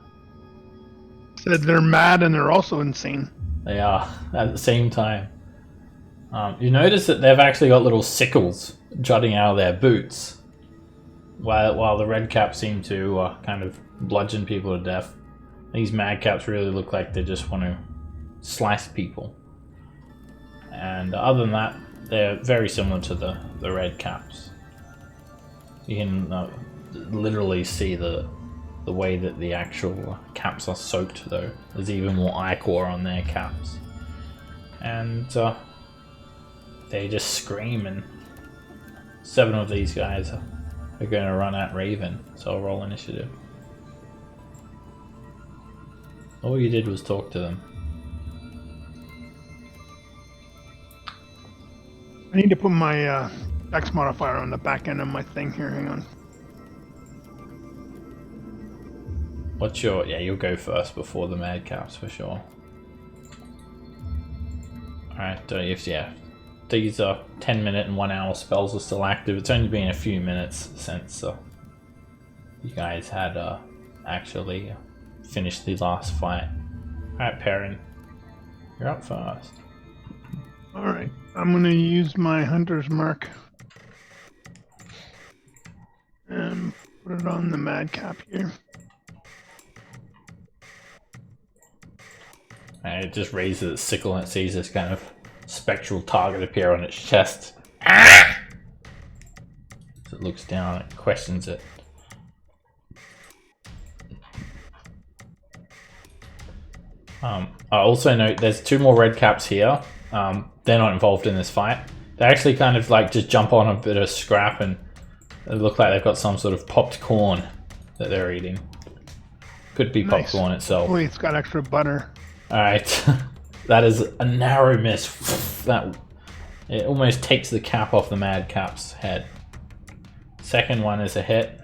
Said they're mad and they're also insane. They are, at the same time. You notice that they've actually got little sickles jutting out of their boots. While the red caps seem to kind of bludgeon people to death. These mad caps really look like they just want to slice people. And other than that, they're very similar to the red caps. You can literally see the way that the actual caps are soaked, though. There's even more ichor on their caps. And they just scream, and 7 of these guys are going to run at Raven, so I'll roll initiative. All you did was talk to them. I need to put my Dex modifier on the back end of my thing here. Hang on. What's your... Yeah, you'll go first before the mad caps for sure. Alright, these 10-minute and 1-hour spells are still active. It's only been a few minutes since you guys had actually finished the last fight. Alright, Perrin, you're up first. Alright, I'm going to use my Hunter's Mark. And put it on the madcap here. And it just raises its sickle and it sees this kind of spectral target appear on its chest. As it looks down, it questions it. I also note there's 2 more red caps here. They're not involved in this fight. They actually kind of like just jump on a bit of scrap, and they look like they've got some sort of popped corn that they're eating. Could be Nice. popcorn itself. Hopefully it's got extra butter. Alright, that is a narrow miss. It almost takes the cap off the mad cap's head. Second one is a hit.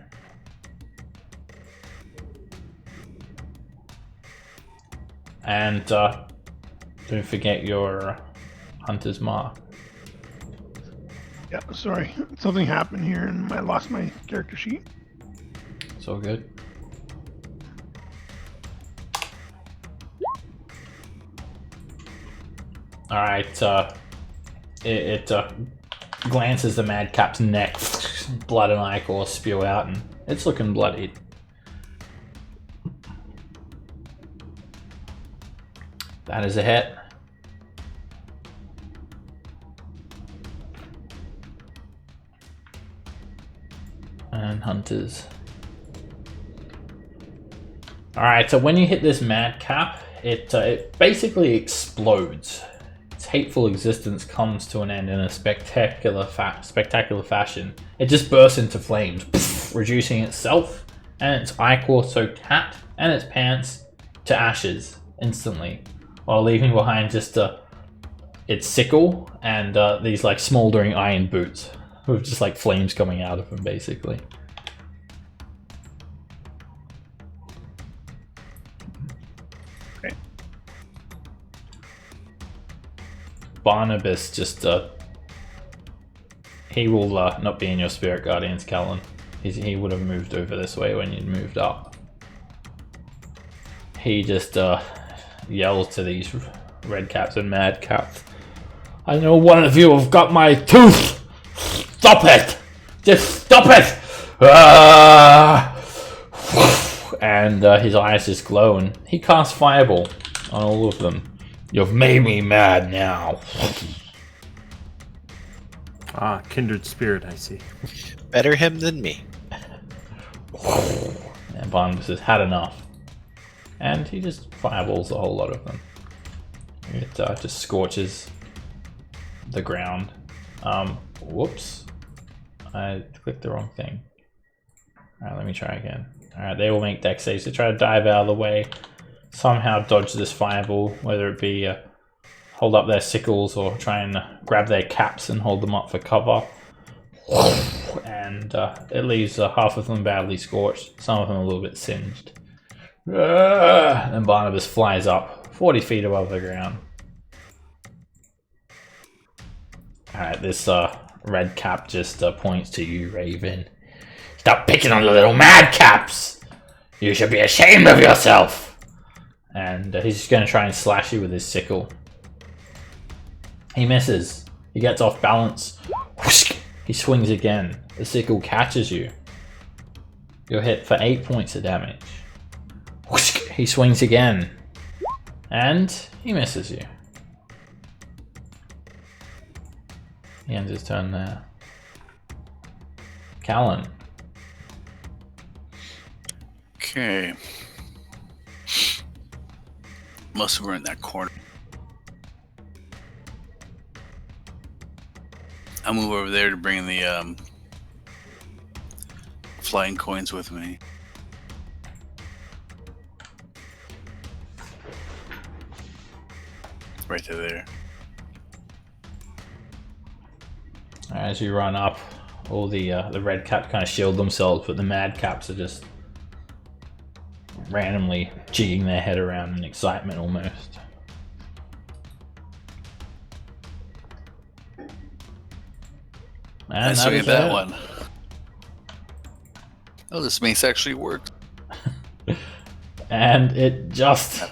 And don't forget your Hunter's Mark. Yeah, sorry. Something happened here and I lost my character sheet. It's all good. Alright, it glances the madcap's neck. Blood and ichor spew out, and it's looking bloodied. That is a hit. And Hunters. Alright, so when you hit this madcap, it basically explodes. Its hateful existence comes to an end in a spectacular fashion. It just bursts into flames, reducing itself and its ichor-soaked hat and its pants to ashes instantly, while leaving behind just its sickle and these like smoldering iron boots with just like flames coming out of them, basically. Barnabas just he will not be in your spirit guardians, Callan. He would have moved over this way when you'd moved up. He just yells to these red caps and mad caps. I know one of you have got my tooth! Stop it! Just stop it! And his eyes just glow, and he casts Fireball on all of them. You've made me mad now. Ah, kindred spirit, I see. Better him than me. And Barnabas has had enough. And he just fireballs a whole lot of them. It just scorches the ground. Whoops. I clicked the wrong thing. Alright, let me try again. Alright, they will make dex saves to try to dive out of the way. Somehow dodge this fireball, whether it be hold up their sickles or try and grab their caps and hold them up for cover. And it leaves half of them badly scorched, some of them a little bit singed. And Barnabas flies up 40 feet above the ground. Alright, this red cap just points to you, Raven. Stop picking on the little madcaps! You should be ashamed of yourself! And he's just going to try and slash you with his sickle. He misses. He gets off balance. Whoosh! He swings again. The sickle catches you. You're hit for 8 points of damage. Whoosh! He swings again. And he misses you. He ends his turn there. Callan. Okay. Most of them are in that corner. I'll move over there to bring the flying coins with me. Right to there. As you run up, all the red caps kind of shield themselves, but the mad caps are just randomly jigging their head around in excitement almost. And Nice to is get that it. one. Oh, this mace actually works. And it just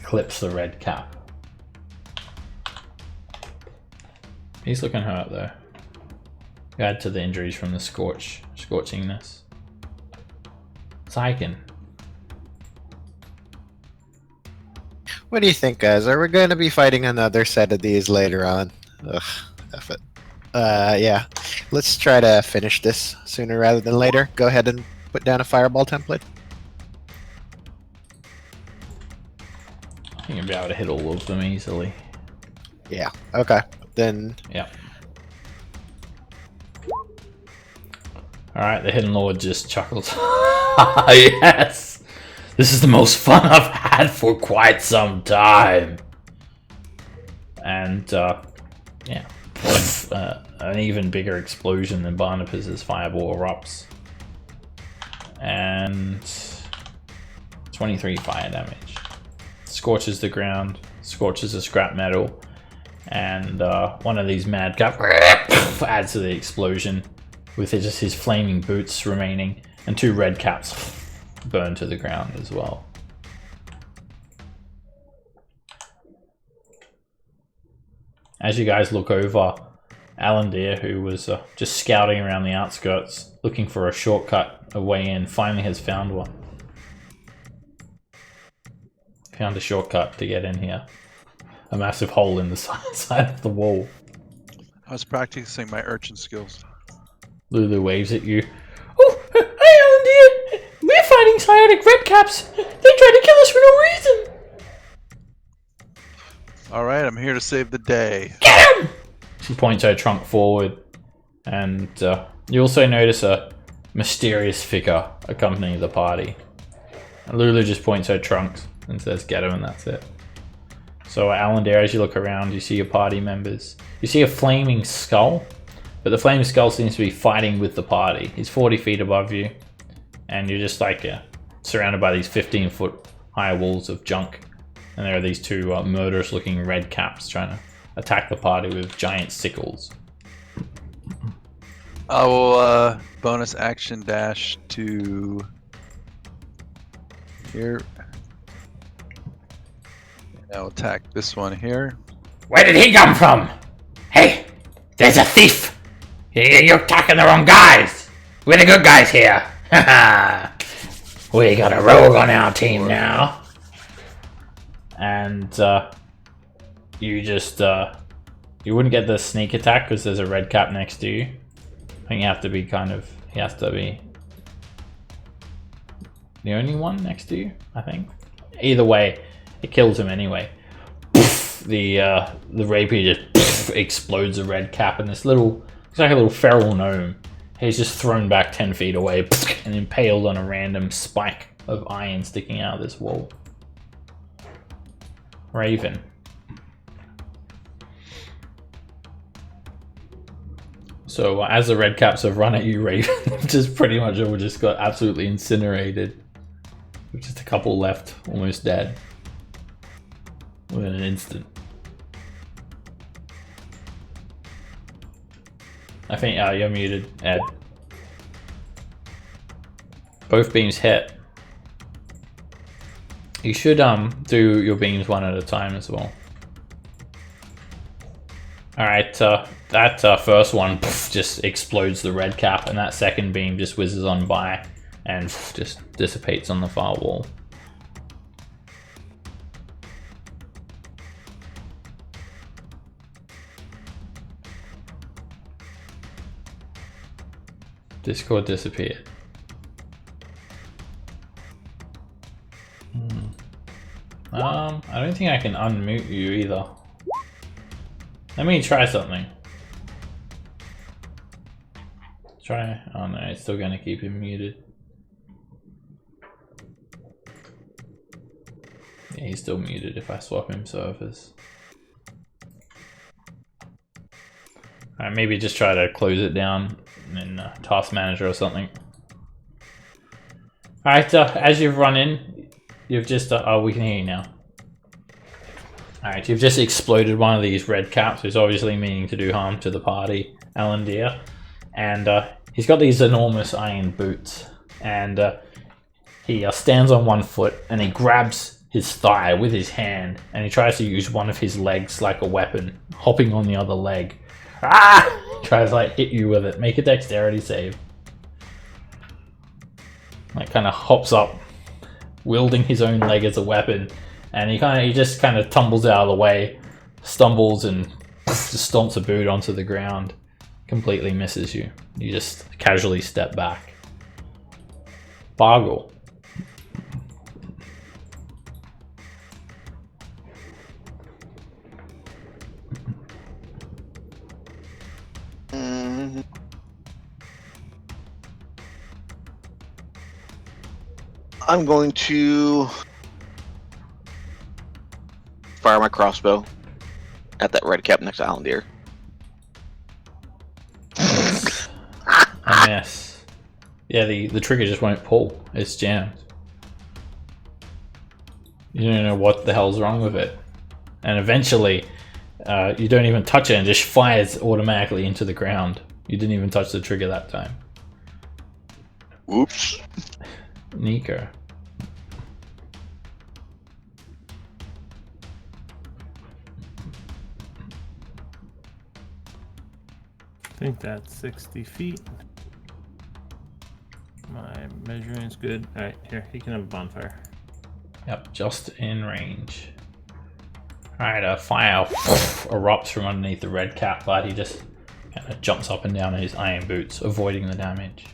clips the red cap. He's looking hurt though. Add to the injuries from the scorchingness. Zyken. What do you think, guys? Are we going to be fighting another set of these later on? Ugh, F it. Yeah. Let's try to finish this sooner rather than later. Go ahead and put down a fireball template. I think you'll be able to hit all of them easily. Yeah. Okay. Then. Yeah. Alright, the Hidden Lord just chuckles. Yes! This is the most fun I've had for quite some time. And, yeah. An even bigger explosion than Barnabas's fireball erupts. And 23 fire damage. Scorches the ground, scorches the scrap metal, and one of these madcap adds to the explosion with just his flaming boots remaining, and 2 red caps burn to the ground as well. As you guys look over, Alandir, who was just scouting around the outskirts, looking for a shortcut, a way in, finally has found one. Found a shortcut to get in here. A massive hole in the side of the wall. I was practicing my urchin skills. Lulu waves at you. Oh, hi Alandir! We're fighting psiotic redcaps! They tried to kill us for no reason! Alright, I'm here to save the day. Get him! She points her trunk forward, and you also notice a mysterious figure accompanying the party. And Lulu just points her trunks and says, get him, and that's it. So Alandir, as you look around, you see your party members. You see a flaming skull, but the flaming skull seems to be fighting with the party. He's 40 feet above you, and you're just like surrounded by these 15-foot high walls of junk. And there are these 2 murderous-looking red caps trying to attack the party with giant sickles. I will bonus action dash to here. And I'll attack this one here. Where did he come from? Hey, there's a thief! You're attacking the wrong guys! We're the good guys here! Haha! We got a rogue on our team now. And you just you wouldn't get the sneak attack because there's a red cap next to you. I think you have to be he has to be the only one next to you, I think. Either way, it kills him anyway. The rapier just explodes a red cap, and this little, it's like a little feral gnome. He's just thrown back 10 feet away and impaled on a random spike of iron sticking out of this wall. Raven. So as the red caps have run at you, Raven, just pretty much all just got absolutely incinerated. With just a couple left, almost dead. Within an instant. I think you're muted, Ed. Both beams hit. You should do your beams one at a time as well. Alright, that first one just explodes the red cap, and that second beam just whizzes on by and just dissipates on the far wall. Discord disappeared. I don't think I can unmute you either. Let me try something. Try. Oh no, it's still gonna keep him muted. Yeah, he's still muted if I swap him servers. Alright, maybe just try to close it down in Task Manager or something. Alright, as you've run in, you've just... oh, we can hear you now. Alright, you've just exploded one of these red caps, who's obviously meaning to do harm to the party, Alandir. And he's got these enormous iron boots. And he stands on one foot and he grabs his thigh with his hand. And he tries to use one of his legs like a weapon, hopping on the other leg. Ah! Tries to like hit you with it. Make a dexterity save. Like kind of hops up, wielding his own leg as a weapon. And he just kind of tumbles out of the way, stumbles, and just stomps a boot onto the ground. Completely misses you. You just casually step back. Bargle. I'm going to fire my crossbow at that red cap next to Alandir. A miss. Yeah, the trigger just won't pull. It's jammed. You don't know what the hell's wrong with it. And eventually, you don't even touch it and just fires automatically into the ground. You didn't even touch the trigger that time. Whoops. Nico. I think that's 60 feet. My measuring is good. Alright, here, he can have a bonfire. Yep, just in range. Alright, a fire erupts from underneath the red cap, but he just kind of jumps up and down in his iron boots, avoiding the damage.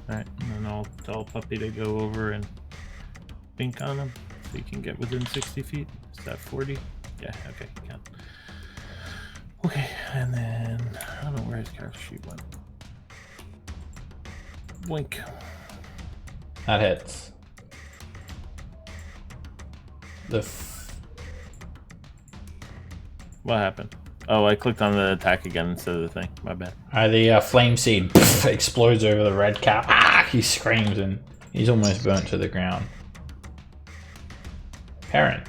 Alright, and then I'll tell Puppy to go over and bink on him so he can get within 60 feet. Is that 40? Yeah, okay, he can. Okay, and then I don't know where his character sheet went. Blink. That hits. What happened? Oh, I clicked on the attack again instead of the thing. My bad. The flame seed explodes over the red cap. Ah! He screams and he's almost burnt to the ground. Perrin.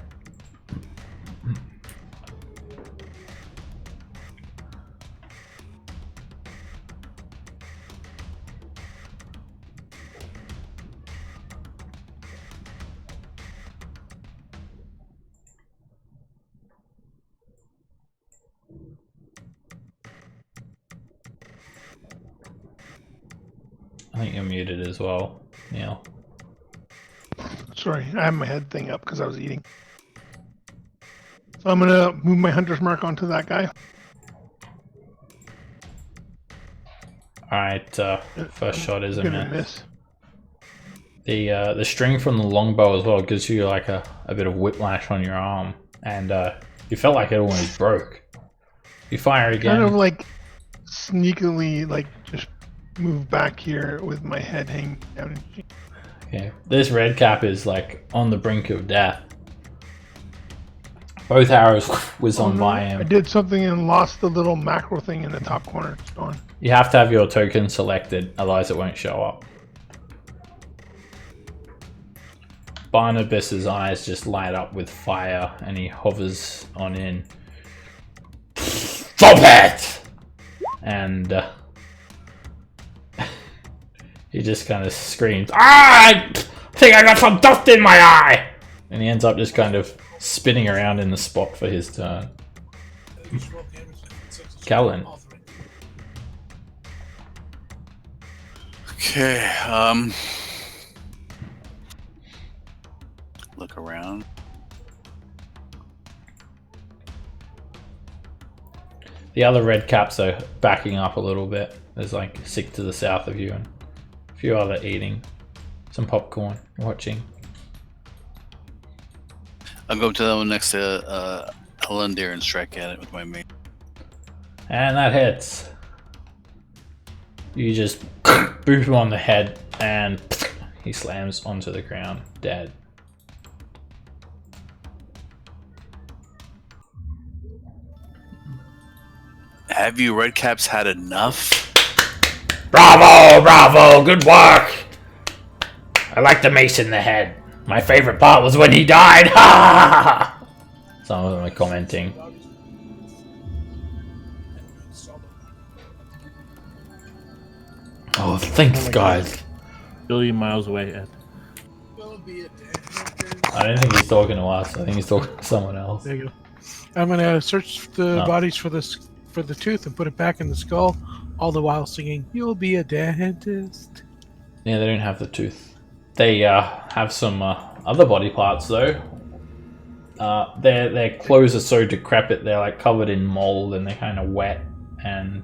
think you're muted as well, Neil. Sorry, I have my head thing up because I was eating. So I'm gonna move my hunter's mark onto that guy. Alright, first shot is a Gonna miss. The string from the longbow as well gives you like a bit of whiplash on your arm, and you felt like it almost broke. You fire again. Kind of like sneakily, like just move back here with my head hanging down. Okay, this red cap is like on the brink of death. Both arrows whiz on by him. I did something and lost the little macro thing in the top corner. It's gone. You have to have your token selected, otherwise it won't show up. Barnabas's eyes just light up with fire, and he hovers on in. Stop it! And he just kind of screams, "Ah! I think I got some dust in my eye!" And he ends up just kind of spinning around in the spot for his turn. Callan. Okay, look around. The other red caps are backing up a little bit. There's like 6 to the south of you and a few other eating some popcorn, watching. I'll go to the one next to Elendir and strike at it with my mate. And that hits. You just boot him on the head and he slams onto the ground, dead. Have you Redcaps had enough? Bravo, bravo, good work. I like the mace in the head. My favorite part was when he died. Ha ha ha! Some of them are commenting. Oh, thanks, guys. Billion miles away, Ed. I don't think he's talking to us. I think he's talking to someone else. There you go. I'm gonna search the bodies for the tooth and put it back in the skull, all the while singing, "You'll be a dentist." Yeah, they don't have the tooth. They have some other body parts though. Their clothes are so decrepit, they're like covered in mold and they're kind of wet. And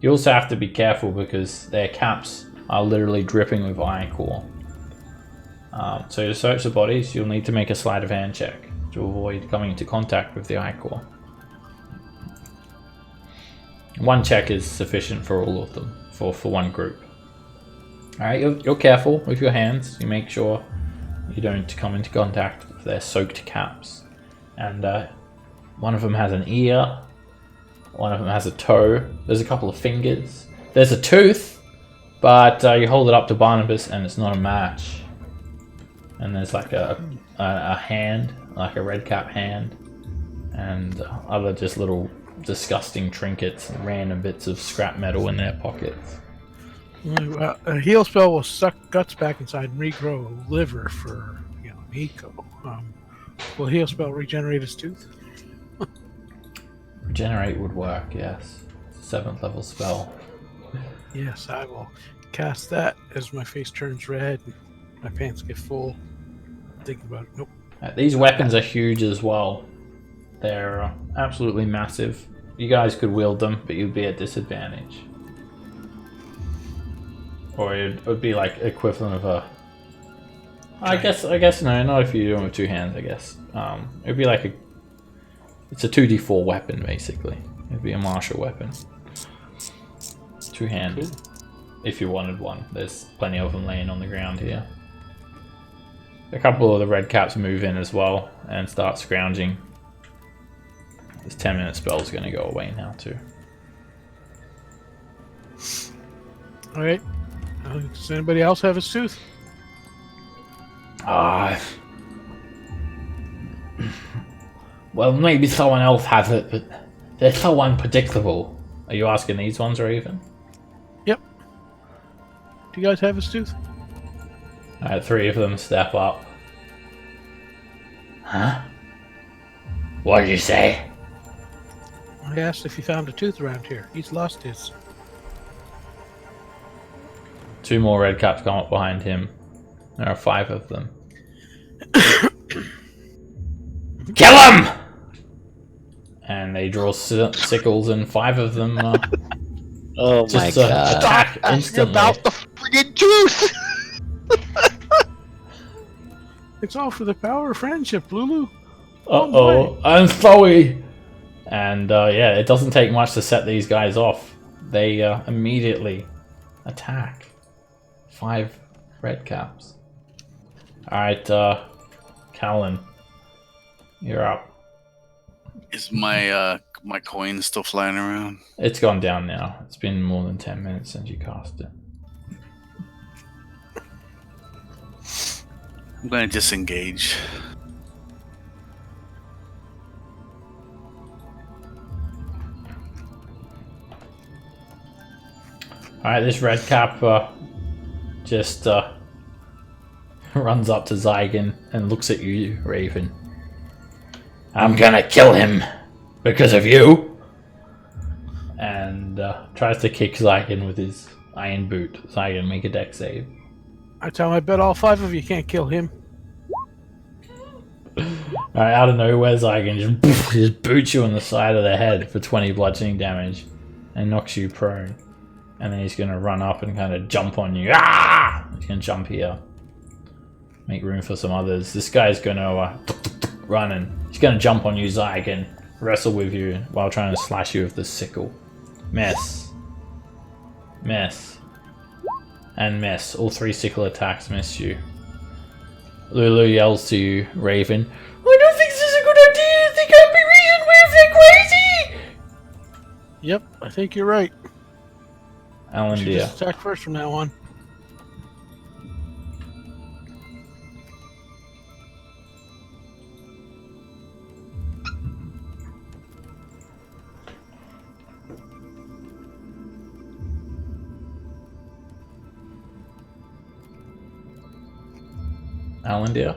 you also have to be careful because their caps are literally dripping with ichor. So to search the bodies, you'll need to make a sleight of hand check to avoid coming into contact with the ichor. One check is sufficient for all of them, for one group. Alright, you're careful with your hands. You make sure you don't come into contact with their soaked caps. And one of them has an ear, one of them has a toe, there's a couple of fingers, there's a tooth, but you hold it up to Barnabas and it's not a match. And there's like a hand, like a red cap hand, and other just little disgusting trinkets and random bits of scrap metal in their pockets. A heal spell will suck guts back inside and regrow liver for Nico. Will heal spell regenerate his tooth? Regenerate would work, yes. 7th level spell. Yes, I will cast that as my face turns red and my pants get full. Think about it. Nope. These weapons are huge as well. They're absolutely massive. You guys could wield them, but you'd be at disadvantage. Or it would be like equivalent of a... I guess no, not if you do it with 2 hands, I guess. It'd be like it's a 2d4 weapon, basically. It'd be a martial weapon. 2-handed. If you wanted one. There's plenty of them laying on the ground here. A couple of the red caps move in as well and start scrounging. This 10-minute spell is going to go away now too. Alright. Does anybody else have a tooth? Well, maybe someone else has it, but they're so unpredictable. Are you asking these ones or even? Yep. Do you guys have a tooth? 3 of them step up. Huh? What did you say? I asked if you found a tooth around here. He's lost his. 2 more red caps come up behind him. There are 5 of them. Kill him! And they draw sickles, and 5 of them Oh my just god. attack instantly. About the friggin' juice! It's all for the power of friendship, Lulu. Uh-oh, I'm sorry! And yeah, it doesn't take much to set these guys off. They immediately attack. 5 red caps. Alright, Callan, you're up. Is my my coin still flying around? It's gone down now. It's been more than 10 minutes since you cast it. I'm going to disengage. Alright, this red cap just runs up to Zygon and looks at you, Raven. I'm gonna kill him because of you. And tries to kick Zygon with his iron boot. Zygon, make a dex save. I tell him I bet all 5 of you can't kill him. Alright, out of nowhere, Zygon just boots you on the side of the head for 20 bludgeoning damage and knocks you prone. And then he's going to run up and kind of jump on you. Ah! He's going to jump here. Make room for some others. This guy's going to run and he's going to jump on you, Zygon. Wrestle with you while trying to slash you with the sickle. Miss. Miss. And miss. All 3 sickle attacks miss you. Lulu yells to you, Raven. I don't think this is a good idea. They can't be reasoned with. They're crazy. Yep, I think you're right. Alan, Should dear. just attack first from now on. Alan, dear.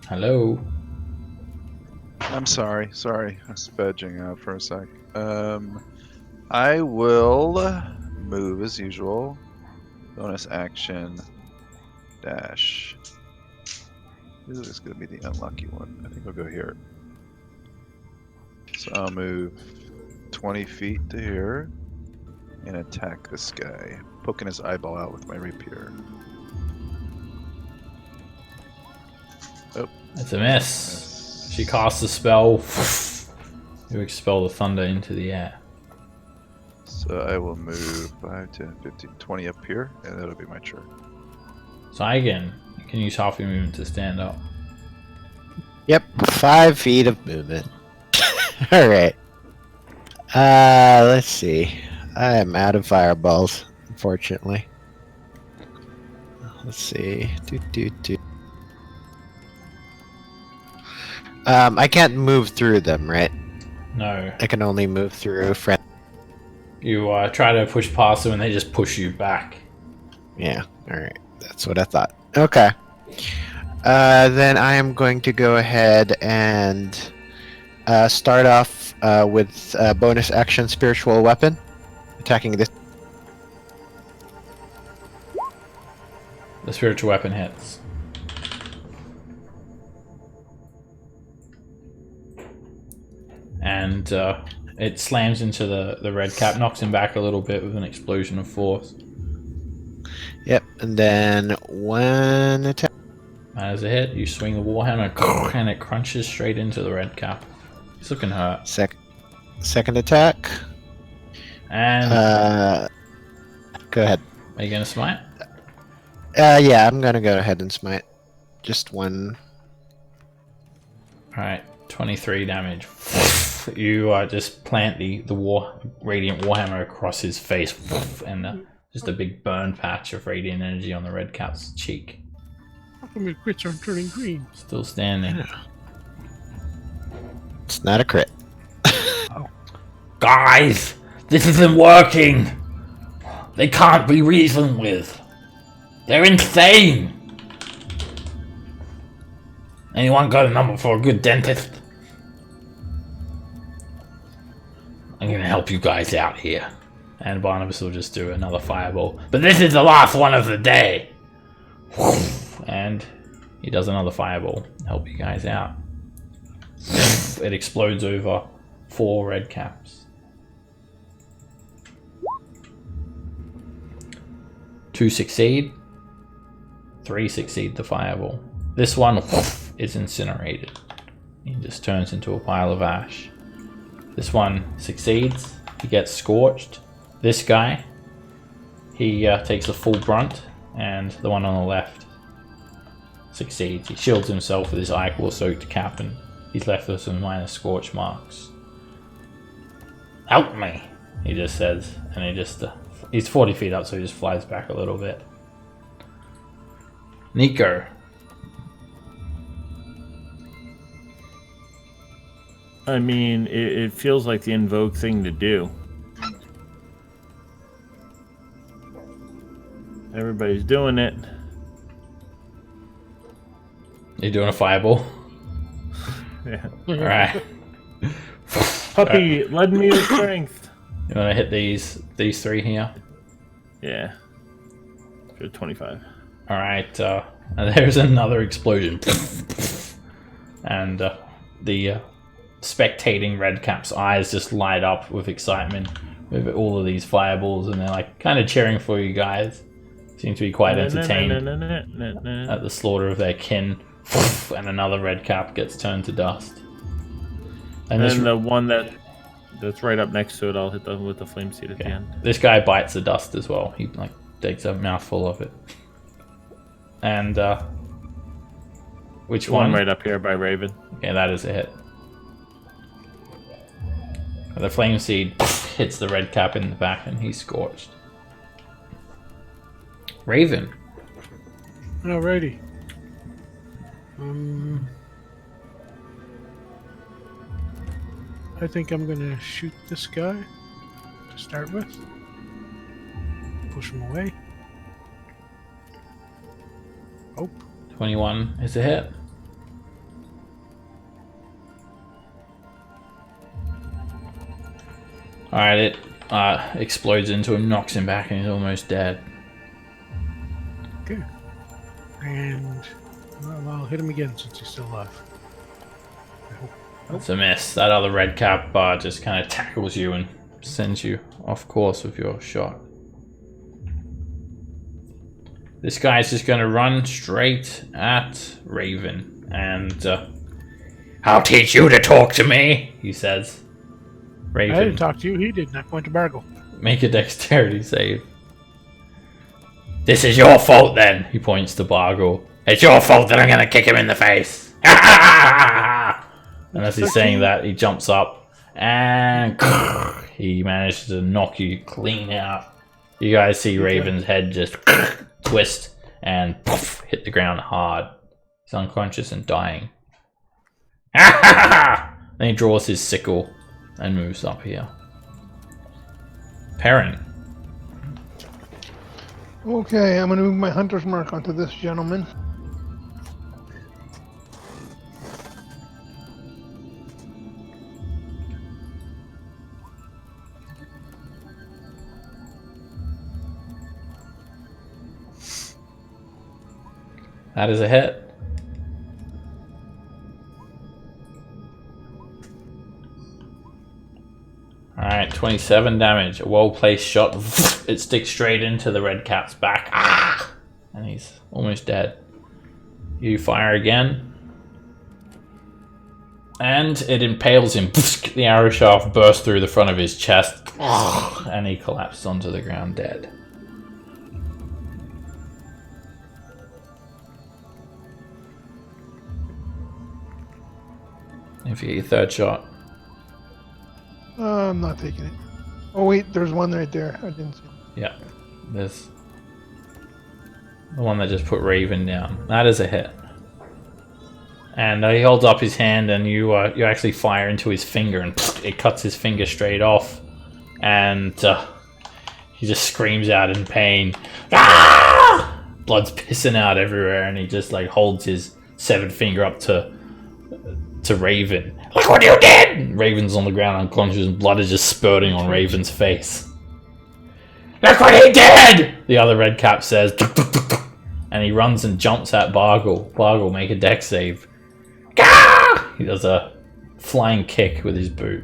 Hello. I'm sorry. I was vegging out for a sec. I will move as usual. Bonus action. Dash. This is just going to be the unlucky one. I think I'll go here. So I'll move 20 feet to here and attack this guy, poking his eyeball out with my rapier. Oh, It's a miss. She casts a spell. You expel the thunder into the air. so I will move 5, 10, 15, 20 up here, and that'll be my turn. Zygon, you can use half your movement to stand up. Yep, 5 feet of movement. Alright. Let's see. I am out of fireballs, unfortunately. Let's see. I can't move through them, right? No. I can only move through friend. You try to push past them and they just push you back. Yeah, alright. That's what I thought. Okay. Then I am going to go ahead and start off with bonus action spiritual weapon. Attacking this. The spiritual weapon hits. And it slams into the red cap, knocks him back a little bit with an explosion of force. Yep, and then 1 attack. As a hit, you swing the warhammer and it crunches straight into the red cap. It's looking hurt. Second attack. And go ahead. are you gonna smite? Yeah, I'm gonna go ahead and smite. Just 1. Alright, 23 damage. You just plant the radiant warhammer across his face, and just a big burn patch of radiant energy on the red cap's cheek. How come your crits aren't turning green? Still standing. It's not a crit. Guys, this isn't working. They can't be reasoned with. They're insane. Anyone got a number for a good dentist? I'm gonna help you guys out here. And Barnabas will just do another fireball. But this is the last one of the day! And he does another fireball. Help you guys out. It explodes over 4 red caps. 2 succeed. 3 succeed the fireball. This one is incinerated. He just turns into a pile of ash. This one succeeds. He gets scorched. This guy, he takes the full brunt, and the one on the left succeeds. He shields himself with his ichor-soaked cap, and he's left with some minor scorch marks. Help me, he just says, and he just he's 40 feet up, so he just flies back a little bit. Nico. I mean, it feels like the Invoke thing to do. Everybody's doing it. You doing a fireball? Yeah. Alright. Puppy, lend me your strength. You wanna hit these 3 here? Yeah. Good 25. Alright, and there's another explosion. And the spectating redcap's eyes just light up with excitement with all of these fireballs, and they're like kind of cheering for you guys. Seem to be quite entertained at the slaughter of their kin. And another redcap gets turned to dust. And then the one that's right up next to it, I'll hit them with the flame seed at the end. This guy bites the dust as well. He like takes a mouthful of it. And which one? Right up here by Raven. Yeah, that is a hit. The flame seed hits the red cap in the back, and he's scorched. Raven. Alrighty. I think I'm gonna shoot this guy to start with. Push him away. Oh. 21 is a hit. Alright, it explodes into him, knocks him back, and he's almost dead. Okay. And well, I'll hit him again since he's still alive. It's a miss. That other red cap just kind of tackles you and sends you off course with your shot. This guy's just going to run straight at Raven, and I'll teach you to talk to me, he says. Raven, I didn't talk to you, he did. I went to Bargle. make a dexterity save. This is your fault then. He points to Bargle. It's your fault that I'm gonna kick him in the face. And as he's saying that, he jumps up and he manages to knock you clean out. You guys see Raven's head just twist and poof, hit the ground hard. He's unconscious and dying. Then he draws his sickle and moves up here. Perrin. Okay, I'm going to move my hunter's mark onto this gentleman. That is a hit. Alright, 27 damage. A well-placed shot. It sticks straight into the red cap's back. And he's almost dead. You fire again. And it impales him. The arrow shaft bursts through the front of his chest. And he collapses onto the ground dead. If you get your third shot. I'm not taking it. Oh wait, there's one right there. I didn't see it. Yeah, there's the one that just put Raven down. That is a hit. And he holds up his hand, and you actually fire into his finger, and it cuts his finger straight off. And he just screams out in pain. Ah! Blood's pissing out everywhere, and he just like holds his severed finger up to Raven. Look what you did! Raven's on the ground unconscious, and blood is just spurting on Raven's face. Look what he did! The other red cap says, "Tuk, tuk, tuk, tuk," and he runs and jumps at Bargle. Bargle, make a dex save. Gah! He does a flying kick with his boot.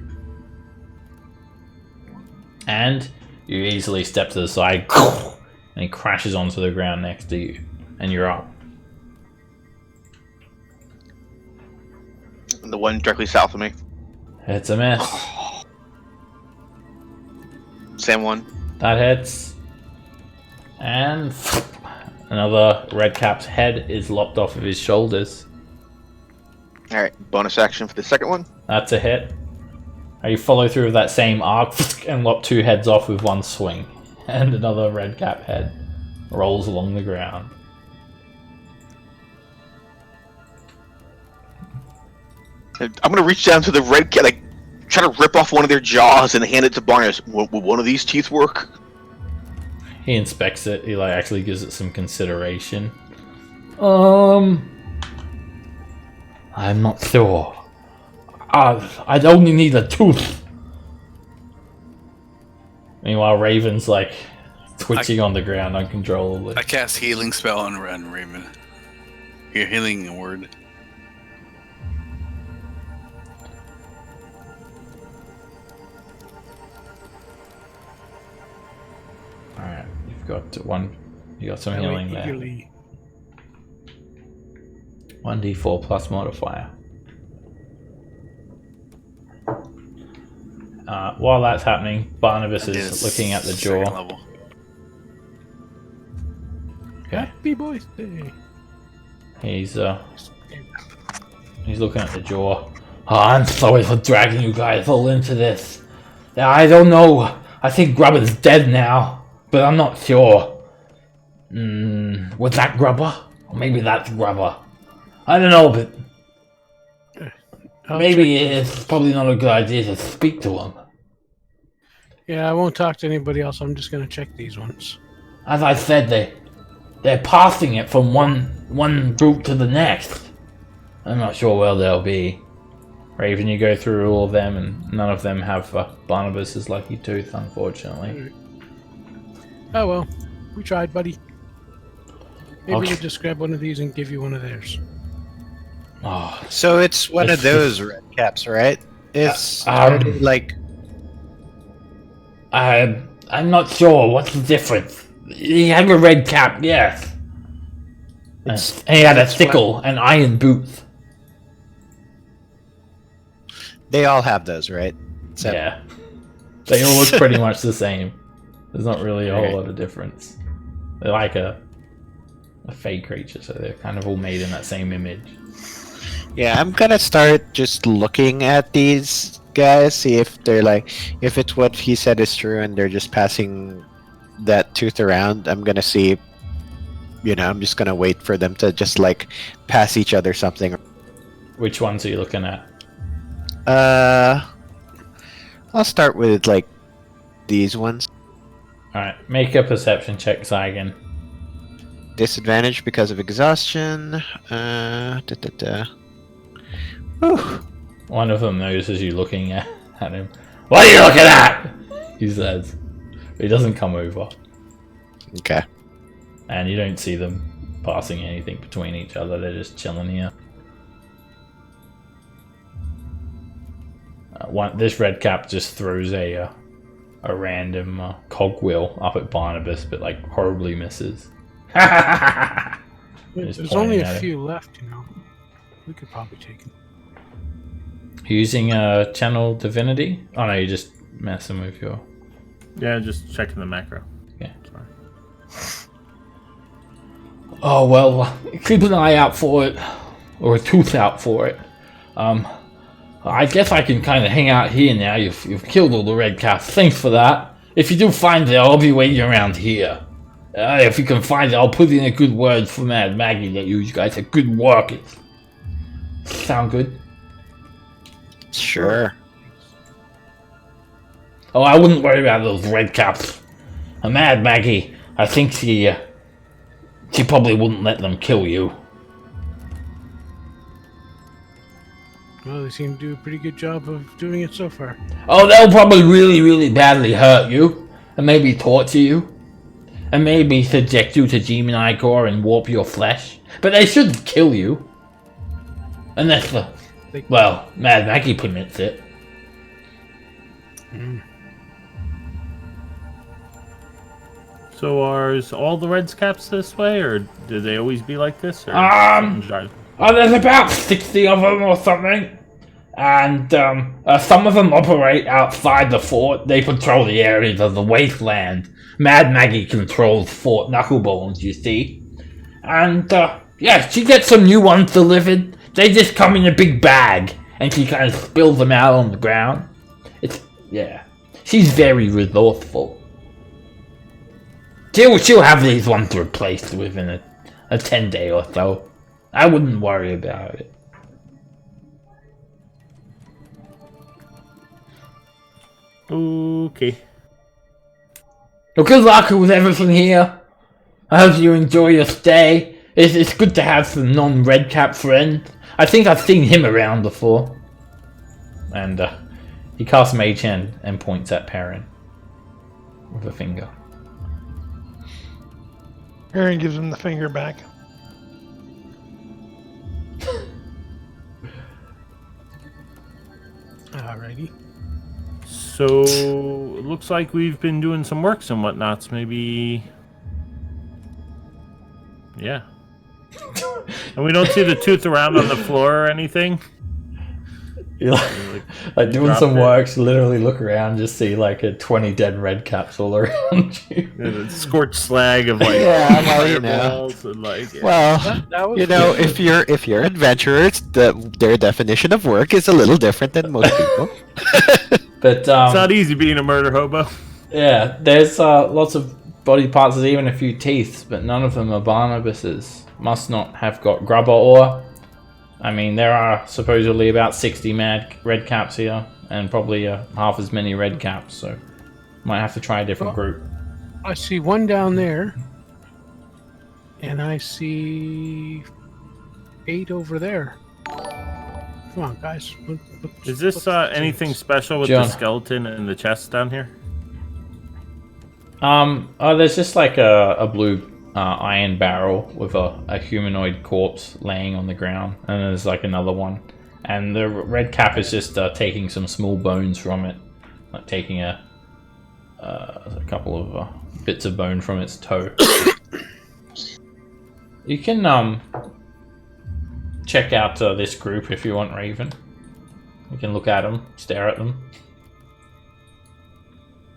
And you easily step to the side, and he crashes onto the ground next to you, and you're up. And the one directly south of me. It's a miss. Same one. That hits. And another red cap's head is lopped off of his shoulders. Alright, bonus action for the second one. That's a hit. You follow through with that same arc and lop 2 heads off with one swing. And another red cap head rolls along the ground. I'm gonna reach down to the red cat, like, try to rip off one of their jaws and hand it to Barnes. Will one of these teeth work? He inspects it. He actually gives it some consideration. I'm not sure. I'd only need a tooth. Meanwhile, Raven's twitching on the ground uncontrollably. I cast healing spell on Raven. You're healing a word. Alright, you've got one. You got some healing there. 1d4 plus modifier. While that's happening, Barnabas is looking at the jaw. Level. Okay. Happy birthday. He's looking at the jaw. Oh, I'm sorry for dragging you guys all into this. I don't know. I think Grubber's dead now, but I'm not sure. Was that Grubber? Or maybe that's Grubber. I don't know, but maybe it's probably not a good idea to speak to him. Yeah, I won't talk to anybody else. I'm just gonna check these ones. As I said, they're passing it from one group to the next. I'm not sure where they'll be. Raven, you go through all of them, and none of them have Barnabas's lucky tooth, unfortunately. Oh well, we tried, buddy. Maybe Okay. we'll just grab one of these and give you one of theirs. Oh, So it's one of those red caps, right? It's like I'm not sure. What's the difference? He had a red cap, yes. And he had a sickle and iron boots. they all have those, right? Except yeah. They all look pretty much the same. There's not really a whole Okay. lot of difference. They're like a fake creature, so they're kind of all made in that same image. Yeah, I'm gonna start just looking at these guys, see if they're if it's what he said is true and they're just passing that tooth around. I'm gonna see, I'm just gonna wait for them to just pass each other something. Which ones are you looking at? I'll start with these ones. Alright, make a perception check, Zygon. Disadvantage because of exhaustion. Whew. One of them notices you looking at him. What are you looking at? He says. He doesn't come over. Okay. And you don't see them passing anything between each other. They're just chilling here. This red cap just throws a random cogwheel up at Barnabas, but horribly misses. Just There's only pointing a at him. few left, We could probably take them. Using channel divinity? Oh no, you're just messing with your. Yeah, just checking the macro. Yeah. Sorry. Oh well, keep an eye out for it, or a tooth out for it. I guess I can kind of hang out here now. You've killed all the red caps. Thanks for that. If you do find it, I'll be waiting around here. If you can find it, I'll put in a good word for Mad Maggie that you guys are good workers. Sound good? Sure. Oh, I wouldn't worry about those red caps. Mad Maggie, I think she probably wouldn't let them kill you. Well, they seem to do a pretty good job of doing it so far. Oh, they'll probably really, really badly hurt you. and maybe torture you, and maybe subject you to Gemini core and warp your flesh. But they shouldn't kill you. Unless Mad Maggie permits it. So are all the Reds Caps this way, or do they always be like this? Or there's about 60 of them or something. And some of them operate outside the fort. They patrol the areas of the wasteland. Mad Maggie controls Fort Knucklebones, you see. And she gets some new ones delivered. They just come in a big bag, and she kind of spills them out on the ground. She's very resourceful. She'll have these ones replaced within a 10-day or so. I wouldn't worry about it. Okay. Well, good luck with everything here. I hope you enjoy your stay. It's good to have some non-red cap friends. I think I've seen him around before. And he casts Mage Hand and points at Perrin with a finger. Perrin gives him the finger back. Alrighty. So it looks like we've been doing some works and whatnots. Maybe, yeah. And we don't see the tooth around on the floor or anything. You're like doing some works, literally look around, just see like 20 dead red caps all around you. The scorched slag of like fireballs and like if you're adventurers, their definition of work is a little different than most people. But it's not easy being a murder hobo. Yeah, there's lots of body parts, there's even a few teeth, but none of them are Barnabas's. Must not have got grubber ore. I mean, there are supposedly about 60 mad red caps here, and probably half as many red caps, so might have to try a different group. I see one down there, and I see 8 over there. Come on, guys. Is this anything special with the skeleton and the chest down here? There's just like a blue iron barrel with a humanoid corpse laying on the ground, and there's like another one, and the red cap is just taking some small bones from it, like taking a couple of bits of bone from its toe. You can check out this group if you want, Raven. You can look at them, stare at them.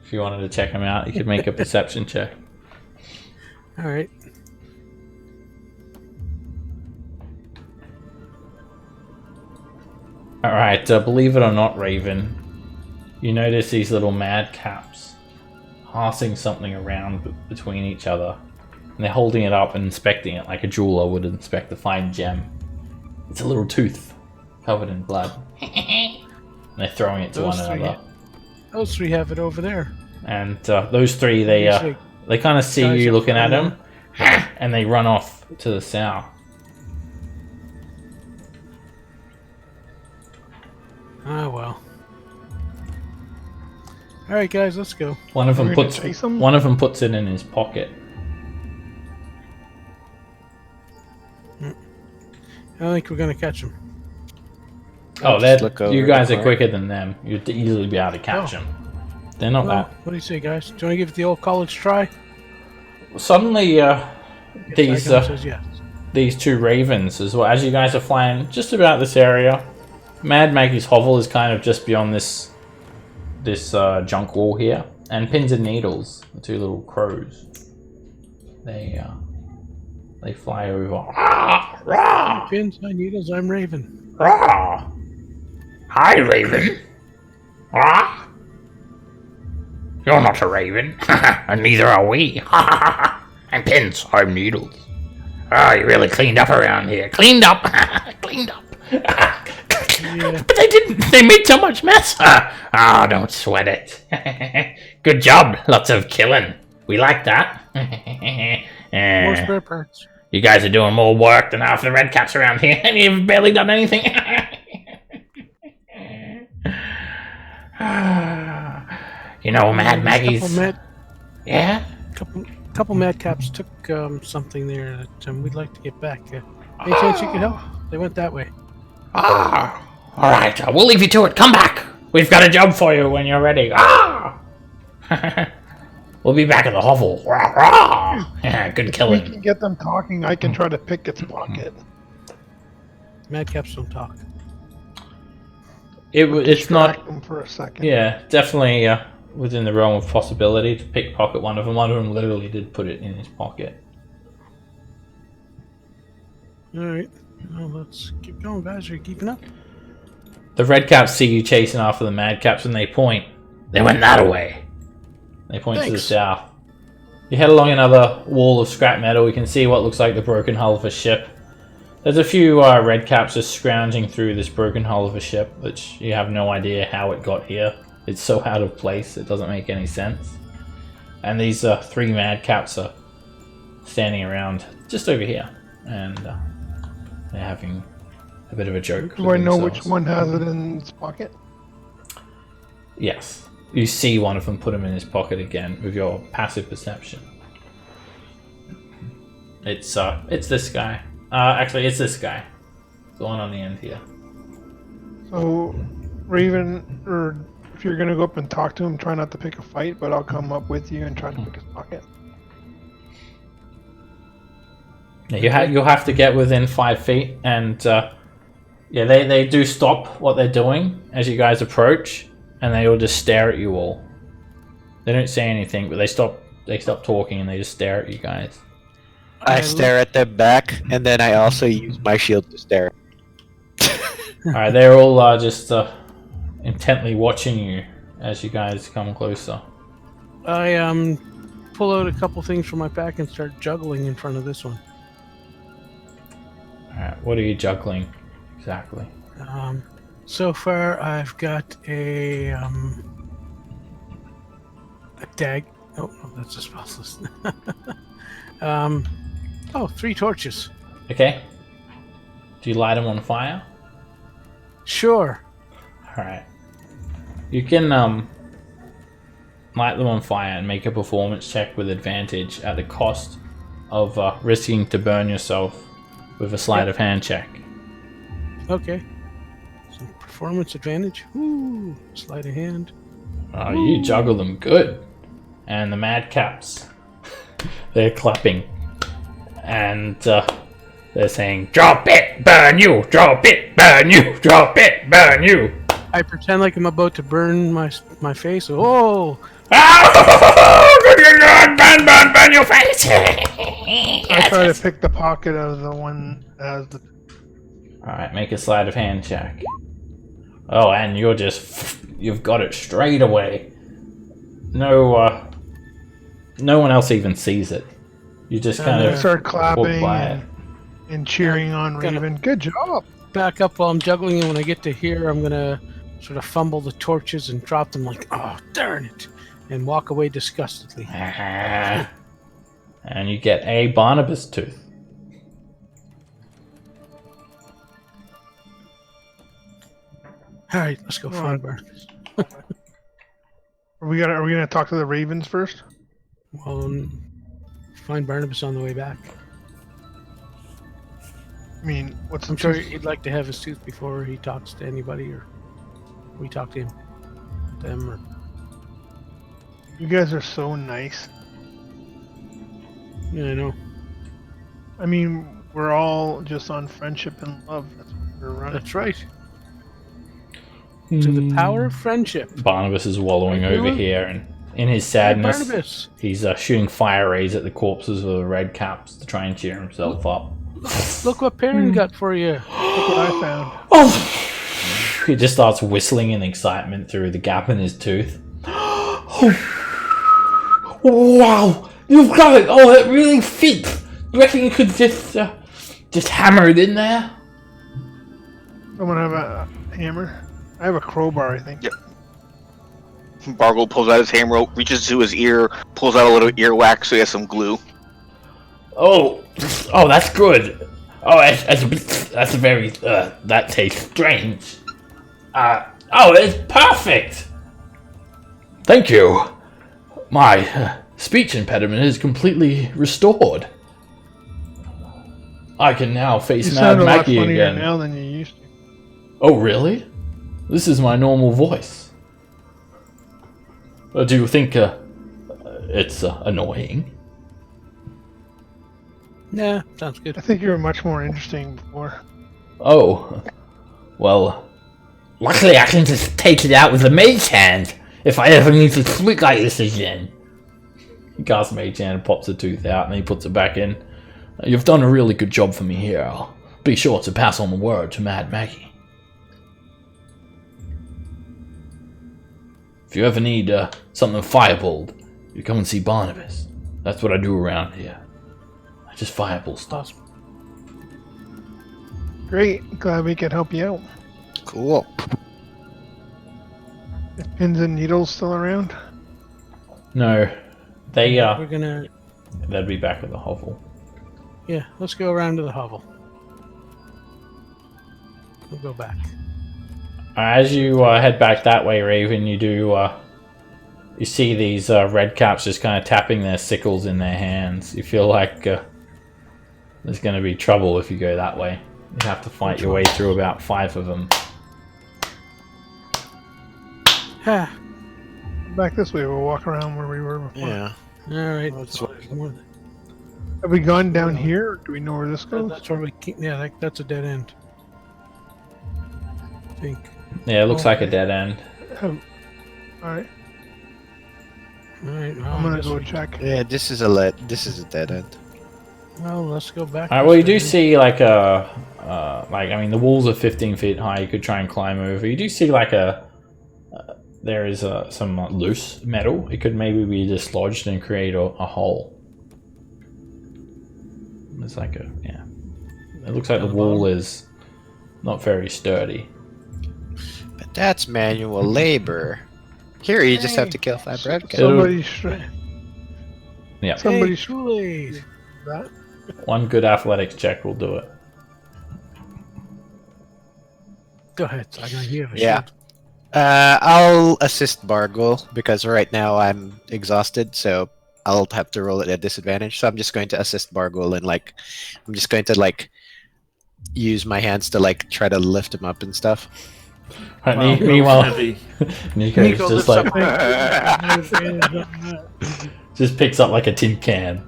If you wanted to check them out, you could make a perception check. All right. All right. Believe it or not, Raven, you notice these little mad caps passing something around between each other, and they're holding it up and inspecting it like a jeweler would inspect a fine gem. It's a little tooth covered in blood, and they're throwing it to one another. Those 3 have it over there. And those 3, they kind of see you looking at them, and they run off to the south. Oh well. All right, guys, let's go. One of them puts it in his pocket. I don't think we're gonna catch them. Oh, you guys are quicker than them. You'd easily be able to catch them. They're not that. What do you say, guys? Do you want to give it the old college try? Suddenly, these says yes. These 2 ravens, as well as you guys are flying just about this area. Mad Maggie's hovel is kind of just beyond this junk wall here, and Pins and Needles, the 2 little crows. They fly over. Rah, rah. Pins, my Needles, I'm Raven. Rah. Hi, Raven. Rah. You're not a raven, and neither are we. I'm Pins, I'm Needles. Oh, you really cleaned up around here. Cleaned up. Cleaned up. Yeah. But they didn't. They made so much mess. Oh, don't sweat it. Good job. Lots of killing. We like that. More spare parts. You guys are doing more work than half the red caps around here, and you've barely done anything. You know, Mad Maggie's... Yeah? Couple madcaps took something there that we'd like to get back. Any chance you could help? They went that way. Ah! Alright, we'll leave you to it. Come back! We've got a job for you when you're ready. Ah! We'll be back at the hovel. Rah, rah. Yeah, good If we killing. can get them talking, I can try to pick its pocket. Madcaps don't talk. It's not. Distract them for a second. Yeah, definitely within the realm of possibility to pickpocket one of them. One of them literally did put it in his pocket. All right. Well, let's keep going, guys. Are you keeping up? The redcaps see you chasing after the madcaps and they point. They went that way. They point to the Thanks. south. You head along another wall of scrap metal. You can see what looks like the broken hull of a ship. There's a few redcaps just scrounging through this broken hull of a ship, which you have no idea how it got here. It's so out of place, it doesn't make any sense. And these three madcaps are standing around just over here, and they're having a bit of a joke. Do with I know themselves. which one has it in its pocket? Yes. You see one of them put him in his pocket again with your passive perception. It's this guy. Actually, it's this guy. The one on the end here. So, Raven, or if you're gonna go up and talk to him, try not to pick a fight, but I'll come up with you and try to pick his pocket. Yeah, you'll have to get within 5 feet, and yeah, they do stop what they're doing as you guys approach, and they all just stare at you all. They don't say anything, but they stop talking and they just stare at you guys. I stare at them back, and then I also use my shield to stare. Alright, they're all just intently watching you as you guys come closer. I pull out a couple things from my pack and start juggling in front of this one. Alright, what are you juggling exactly? So far, I've got a dag. Oh, no, that's a spell list. 3 torches. Okay. Do you light them on fire? Sure. Alright. You can light them on fire and make a performance check with advantage at the cost of risking to burn yourself with a sleight of hand check. Okay. So performance advantage. Ooh, sleight of hand. Oh, you juggle them good. And the madcaps, they're clapping. And they're saying, "Drop it, burn you! Drop it, burn you! Drop it, burn you!" I pretend like I'm about to burn my face. Oh! Burn your face! I try to pick the pocket of the one that has the. Alright, make a sleight of hand check. Oh, and you've got it straight away. No one else even sees it. You just kind I of start walk clapping by it. and cheering on Gonna- Raven. Good job. Back up while I'm juggling, and when I get to here, I'm gonna sort of fumble the torches and drop them like, oh, darn it, and walk away disgustedly. And you get a Barnabas tooth. All right, let's go find Barnabas. Are we gonna talk to the Ravens first? Well, find Barnabas on the way back. I mean, what's I'm the sure truth? he'd like to have his tooth before he talks to anybody, or we talk to him, them, or You guys are so nice. yeah, I know. I mean, we're all just on friendship and love. That's what we're running. That's right. To the power of friendship. Barnabas is wallowing Hey, over Dylan. here, and in his Hey, sadness, Barnabas, he's shooting fire rays at the corpses of the red caps to try and cheer himself up. look what Perrin got for you. Look what I found. Oh! He just starts whistling in excitement through the gap in his tooth. Oh, wow! You've got it! Oh, it really fits! You reckon you could just hammer it in there? Someone have a hammer? I have a crowbar, I think. Yep. Bargle pulls out his hammer, reaches to his ear, pulls out a little earwax so he has some glue. Oh, that's good. Oh, that's a very, that tastes strange. Oh, it's perfect. Thank you. My, speech impediment is completely restored. I can now face You Mad sound a lot Maggie funnier again. now than you used to. Oh, really? This is my normal voice. Do you think it's annoying? Nah, sounds good. I think you were much more interesting before. Oh, well, Luckily, I can just take it out with a mage hand if I ever need to speak like this again. he casts Mage Hand and pops a tooth out and he puts it back in. You've done a really good job for me here. I'll be sure to pass on the word to Mad Maggie. If you ever need something firebolt, you come and see Barnabas. That's what I do around here. I just firebolt stuff. Great. Glad we could help you out. Cool. Is Pins and Needles still around? No, they We're gonna. they'd be back at the hovel. Yeah, let's go around to the hovel. We'll go back. As you head back that way, Raven, you do you see these red caps just kind of tapping their sickles in their hands. You feel like there's going to be trouble if you go that way. You have to fight your way through about 5 of them. Ha! Back this way. We'll walk around where we were before. Yeah. All right. That's Have we gone down here? Or do we know where this goes? That's where we keep. Yeah, that's a dead end. I think. Yeah, it looks like a dead end. Alright. All right. Well, I'm gonna I guess go we- check. Yeah, this is a dead end. Well, let's go back. Alright, well, you this do way. see like a I mean, the walls are 15 feet high. You could try and climb over. You do see like there is some loose metal. It could maybe be dislodged and create a hole. It's like yeah. It looks like the wall is not very sturdy. But that's manual labor. Here, you just have to kill 5 red caps. Somebody Yeah. Somebody Hey, Kool-Aid. that. One good athletics check will do it. Go ahead. I got you have a Yeah. shield. I'll assist Bargle because right now I'm exhausted, so I'll have to roll it at disadvantage. So I'm just going to assist Bargle and I'm just going to use my hands to try to lift him up and stuff. Right, Wow, meanwhile, heavy. Nico's Nico just lifts like up just picks up like a tin can.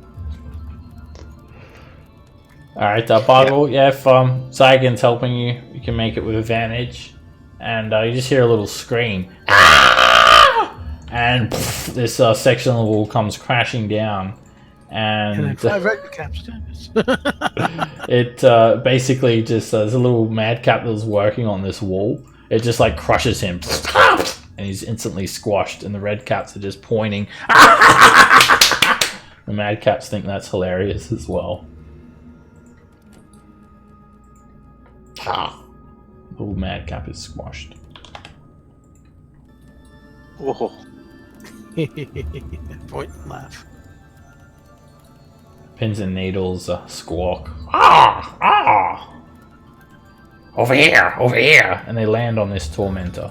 Alright, Bargle, yeah, if Zygon's helping you, you can make it with advantage. And you just hear a little scream. Ah! And this section of the wall comes crashing down. and then And 5 red caps. Damn it. it basically just, there's a little madcap that was working on this wall. It just like crushes him. And he's instantly squashed, and the red caps are just pointing. The madcaps think that's hilarious as well. The little madcap is squashed. Whoa. Point and laugh. Pins and needles squawk. Over here, over here. And they land on this tormentor.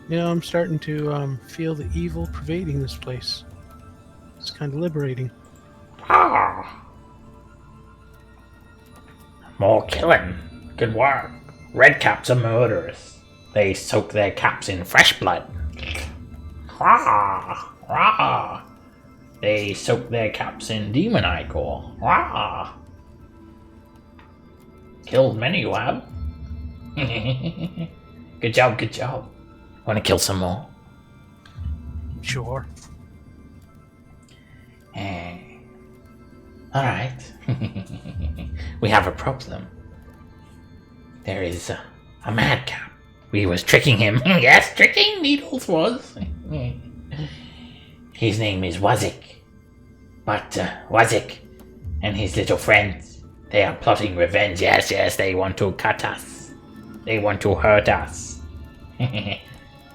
You know, I'm starting to feel the evil pervading this place. It's kind of liberating. More killing. Good work. Red caps are murderous. They soak their caps in fresh blood. Rah, rah. They soak their caps in demon ichor. Rah. Killed many, you have. Good job, good job. Want to kill some more? Sure. Alright. We have a problem. There is a madcap. We was tricking him. Yes, tricking Needles was. His name is Wazik. But Wazik and his little friends, they are plotting revenge. Yes, yes, they want to cut us. They want to hurt us.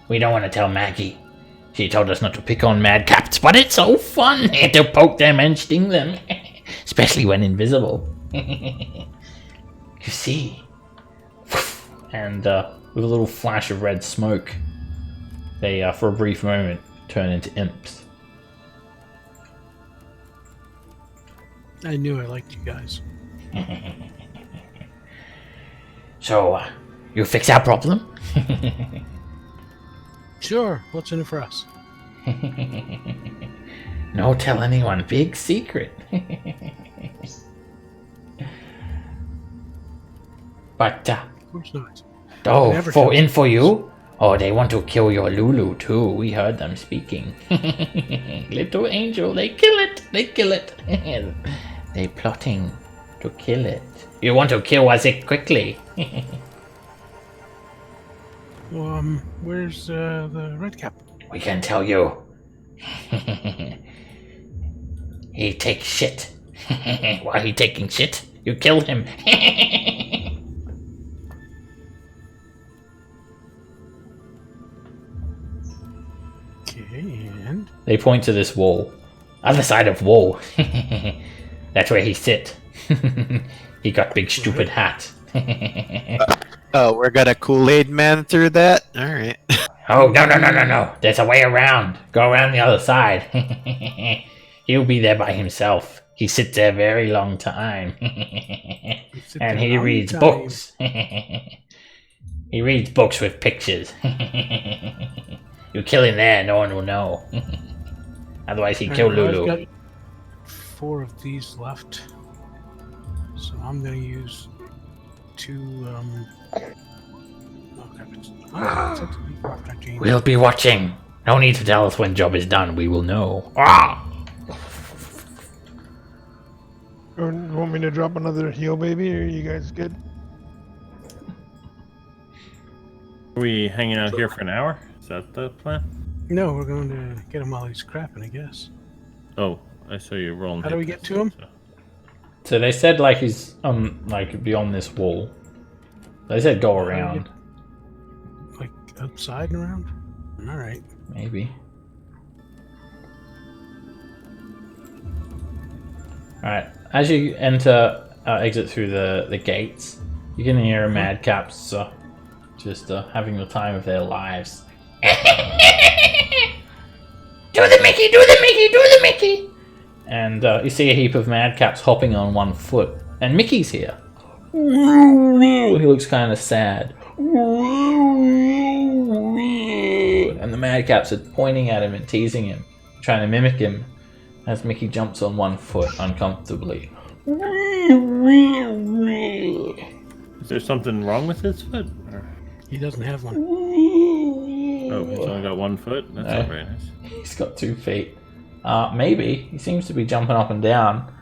We don't want to tell Maggie. She told us not to pick on madcaps, but it's so fun to poke them and sting them. Especially when invisible. You see. And with a little flash of red smoke, They, for a brief moment, turn into imps. I knew I liked you guys. So, you fix our problem? Sure. What's in it for us? No, tell anyone. Big secret. But, Of course not. oh, Never for tells for you? Oh, they want to kill your Lulu too. We heard them speaking. Little angel, they kill it. They kill it. They plotting to kill it. You want to kill us quickly? Well, where's the red cap? We can tell you. He takes shit. While he taking shit, you kill him. Okay, and They point to this wall. Other side of wall. That's where he sit. He got big stupid hat. Oh, we're gonna Kool-Aid man through that? Alright. Oh, no. There's a way around. Go around the other side. He'll be there by himself. He sits there a very long time. And he reads books. He reads books with pictures. You kill him there, no one will know. Otherwise, he'd kill Lulu. I've got 4 of these left, so I'm gonna use 2. We'll be watching. No need to tell us when job is done. We will know. Ah! You want me to drop another heal, baby, or are you guys good? Are we hanging out here for an hour? Is that the plan? No, we're going to get him while he's crapping, I guess. Oh, I saw you rolling. How do we get to him? So they said like he's like beyond this wall. They said go around. Like outside and around? Alright. Maybe. Alright, as you exit through the gates, you can hear madcaps just having the time of their lives. Do the Mickey! Do the Mickey! Do the Mickey! And you see a heap of madcaps hopping on one foot. And Mickey's here. He looks kind of sad. And the madcaps are pointing at him and teasing him, trying to mimic him, as Mickey jumps on one foot uncomfortably. Is there something wrong with his foot? Or... He doesn't have one. Oh, he's only got 1 foot? That's not very nice. He's got 2 feet. Maybe. He seems to be jumping up and down.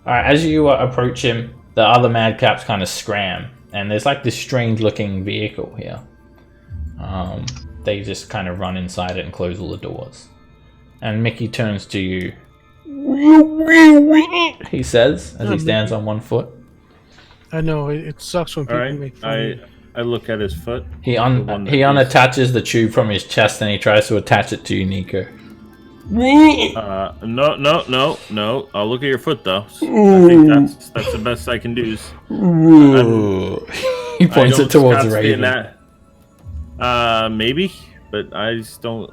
Alright, as you approach him, the other madcaps kind of scram. And there's like this strange looking vehicle here. They just kind of run inside it and close all the doors. And Mickey turns to you. He says, as he stands on 1 foot. I know, it sucks when people make fun of you. I look at his foot. He unattaches the tube from his chest and he tries to attach it to you, Nico. No. I'll look at your foot though. I think that's the best I can do. He points it towards Raven. Maybe, but I just don't.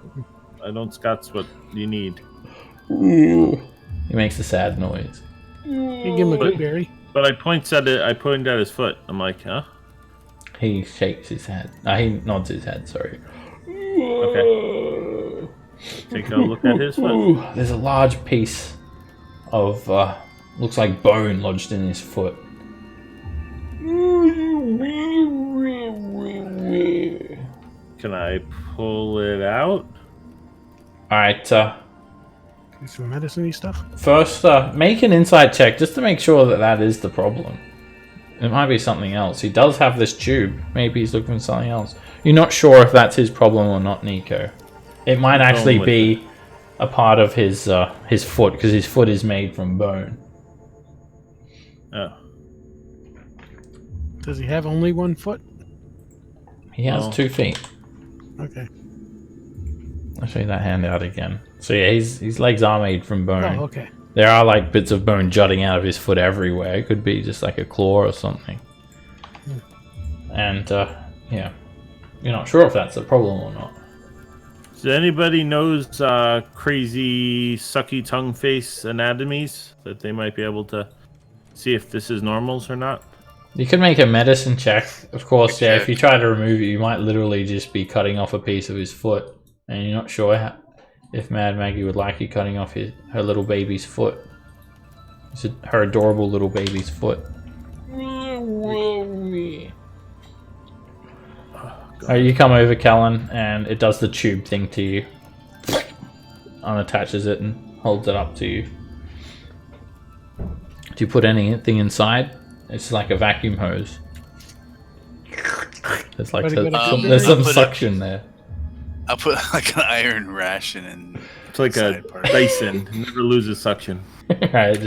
I don't Scots what you need. He makes a sad noise. You give him a good berry. But I point at it. I point at his foot. I'm like, huh? He shakes his head. He nods his head. Sorry. Okay. Take a look at his foot. There's a large piece of looks like bone lodged in his foot. Can I pull it out? All right. Some medicine-y stuff. First, make an insight check just to make sure that is the problem. It might be something else. He does have this tube. Maybe he's looking for something else. You're not sure if that's his problem or not, Nico. It might actually be a part of his foot, because his foot is made from bone. Oh. Does he have only 1 foot? He has 2 feet. Okay. I'll show you that hand out again. So yeah, his legs are made from bone. Oh, okay. There are like bits of bone jutting out of his foot everywhere. It could be just like a claw or something. And yeah, you're not sure if that's a problem or not. Does anybody knows crazy sucky tongue face anatomies that they might be able to see if this is normals or not? You could make a medicine check. Of course, Good yeah, check. if you try to remove it, you might literally just be cutting off a piece of his foot. And you're not sure if Mad Maggie would like you cutting off her little baby's foot. It's her adorable little baby's foot. You come over, Callan, and it does the tube thing to you. Unattaches it and holds it up to you. Do you put anything inside? It's like a vacuum hose. There's like there's some suction there. I'll put like an iron ration and It's like a Dyson. Never loses suction. Right,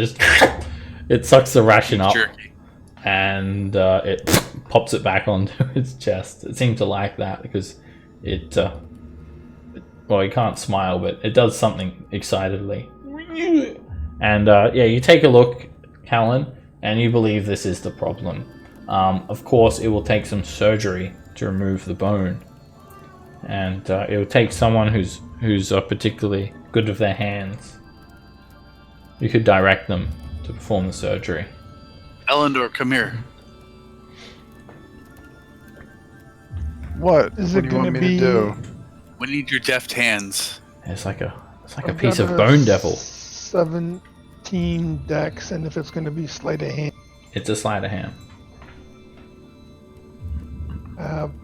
it sucks the ration up jerky. and it pops it back onto its chest. It seemed to like that because it well, he can't smile, but it does something excitedly. And yeah, you take a look, Callan, and you believe this is the problem. Of course, it will take some surgery to remove the bone, and it will take someone who's particularly good with their hands. You could direct them to perform the surgery. Elendor, come here. What? Is What it do you want gonna me to be- do? We need your deft hands. It's like a I've piece got of a bone devil. 17 dex, and if it's going to be sleight of hand, It's a sleight of hand.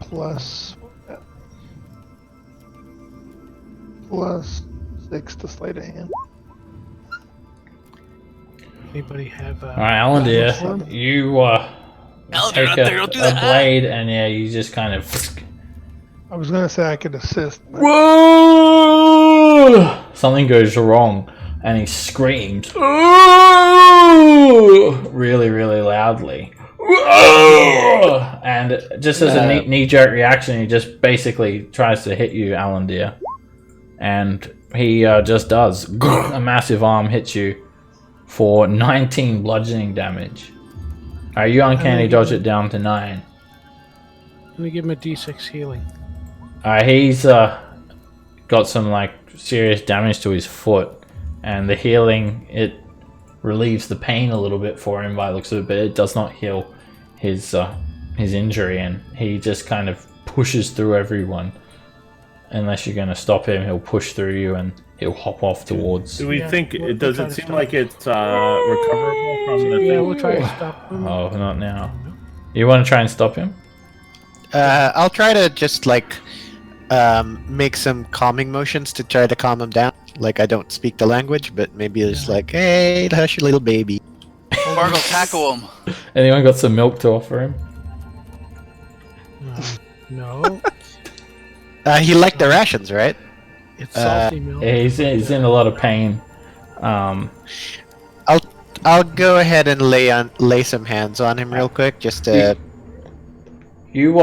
plus 6 to sleight of hand. Anybody have? All right, Alan, dear, Seven. you Elendor, take not there, don't do a that. blade, and yeah, you just kind of. I was going to say I could assist, but Whoa! Something goes wrong, and he screams really, really loudly. And just as a knee-jerk reaction, he just basically tries to hit you, Alan dear. And he just does. A massive arm hits you for 19 bludgeoning damage. Alright, you uncanny dodge it down to 9. Let me give him a D6 healing. He's got some like serious damage to his foot, and the healing, it relieves the pain a little bit for him by the looks of it, but it does not heal his injury, and he just kind of pushes through everyone. Unless you're going to stop him, he'll push through you and he'll hop off towards. Do we Yeah, think we'll it does try it to seem stop like it's recoverable from the Yeah, thing? we'll try to stop him. Oh, not now. You want to try and stop him? I'll try to just like make some calming motions to try to calm him down. Like I don't speak the language, but maybe it's like, hey, hush your little baby. Margo, tackle him. Anyone got some milk to offer him? No, He liked the rations, right? it's salty milk. Yeah, he's in a lot of pain. I'll go ahead and lay some hands on him real quick, just to. You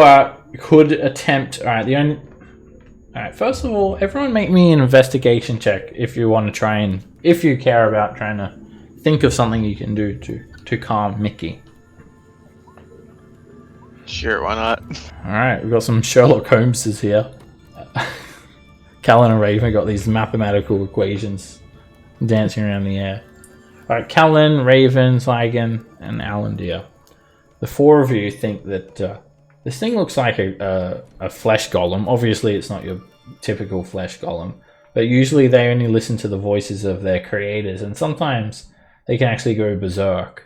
could attempt. Alright, first of all, everyone make me an investigation check if you want to try and, if you care about trying to think of something you can do to calm Mickey. Sure, why not? Alright, we've got some Sherlock Holmeses here. Callan and Raven got these mathematical equations dancing around the air. Alright, Callan, Raven, Zygon, and Alandir. The four of you think that this thing looks like a flesh golem. Obviously, it's not your typical flesh golem, but usually they only listen to the voices of their creators, and sometimes they can actually go berserk.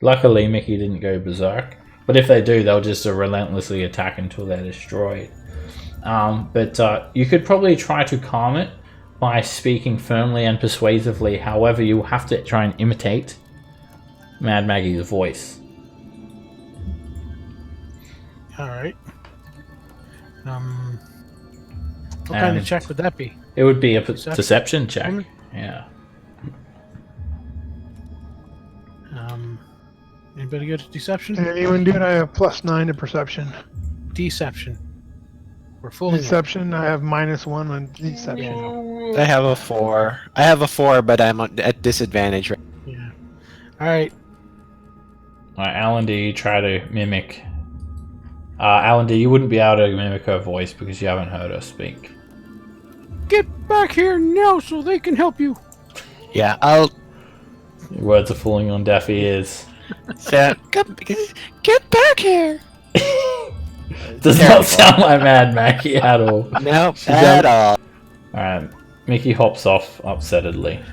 Luckily, Mickey didn't go berserk, but if they do, they'll just relentlessly attack until they're destroyed. But you could probably try to calm it by speaking firmly and persuasively. However, you will have to try and imitate Mad Maggie's voice. All right. What kind of And check would that be? It would be a Perception? deception check. Mm. Yeah. Anybody good at deception? Can anyone do it? I have +9 to perception. Deception. We're fooling. Deception, I have -1 on deception. I have a 4. I have a 4, but I'm at disadvantage. Right? Yeah. All right. Alright, Alan, do you try to mimic? Alan, do you wouldn't be able to mimic her voice because you haven't heard her speak. get back here now so they can help you. Yeah, I'll Your words are falling on deaf ears. say, get back here. Does not sound like Mad Mackie at all. No, She's at all. Alright, Mickey hops off upsettedly.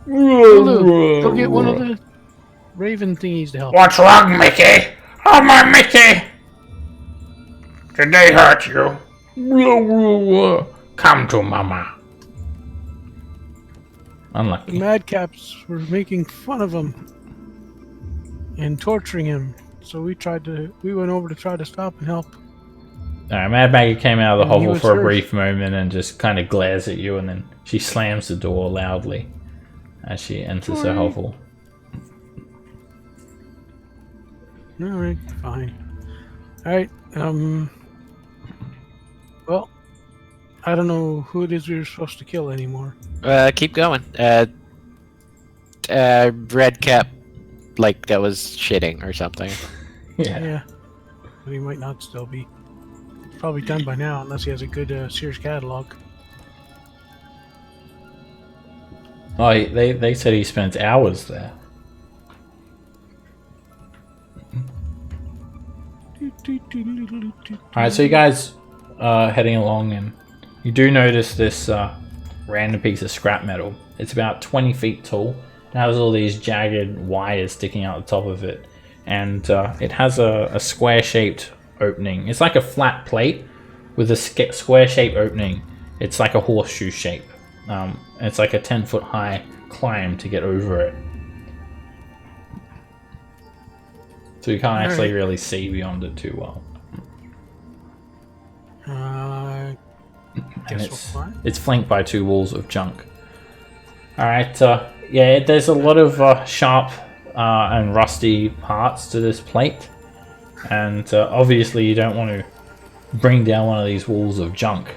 Baldur, go get one of the raven thingies to help. What's wrong, Mickey? Oh, my Mickey! Did they hurt you? Come to Mama. The Unlucky. madcaps were making fun of him and torturing him. So we went over to try to stop and help. Alright, Mad Maggie came out of the And he hovel was for a hurt. brief moment and just kind of glares at you, and then she slams the door loudly as she enters her Sorry. hovel. Alright, fine. Alright, well, I don't know who it is we were supposed to kill anymore. Keep going. Red cap, like that was shitting or something. Yeah. But he might not still be. It's probably done by now, unless he has a good Sears catalog. Oh, they said he spent hours there. Alright, so you guys are heading along, and you do notice this random piece of scrap metal. It's about 20 feet tall. It has all these jagged wires sticking out the top of it, and it has a square-shaped opening. It's like a flat plate with a square-shaped opening. It's like a horseshoe shape. It's like a 10-foot high climb to get over it. So you can't actually really see beyond it too well. And it's flanked by 2 walls of junk. Alright, yeah, there's a lot of sharp and rusty parts to this plate. And obviously you don't want to bring down one of these walls of junk.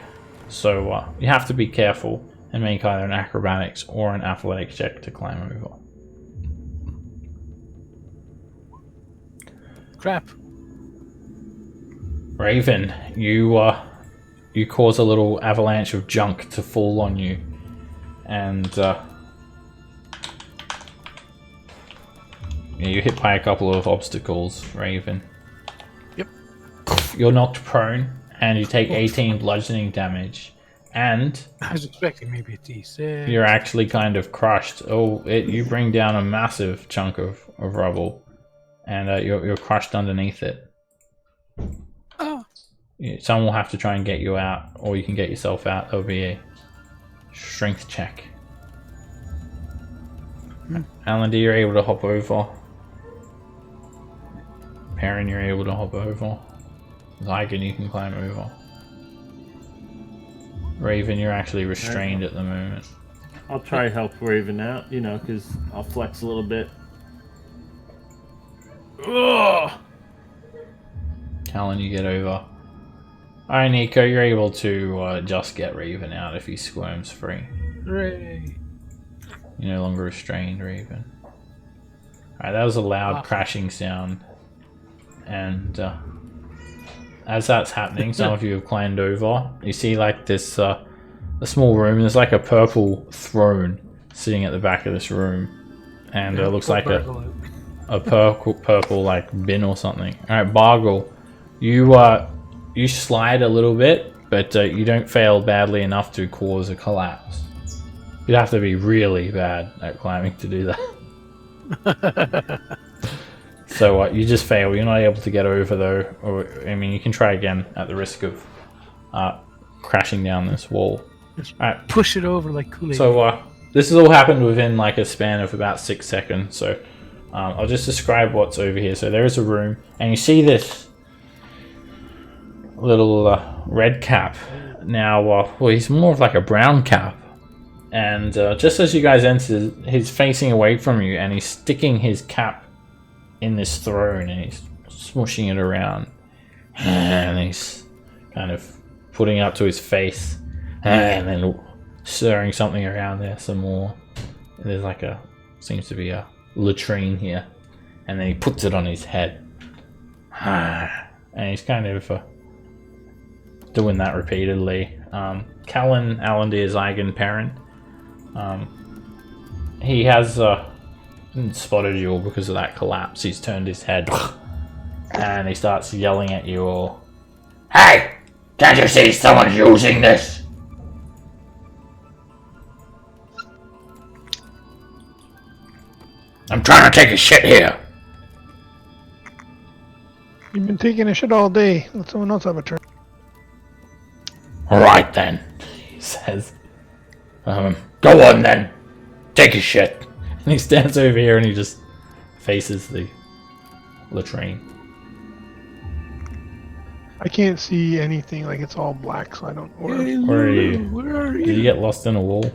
So you have to be careful and make either an acrobatics or an athletics check to climb over. Crap. Raven, you cause a little avalanche of junk to fall on you, and you're hit by a couple of obstacles, Raven. Yep. You're knocked prone, and you take 18 bludgeoning damage, and I was expecting maybe a D6. you're actually kind of crushed. You bring down a massive chunk of rubble, and you're crushed underneath it. Oh. Someone will have to try and get you out, or you can get yourself out. There'll be a strength check. Alan, you're able to hop over. Perrin, you're able to hop over. Zygon, you can climb over. Raven, you're actually restrained at the moment. I'll try help Raven out, because I'll flex a little bit. Ugh! Talon, you get over. Alright, Nico, you're able to just get Raven out if he squirms free. Hooray. You're no longer restrained, Raven. Alright, that was a loud crashing sound. And as that's happening, some of you have climbed over. You see like this, a small room. There's like a purple throne sitting at the back of this room. And it looks like a purple like bin or something. Alright, Bargle, you slide a little bit, but you don't fail badly enough to cause a collapse. You'd have to be really bad at climbing to do that. So you just fail. You're not able to get over though. Or I mean, you can try again at the risk of crashing down this wall. Alright. Push it over like Kool-Aid. So this has all happened within like a span of about 6 seconds. So I'll just describe what's over here. So there is a room, and you see this little red cap. Now, well, he's more of like a brown cap. And just as you guys enter, he's facing away from you, and he's sticking his cap in this throne, and he's smushing it around. And he's kind of putting it up to his face, and then stirring something around there some more. There's like seems to be a latrine here. And then he puts it on his head. And he's kind of doing that repeatedly. Callan Alandir Zygon Perrin. He has spotted you all because of that collapse. He's turned his head and he starts yelling at you all. Hey! Can't you see someone's using this? I'm trying to take a shit here. You've been taking a shit all day. Let someone else have a turn. Alright then, He says. go on then. Take a shit. And he stands over here and he just faces the latrine. I can't see anything. Like it's all black, so I don't know where. Where are you? Where are you? Did you get lost in a wall?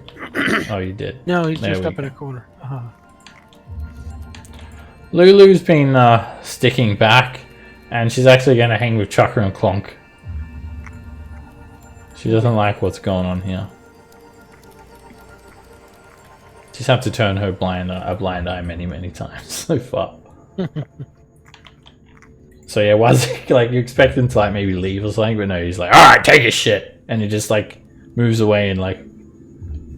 Oh, you did. No, he's There just we up in go. a corner. Lulu's been sticking back, and she's actually going to hang with Chaka and Clonk. She doesn't like what's going on here. She's had to turn her blind eye many times so far. So yeah, Wazik, like you expect him to like maybe leave or something, but no, he's like, alright, take a shit, and he just like moves away and like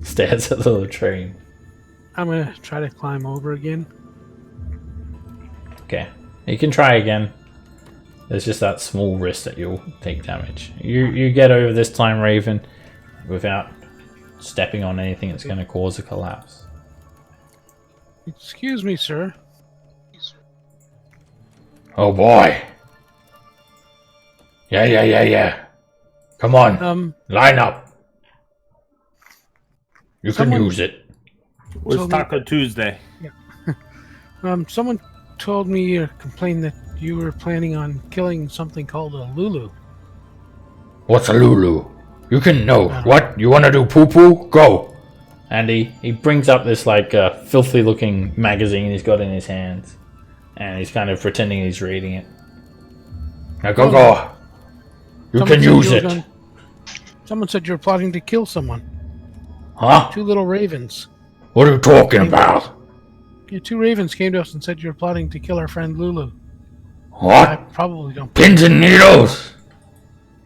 stares at the latrine. I'm gonna try to climb over again. Okay, you can try again. There's just that small risk that you'll take damage. You get over this time, Raven, without stepping on anything that's going to cause a collapse. Excuse me, sir. Oh boy. Yeah. Come on, line up. You can someone- use it. Where's Told me- Taco Tuesday? Someone told me or complained that you were planning on killing something called a Lulu. What's a Lulu? You can know. What? You want to do poo-poo? Go. And he brings up this like filthy looking magazine he's got in his hands. And he's kind of pretending he's reading it. Now go. You Someone can said use you were it. gonna- Someone said you were plotting to kill someone. Huh? 2 little ravens. What are you talking about? Yeah, 2 ravens came to us and said you were plotting to kill our friend Lulu. I What? probably don't. Pins and needles?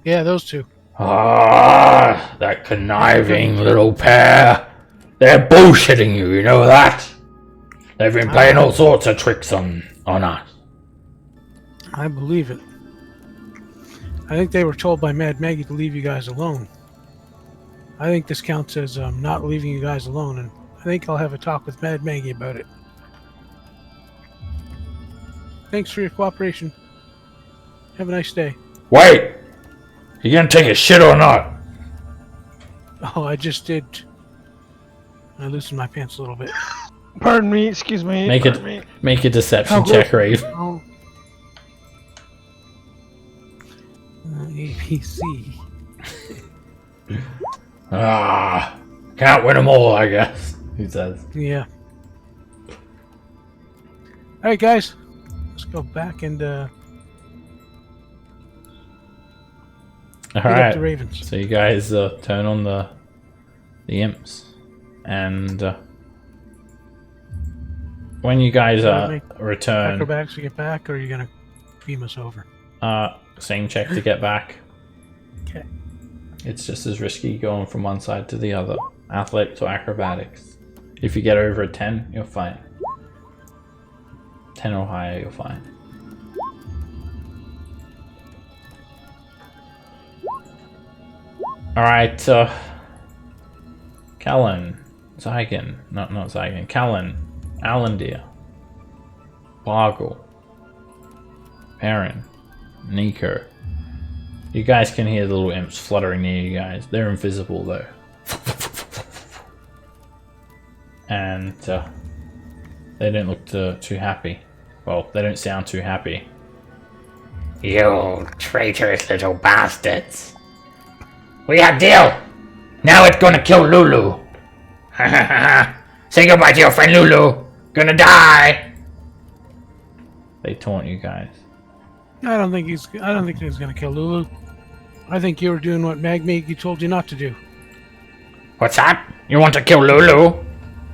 Yeah, those 2. Ah, that conniving little pair. They're bullshitting you, you know that? They've been playing all sorts of tricks on us. I believe it. I think they were told by Mad Maggie to leave you guys alone. I think this counts as not leaving you guys alone, and I think I'll have a talk with Mad Maggie about it. Thanks for your cooperation. Have a nice day. Wait! You gonna take a shit or not? Oh, I just did. I loosened my pants a little bit. Pardon me. Excuse me. Make pardon me. it make a deception Oh, check, Raven. Oh. ABC. Ah, can't win them all, I guess. He says. Yeah. All right, guys. Let's go back and beat up Alright. the Ravens. So you guys turn on the imps, and when you guys Make return, Acrobatics to get back, or are you gonna beam us over? same check to get back. Okay. It's just as risky going from one side to the other. Athletics or acrobatics. If you get over a 10, you're fine. 10 or higher, you're fine. Alright, Callan, Zygon, not Zygon, Callan, Alandir, Bargle, Perrin, Nico. You guys can hear the little imps fluttering near you guys. They're invisible though. And they don't look too happy. Well, they don't sound too happy. You traitorous little bastards. We had deal. Now it's gonna kill Lulu. Say goodbye to your friend Lulu. Gonna die. They taunt you guys. I don't think he's gonna kill Lulu. I think you were doing what Maggie told you not to do. What's that? You want to kill Lulu?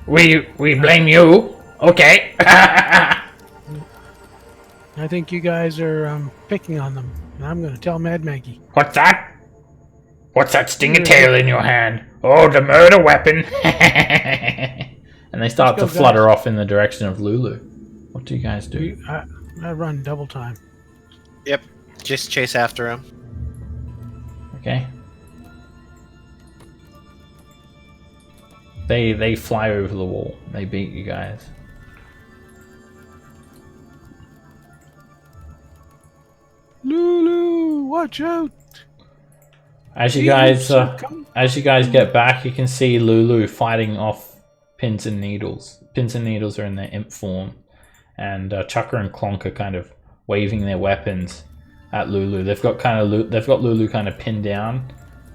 We blame you. Okay. I think you guys are picking on them, and I'm gonna tell Mad Maggie. What's that? What's that stinger tail in your hand? Oh, the murder weapon! And they start to Let's go, flutter guys. off in the direction of Lulu. What do you guys do? I run double time. Yep. Just chase after him. Okay. They fly over the wall. They beat you guys. Lulu, watch out! As you Eagles guys are coming. as you guys get back, you can see Lulu fighting off Pins and Needles. Pins and Needles are in their imp form, and Chucker and Clonk are kind of waving their weapons at Lulu. They've got Lulu kind of pinned down,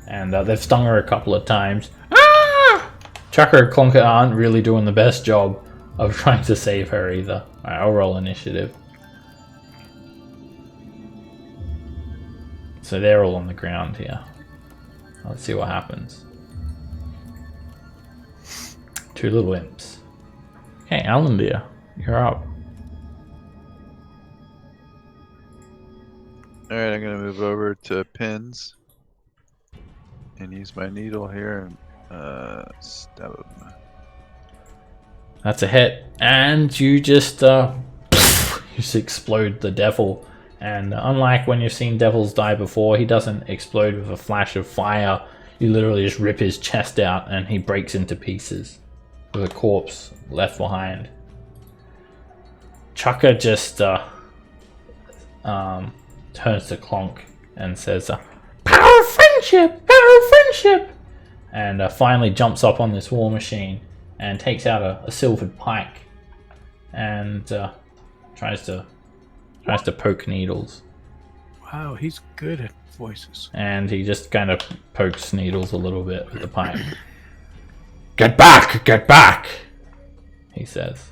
and they've stung her a couple of times. Ah! Chucker and Clonk aren't really doing the best job of trying to save her either. Alright, I'll roll initiative. So they're all on the ground here. Let's see what happens. 2 little imps. Okay, Alandir, you're up. Alright, I'm gonna move over to pins and use my needle here and stab him. That's a hit, and you just explode the devil. And unlike when you've seen devils die before, he doesn't explode with a flash of fire. You literally just rip his chest out, and he breaks into pieces with a corpse left behind. Chucker just turns to Clonk and says, "Power of friendship! Power of friendship!" And finally jumps up on this war machine and takes out a silvered pike and tries to poke Needles. Wow, he's good at voices. And he just kind of pokes Needles a little bit with the pike. Get back! Get back! He says.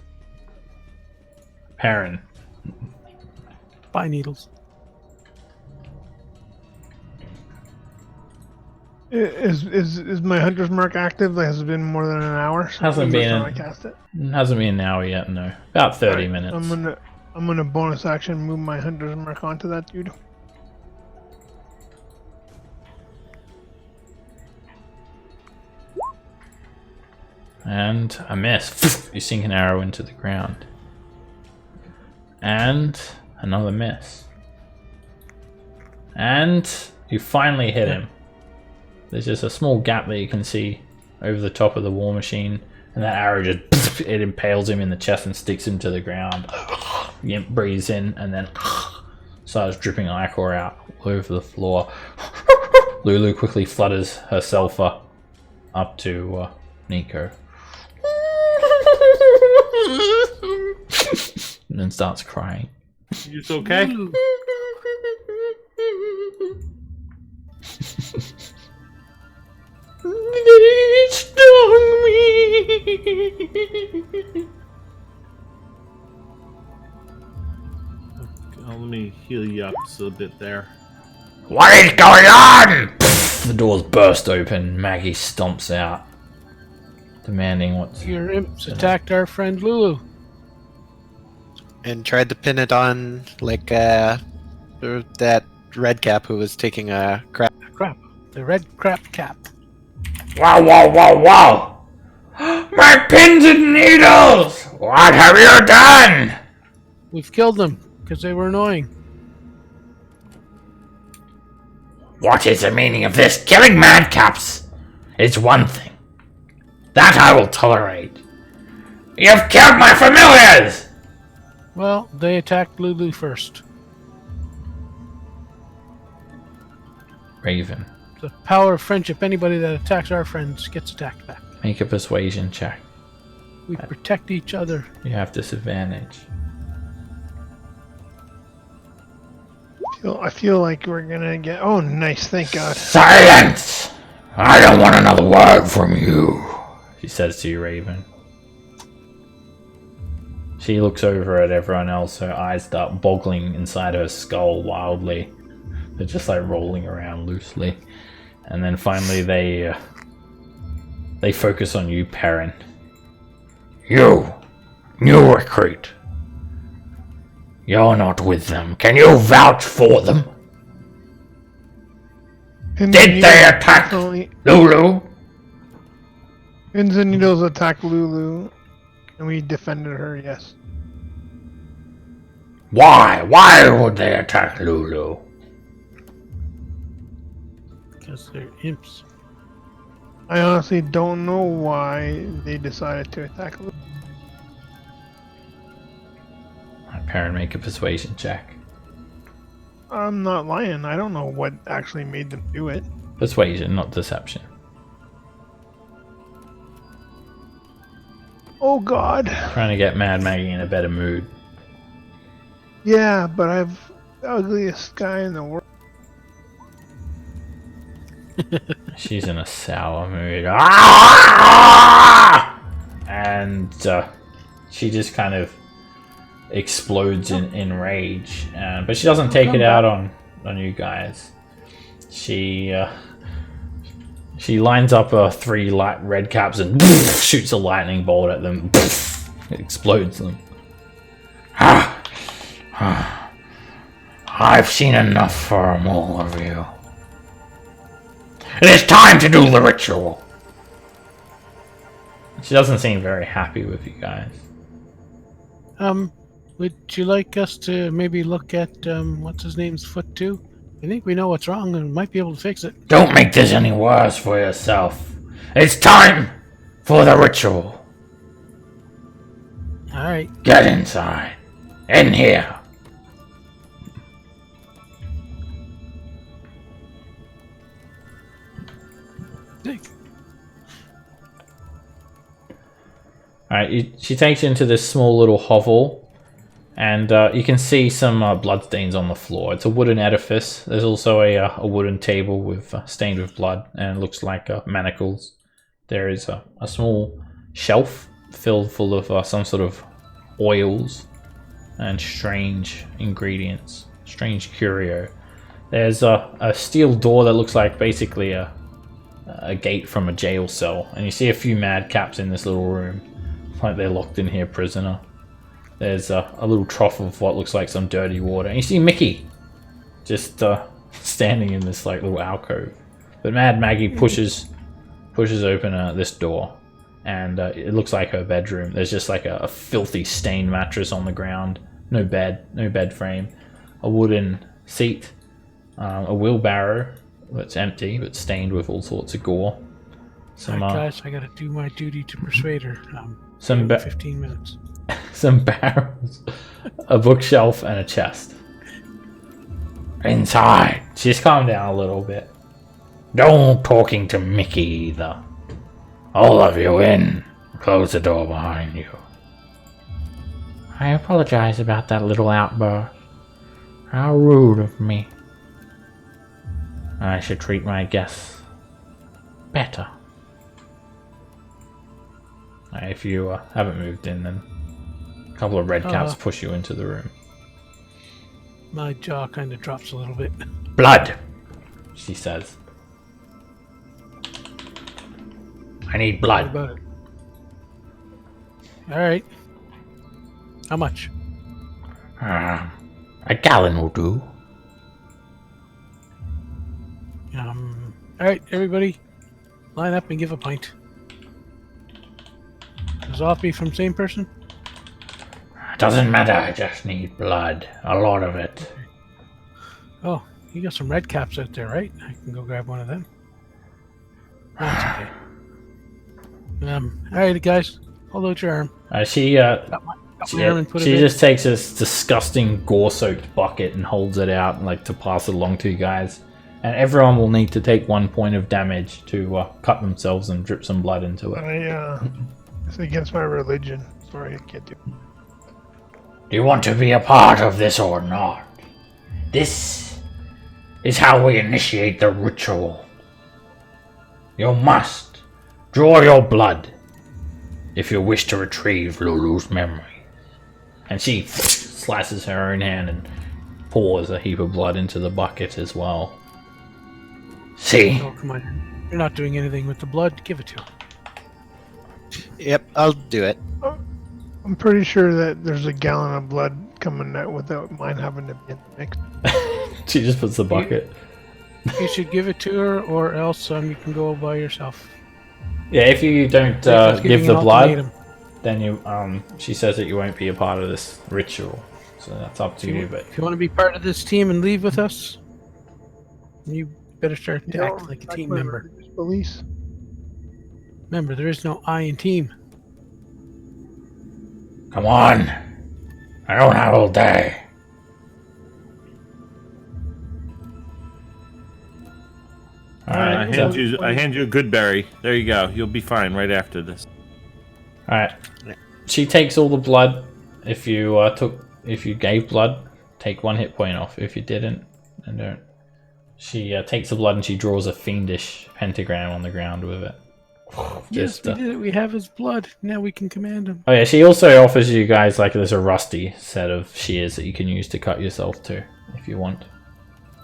Perrin. Bye, Needles. Is my hunter's mark active? Has it been more than an hour? Hasn't been. Since I cast it. Hasn't been an hour yet, no. About 30 Alright, minutes. I'm gonna bonus action move my hunter's mark onto that dude. And a miss. You sink an arrow into the ground. And another miss. And you finally hit him. There's just a small gap that you can see over the top of the war machine, and that arrow just it impales him in the chest and sticks him to the ground. Yimp breathes in and then starts dripping ichor out all over the floor. Lulu quickly flutters herself up to Nico. And then starts crying. You okay? Lulu. They stung me. Let me heal you up just a bit there. What is going on? The doors burst open. Maggie stomps out, demanding what's... Your imps attacked our friend Lulu. And tried to pin it on, like, that red cap who was taking a crap. Crap. The red crap cap. Wow, wow, wow, wow! My pins and needles! What have you done? We've killed them because they were annoying. What is the meaning of this? Killing madcaps is one thing. That I will tolerate. You've killed my familiars! Well, they attacked Lulu first. Raven. The power of friendship. Anybody that attacks our friends gets attacked back. Make a persuasion check. We protect each other. You have disadvantage. I feel like we're gonna get. Oh, nice! Thank God. Silence! I don't want another word from you. She says to you, Raven. She looks over at everyone else. Her eyes start boggling inside her skull wildly. They're just like rolling around loosely. And then finally they focus on you, Perrin. You, new recruit. You're not with them. Can you vouch for them? Did they attack Lulu? Pins and needles attacked Lulu, and we defended her. Yes. Why? Why would they attack Lulu? Because they're imps. I honestly don't know why they decided to attack Lulu. Parent, make a persuasion check. I'm not lying. I don't know what actually made them do it. Persuasion, not deception. Oh God. Trying to get Mad Maggie in a better mood. Yeah, but I've the ugliest guy in the world. She's in a sour mood. Ah! And she just kind of explodes in rage. But she doesn't take it out on you guys. She lines up 3 light red caps and shoots a lightning bolt at them. It explodes them. I've seen enough from all of you. It is time to do the ritual. She doesn't seem very happy with you guys. Would you like us to maybe look at what's his name's foot too? I think we know what's wrong and might be able to fix it. Don't make this any worse for yourself. It's time for the ritual. All right. Get inside. In here. Alright, she takes you into this small little hovel, and you can see some bloodstains on the floor. It's a wooden edifice. There's also a wooden table with stained with blood, and it looks like manacles. There is a small shelf filled full of some sort of oils and strange ingredients, strange curio. There's a steel door that looks like basically a gate from a jail cell, and you see a few madcaps in this little room. Like they're locked in here prisoner. There's a little trough of what looks like some dirty water. And you see Mickey just standing in this like little alcove. But Mad Maggie pushes open this door, and it looks like her bedroom. There's just like a filthy stained mattress on the ground. No bed frame. A wooden seat. A wheelbarrow that's empty but stained with all sorts of gore. Some guys, I gotta do my duty to persuade her. Some 15 minutes. Some barrels, a bookshelf, and a chest. Inside. She's calmed down a little bit. Don't talking to Mickey either. All of you in. Close the door behind you. I apologize about that little outburst. How rude of me. I should treat my guests better. If you haven't moved in, then a couple of red caps push you into the room. My jaw kind of drops a little bit. Blood, she says. I need blood. What about it? All right. How much? A gallon will do. All right, everybody, line up and give a pint. Does all be from same person? Doesn't matter, I just need blood. A lot of it. Oh, you got some red caps out there, right? I can go grab one of them. That's okay. All right, guys, hold out your arm. She just takes this disgusting gore-soaked bucket and holds it out, like to pass it along to you guys. And everyone will need to take 1 point of damage to cut themselves and drip some blood into it. It's against my religion. Sorry, I can't do it. Do you want to be a part of this or not? This is how we initiate the ritual. You must draw your blood if you wish to retrieve Lulu's memory. And she slices her own hand and pours a heap of blood into the bucket as well. See? Oh, come on. You're not doing anything with the blood. Give it to him. Yep, I'll do it. I'm pretty sure that there's a gallon of blood coming out without mine having to be in the mix. She just puts the bucket. You should give it to her, or else you can go by yourself. Yeah, if you don't That's give giving the an blood, ultimatum. then you she says that you won't be a part of this ritual. So that's up to you. But If you want to be part of this team and leave with us, you better start to act like a team member. Police. Remember, there is no I in team. Come on. I don't have all day. I hand you a good berry. There you go. You'll be fine right after this. Alright. She takes all the blood. If you gave blood, take 1 hit point off. If you didn't, then don't. She takes the blood and she draws a fiendish pentagram on the ground with it. Yes, we did it. We have his blood. Now we can command him. Oh yeah, she also offers you guys there's a rusty set of shears that you can use to cut yourself to if you want.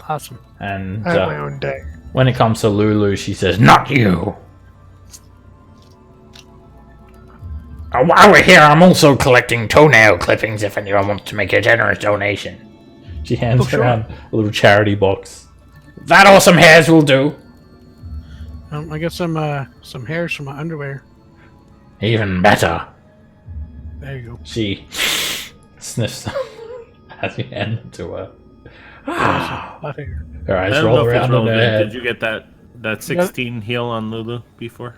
Awesome. And I have my own day. when it comes to Lulu, she says, Not you. While we're here, I'm also collecting toenail clippings if anyone wants to make a generous donation. She hands sure. around a little charity box. That or some hairs will do. I got some hairs from my underwear. Even better. There you go. She sniffs them as you hand them to her. Hot hair. Her eyes I don't roll know if it's around in her relevant. head. Did you get that 16 heal on Lulu before?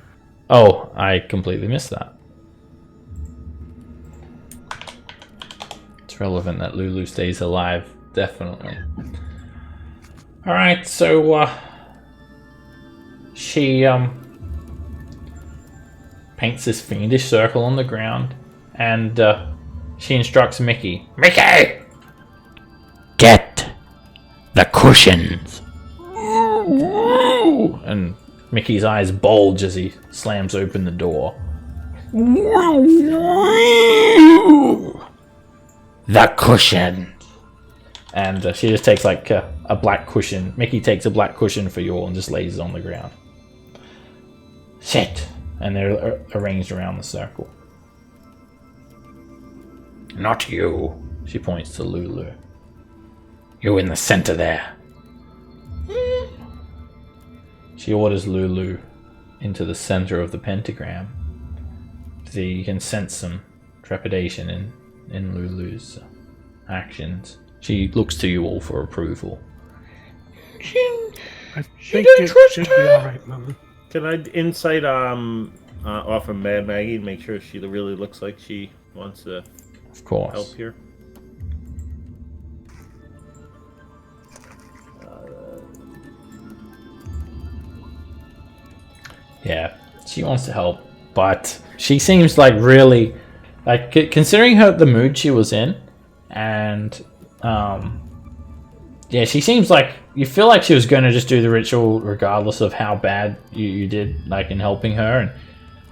Oh, I completely missed that. It's relevant that Lulu stays alive, definitely. Alright, so she paints this fiendish circle on the ground and she instructs Mickey. Mickey! Get the cushions. And Mickey's eyes bulge as he slams open the door. The cushion. And she just takes a black cushion. Mickey takes a black cushion for you all and just lays it on the ground. Sit. And they're arranged around the circle. Not you. She points to Lulu. You in the center there. She orders Lulu into the center of the pentagram. So you can sense some trepidation in Lulu's actions. She looks to you all for approval. I think it should be alright, Lulu. Can I insight off of Mad Maggie and make sure she really looks like she wants to Of course. help here? Yeah, she wants to help, but she seems really, considering the mood she was in, and yeah, she seems you feel like she was going to just do the ritual regardless of how bad you did, in helping her, and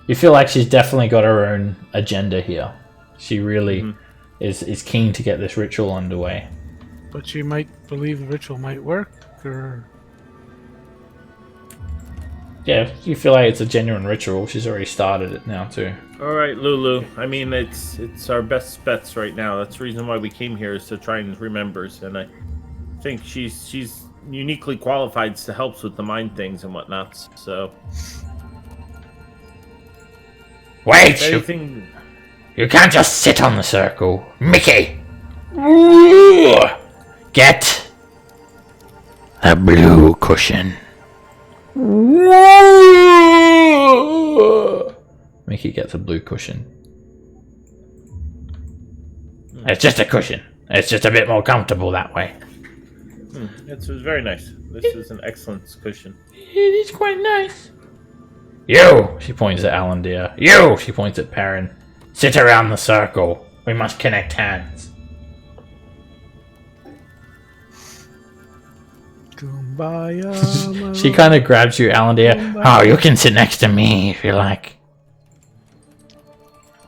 you feel like she's definitely got her own agenda here. She really is keen to get this ritual underway. But she might believe the ritual might work, or... Yeah, you feel like it's a genuine ritual. She's already started it now too. All right, Lulu. I mean, it's our best bets right now. That's the reason why we came here, is to try and remembers, and I think she's uniquely qualified to help with the mind things and whatnot. So Wait! anything. You can't just sit on the circle. Mickey! Get the blue cushion. Mickey gets a blue cushion. It's just a cushion. It's just a bit more comfortable that way. It was very nice. This is an excellent cushion. It is quite nice. You! She points at Alandir. You! She points at Perrin. Sit around the circle. We must connect hands. Kumbaya. She kind of grabs you, Alandir. Oh, you can sit next to me if you like.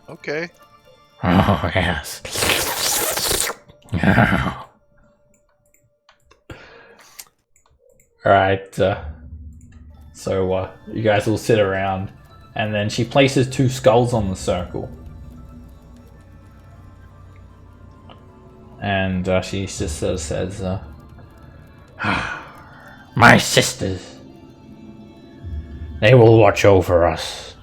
Okay. Oh, yes. Alright, so you guys will sit around, and then she places 2 skulls on the circle. And she just sort of says, My sisters. They will watch over us.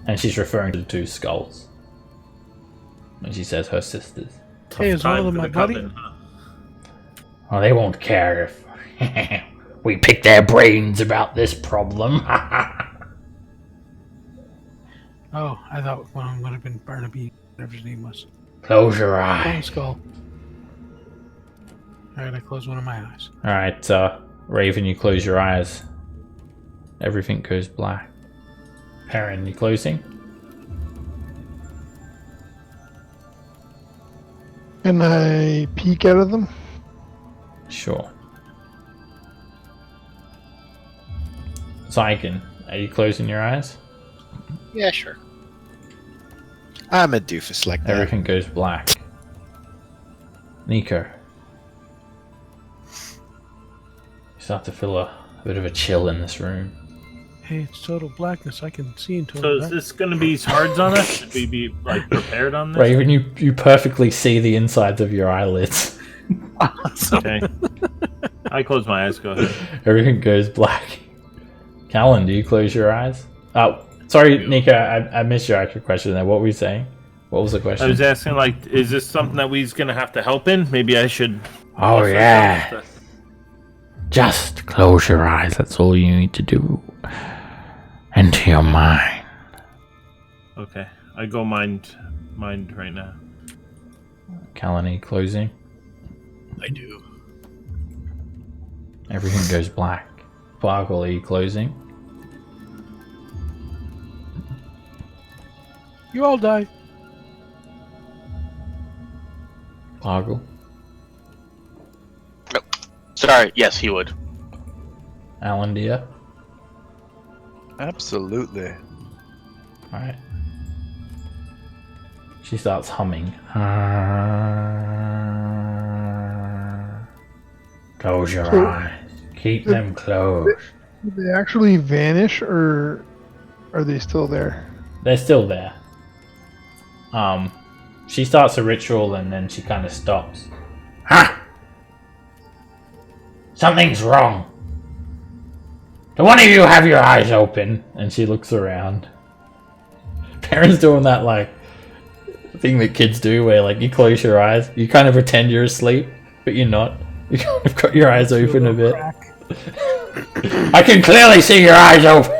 And she's referring to the two skulls. When she says her sisters. Hey, is one of them Time my for the buddy? coven, huh? Well, they won't care if we pick their brains about this problem. Oh, I thought one of them would have been Barnaby, whatever his name was. Close your Bone eyes. skull. Alright, I close one of my eyes. Alright, Raven, you close your eyes. Everything goes black. Perrin, you closing? Can I peek out of them? Sure. Zygon, are you closing your eyes? Yeah, sure. I'm a doofus like that. Everything goes black. Nico. You start to feel a bit of a chill in this room. Hey, it's total blackness. I can see in So total is blackness. this going to be hards on us? Should we be like prepared on this? Raven, you perfectly see the insides of your eyelids. Okay. I close my eyes. Go ahead. Everything goes black. Callan, do you close your eyes? Oh, sorry, Nico, I missed your actual question there. What were you saying? What was the I question? was asking, like, is this something that we's going to have to help in? Maybe I should. Oh, offer yeah. help. Just close your eyes. That's all you need to do. Into your mind. Okay. I go mind right now. Callan, are you closing? I do. Everything goes black. Fargle, are you closing? You all die. Fargle? Sorry, yes, he would. Alan, dear? Absolutely. Alright. She starts humming. Close your So- eyes. Keep them closed. Did they actually vanish, or are they still there? They're still there. She starts a ritual and then she kind of stops. Ha! Something's wrong. Do one of you have your eyes open? And she looks around. Perrin's doing that, like, thing that kids do where, like, you close your eyes, you kind of pretend you're asleep, but you're not. You kind of got your eyes open a bit. I can clearly see your eyes open.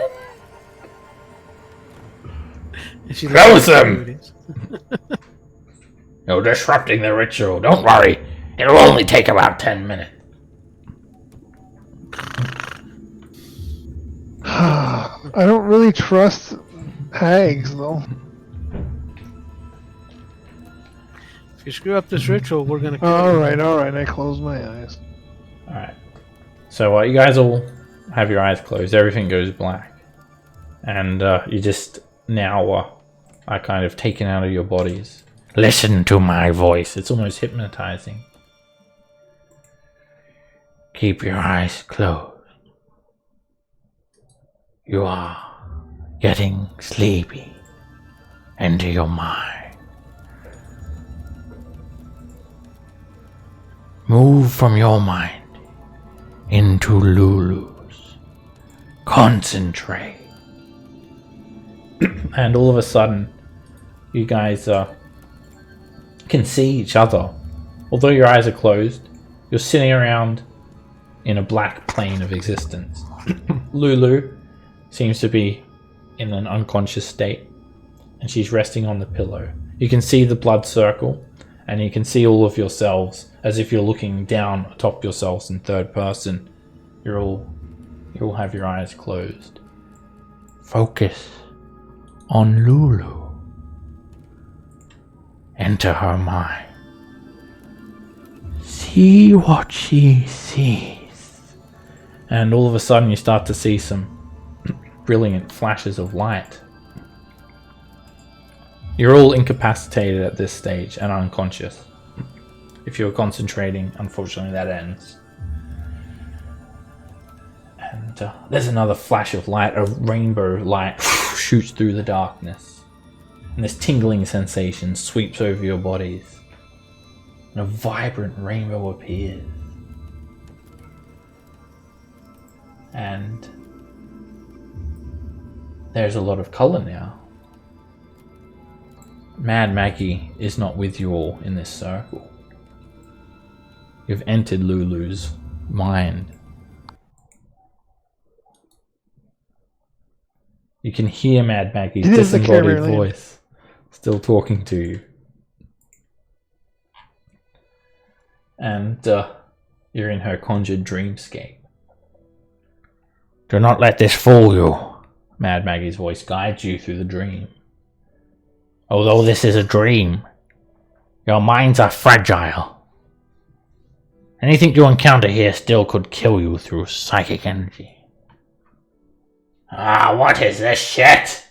And she Close looks them. who it is. You're disrupting the ritual. Don't worry. It'll only take about 10 minutes. I don't really trust hags, though. If you screw up this ritual, we're gonna kill you. Alright, I close my eyes. Alright. So you guys all have your eyes closed. Everything goes black. And you just now are kind of taken out of your bodies. Listen to my voice. It's almost hypnotizing. Keep your eyes closed. You are getting sleepy. Into your mind. Move from your mind into Lulu's. Concentrate. And all of a sudden, you guys can see each other. Although your eyes are closed, you're sitting around in a black plane of existence. Lulu seems to be in an unconscious state, and she's resting on the pillow. You can see the blood circle, and you can see all of yourselves as if you're looking down atop yourselves in third person. You all have your eyes closed. Focus on Lulu. Enter her mind. See what she sees. And all of a sudden you start to see some brilliant flashes of light. You're all incapacitated at this stage and unconscious. If you're concentrating, unfortunately that ends. And there's another flash of light, a rainbow light shoots through the darkness. And this tingling sensation sweeps over your bodies. And a vibrant rainbow appears. And there's a lot of color now. Mad Maggie is not with you all in this circle. You've entered Lulu's mind. You can hear Mad Maggie's It is the disembodied Caribbean. voice still talking to you. And you're in her conjured dreamscape. Do not let this fool you. Mad Maggie's voice guides you through the dream. Although this is a dream, your minds are fragile. Anything you encounter here still could kill you through psychic energy. Ah, what is this shit?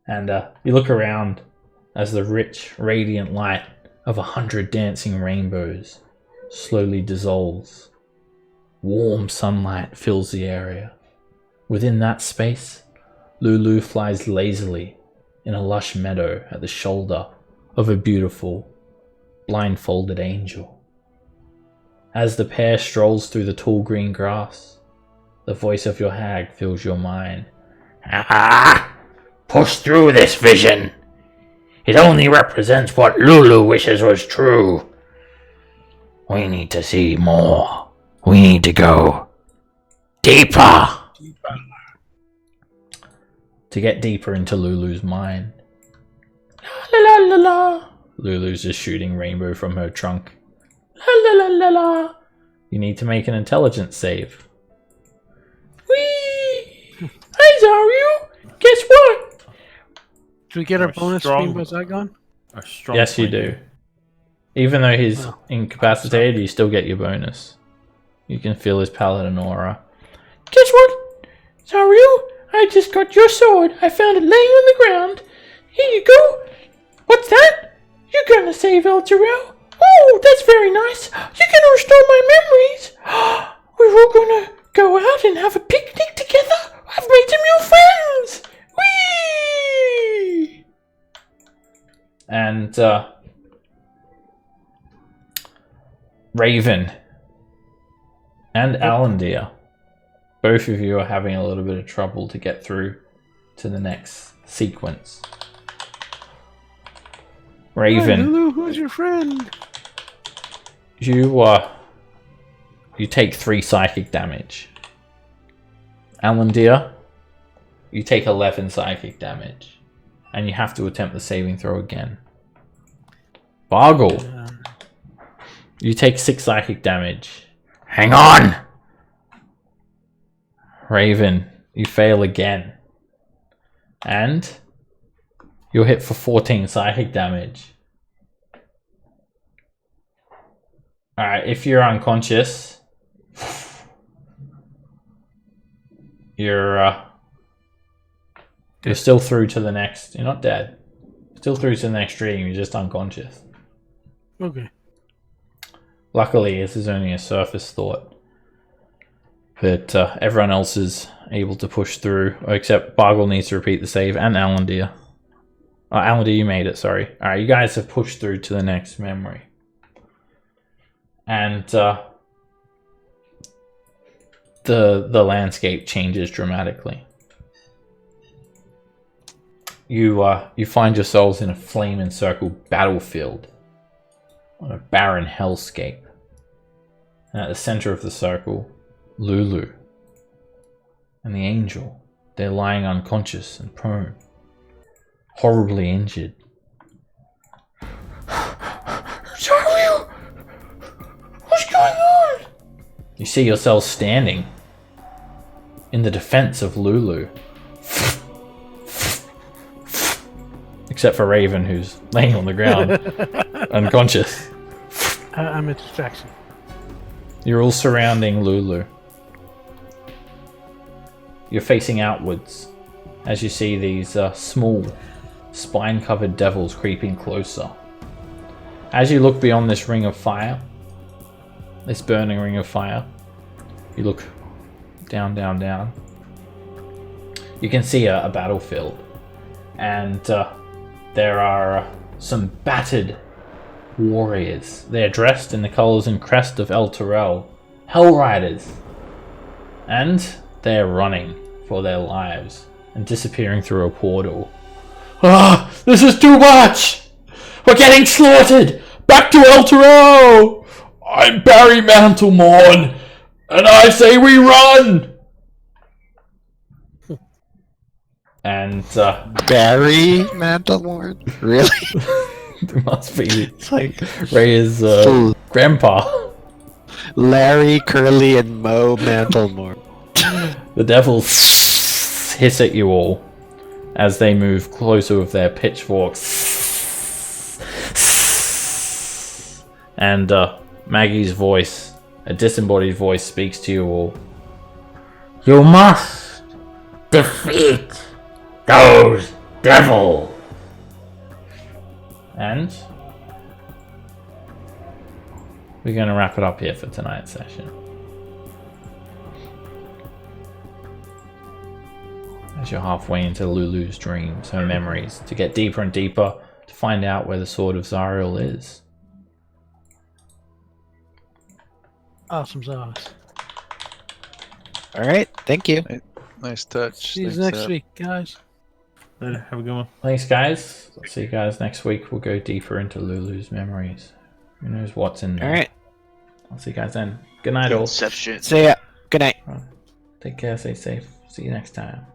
And you look around as the rich, radiant light of 100 dancing rainbows slowly dissolves. Warm sunlight fills the area. Within that space, Lulu flies lazily in a lush meadow at the shoulder of a beautiful, blindfolded angel. As the pair strolls through the tall green grass, the voice of your hag fills your mind. Ah! Push through this vision. It only represents what Lulu wishes was true. We need to see more. We need to go deeper. To get deeper into Lulu's mind. La la la la. Lulu's just shooting rainbow from her trunk. La la la la la. You need to make an intelligence save. Whee! Hi Zario! Guess what? Do we get our Or bonus strong- beam by Zygon? A strong Yes, you point. do. Even though he's Oh. incapacitated, you still get your bonus. You can feel his paladin aura. Guess what? Zario, I just got your sword. I found it laying on the ground. Here you go. What's that? You're gonna save El Terrell? Oh, that's very nice. You're gonna restore my memories. We're all gonna go out and have a picnic together. I've made some new friends. Whee! And Raven and Alandir, both of you are having a little bit of trouble to get through to the next sequence. Hi, Raven, Lulu, who's your friend? you take 3 psychic damage. Alandir, you take 11 psychic damage, and you have to attempt the saving throw again. Bargle, you take 6 psychic damage. Hang on. Raven, you fail again. And you'll hit for 14 psychic damage. Alright, if you're unconscious, you're still through to the next. You're not dead. Still through to the next dream, you're just unconscious. Okay. Luckily, this is only a surface thought. But everyone else is able to push through, except Bargle needs to repeat the save, and Alandir. Oh, Alandir, you made it, sorry. Alright, you guys have pushed through to the next memory. And the landscape changes dramatically. You find yourselves in a flame-encircled battlefield on a barren hellscape. And at the center of the circle, Lulu and the angel. They're lying unconscious and prone, horribly injured. Sorry. What's going on? You see yourselves standing in the defense of Lulu. Except for Raven, who's laying on the ground, unconscious. I'm a distraction. You're all surrounding Lulu. You're facing outwards as you see these small, spine-covered devils creeping closer. As you look beyond this ring of fire, this burning ring of fire, you look down, down, down. You can see a battlefield, and there are some battered warriors. They're dressed in the colors and crest of El Terrell, Hell Riders. And they're running for their lives and disappearing through a portal. Ah, this is too much! We're getting slaughtered! Back to El Toro! I'm Barry Mantlemorn, and I say we run! And, Barry Mantlemorn? Really? it must be. It's like Ray's grandpa. Larry, Curly, and Mo Mantlemorn. The devils hiss at you all as they move closer with their pitchforks. And Maggie's voice, a disembodied voice, speaks to you all. You must defeat those devils. And we're going to wrap it up here for tonight's session. As you're halfway into Lulu's dreams, her memories, to get deeper and deeper to find out where the Sword of Zariel is. Awesome sauce. All right, thank you. Nice touch. See you Thanks, next Seb. week, guys. Later. Have a good one. Thanks, guys. I'll see you guys next week. We'll go deeper into Lulu's memories. Who knows what's in there. All right. I'll see you guys then. Good night, all. Inception. See ya. Good night. Take care, stay safe. See you next time.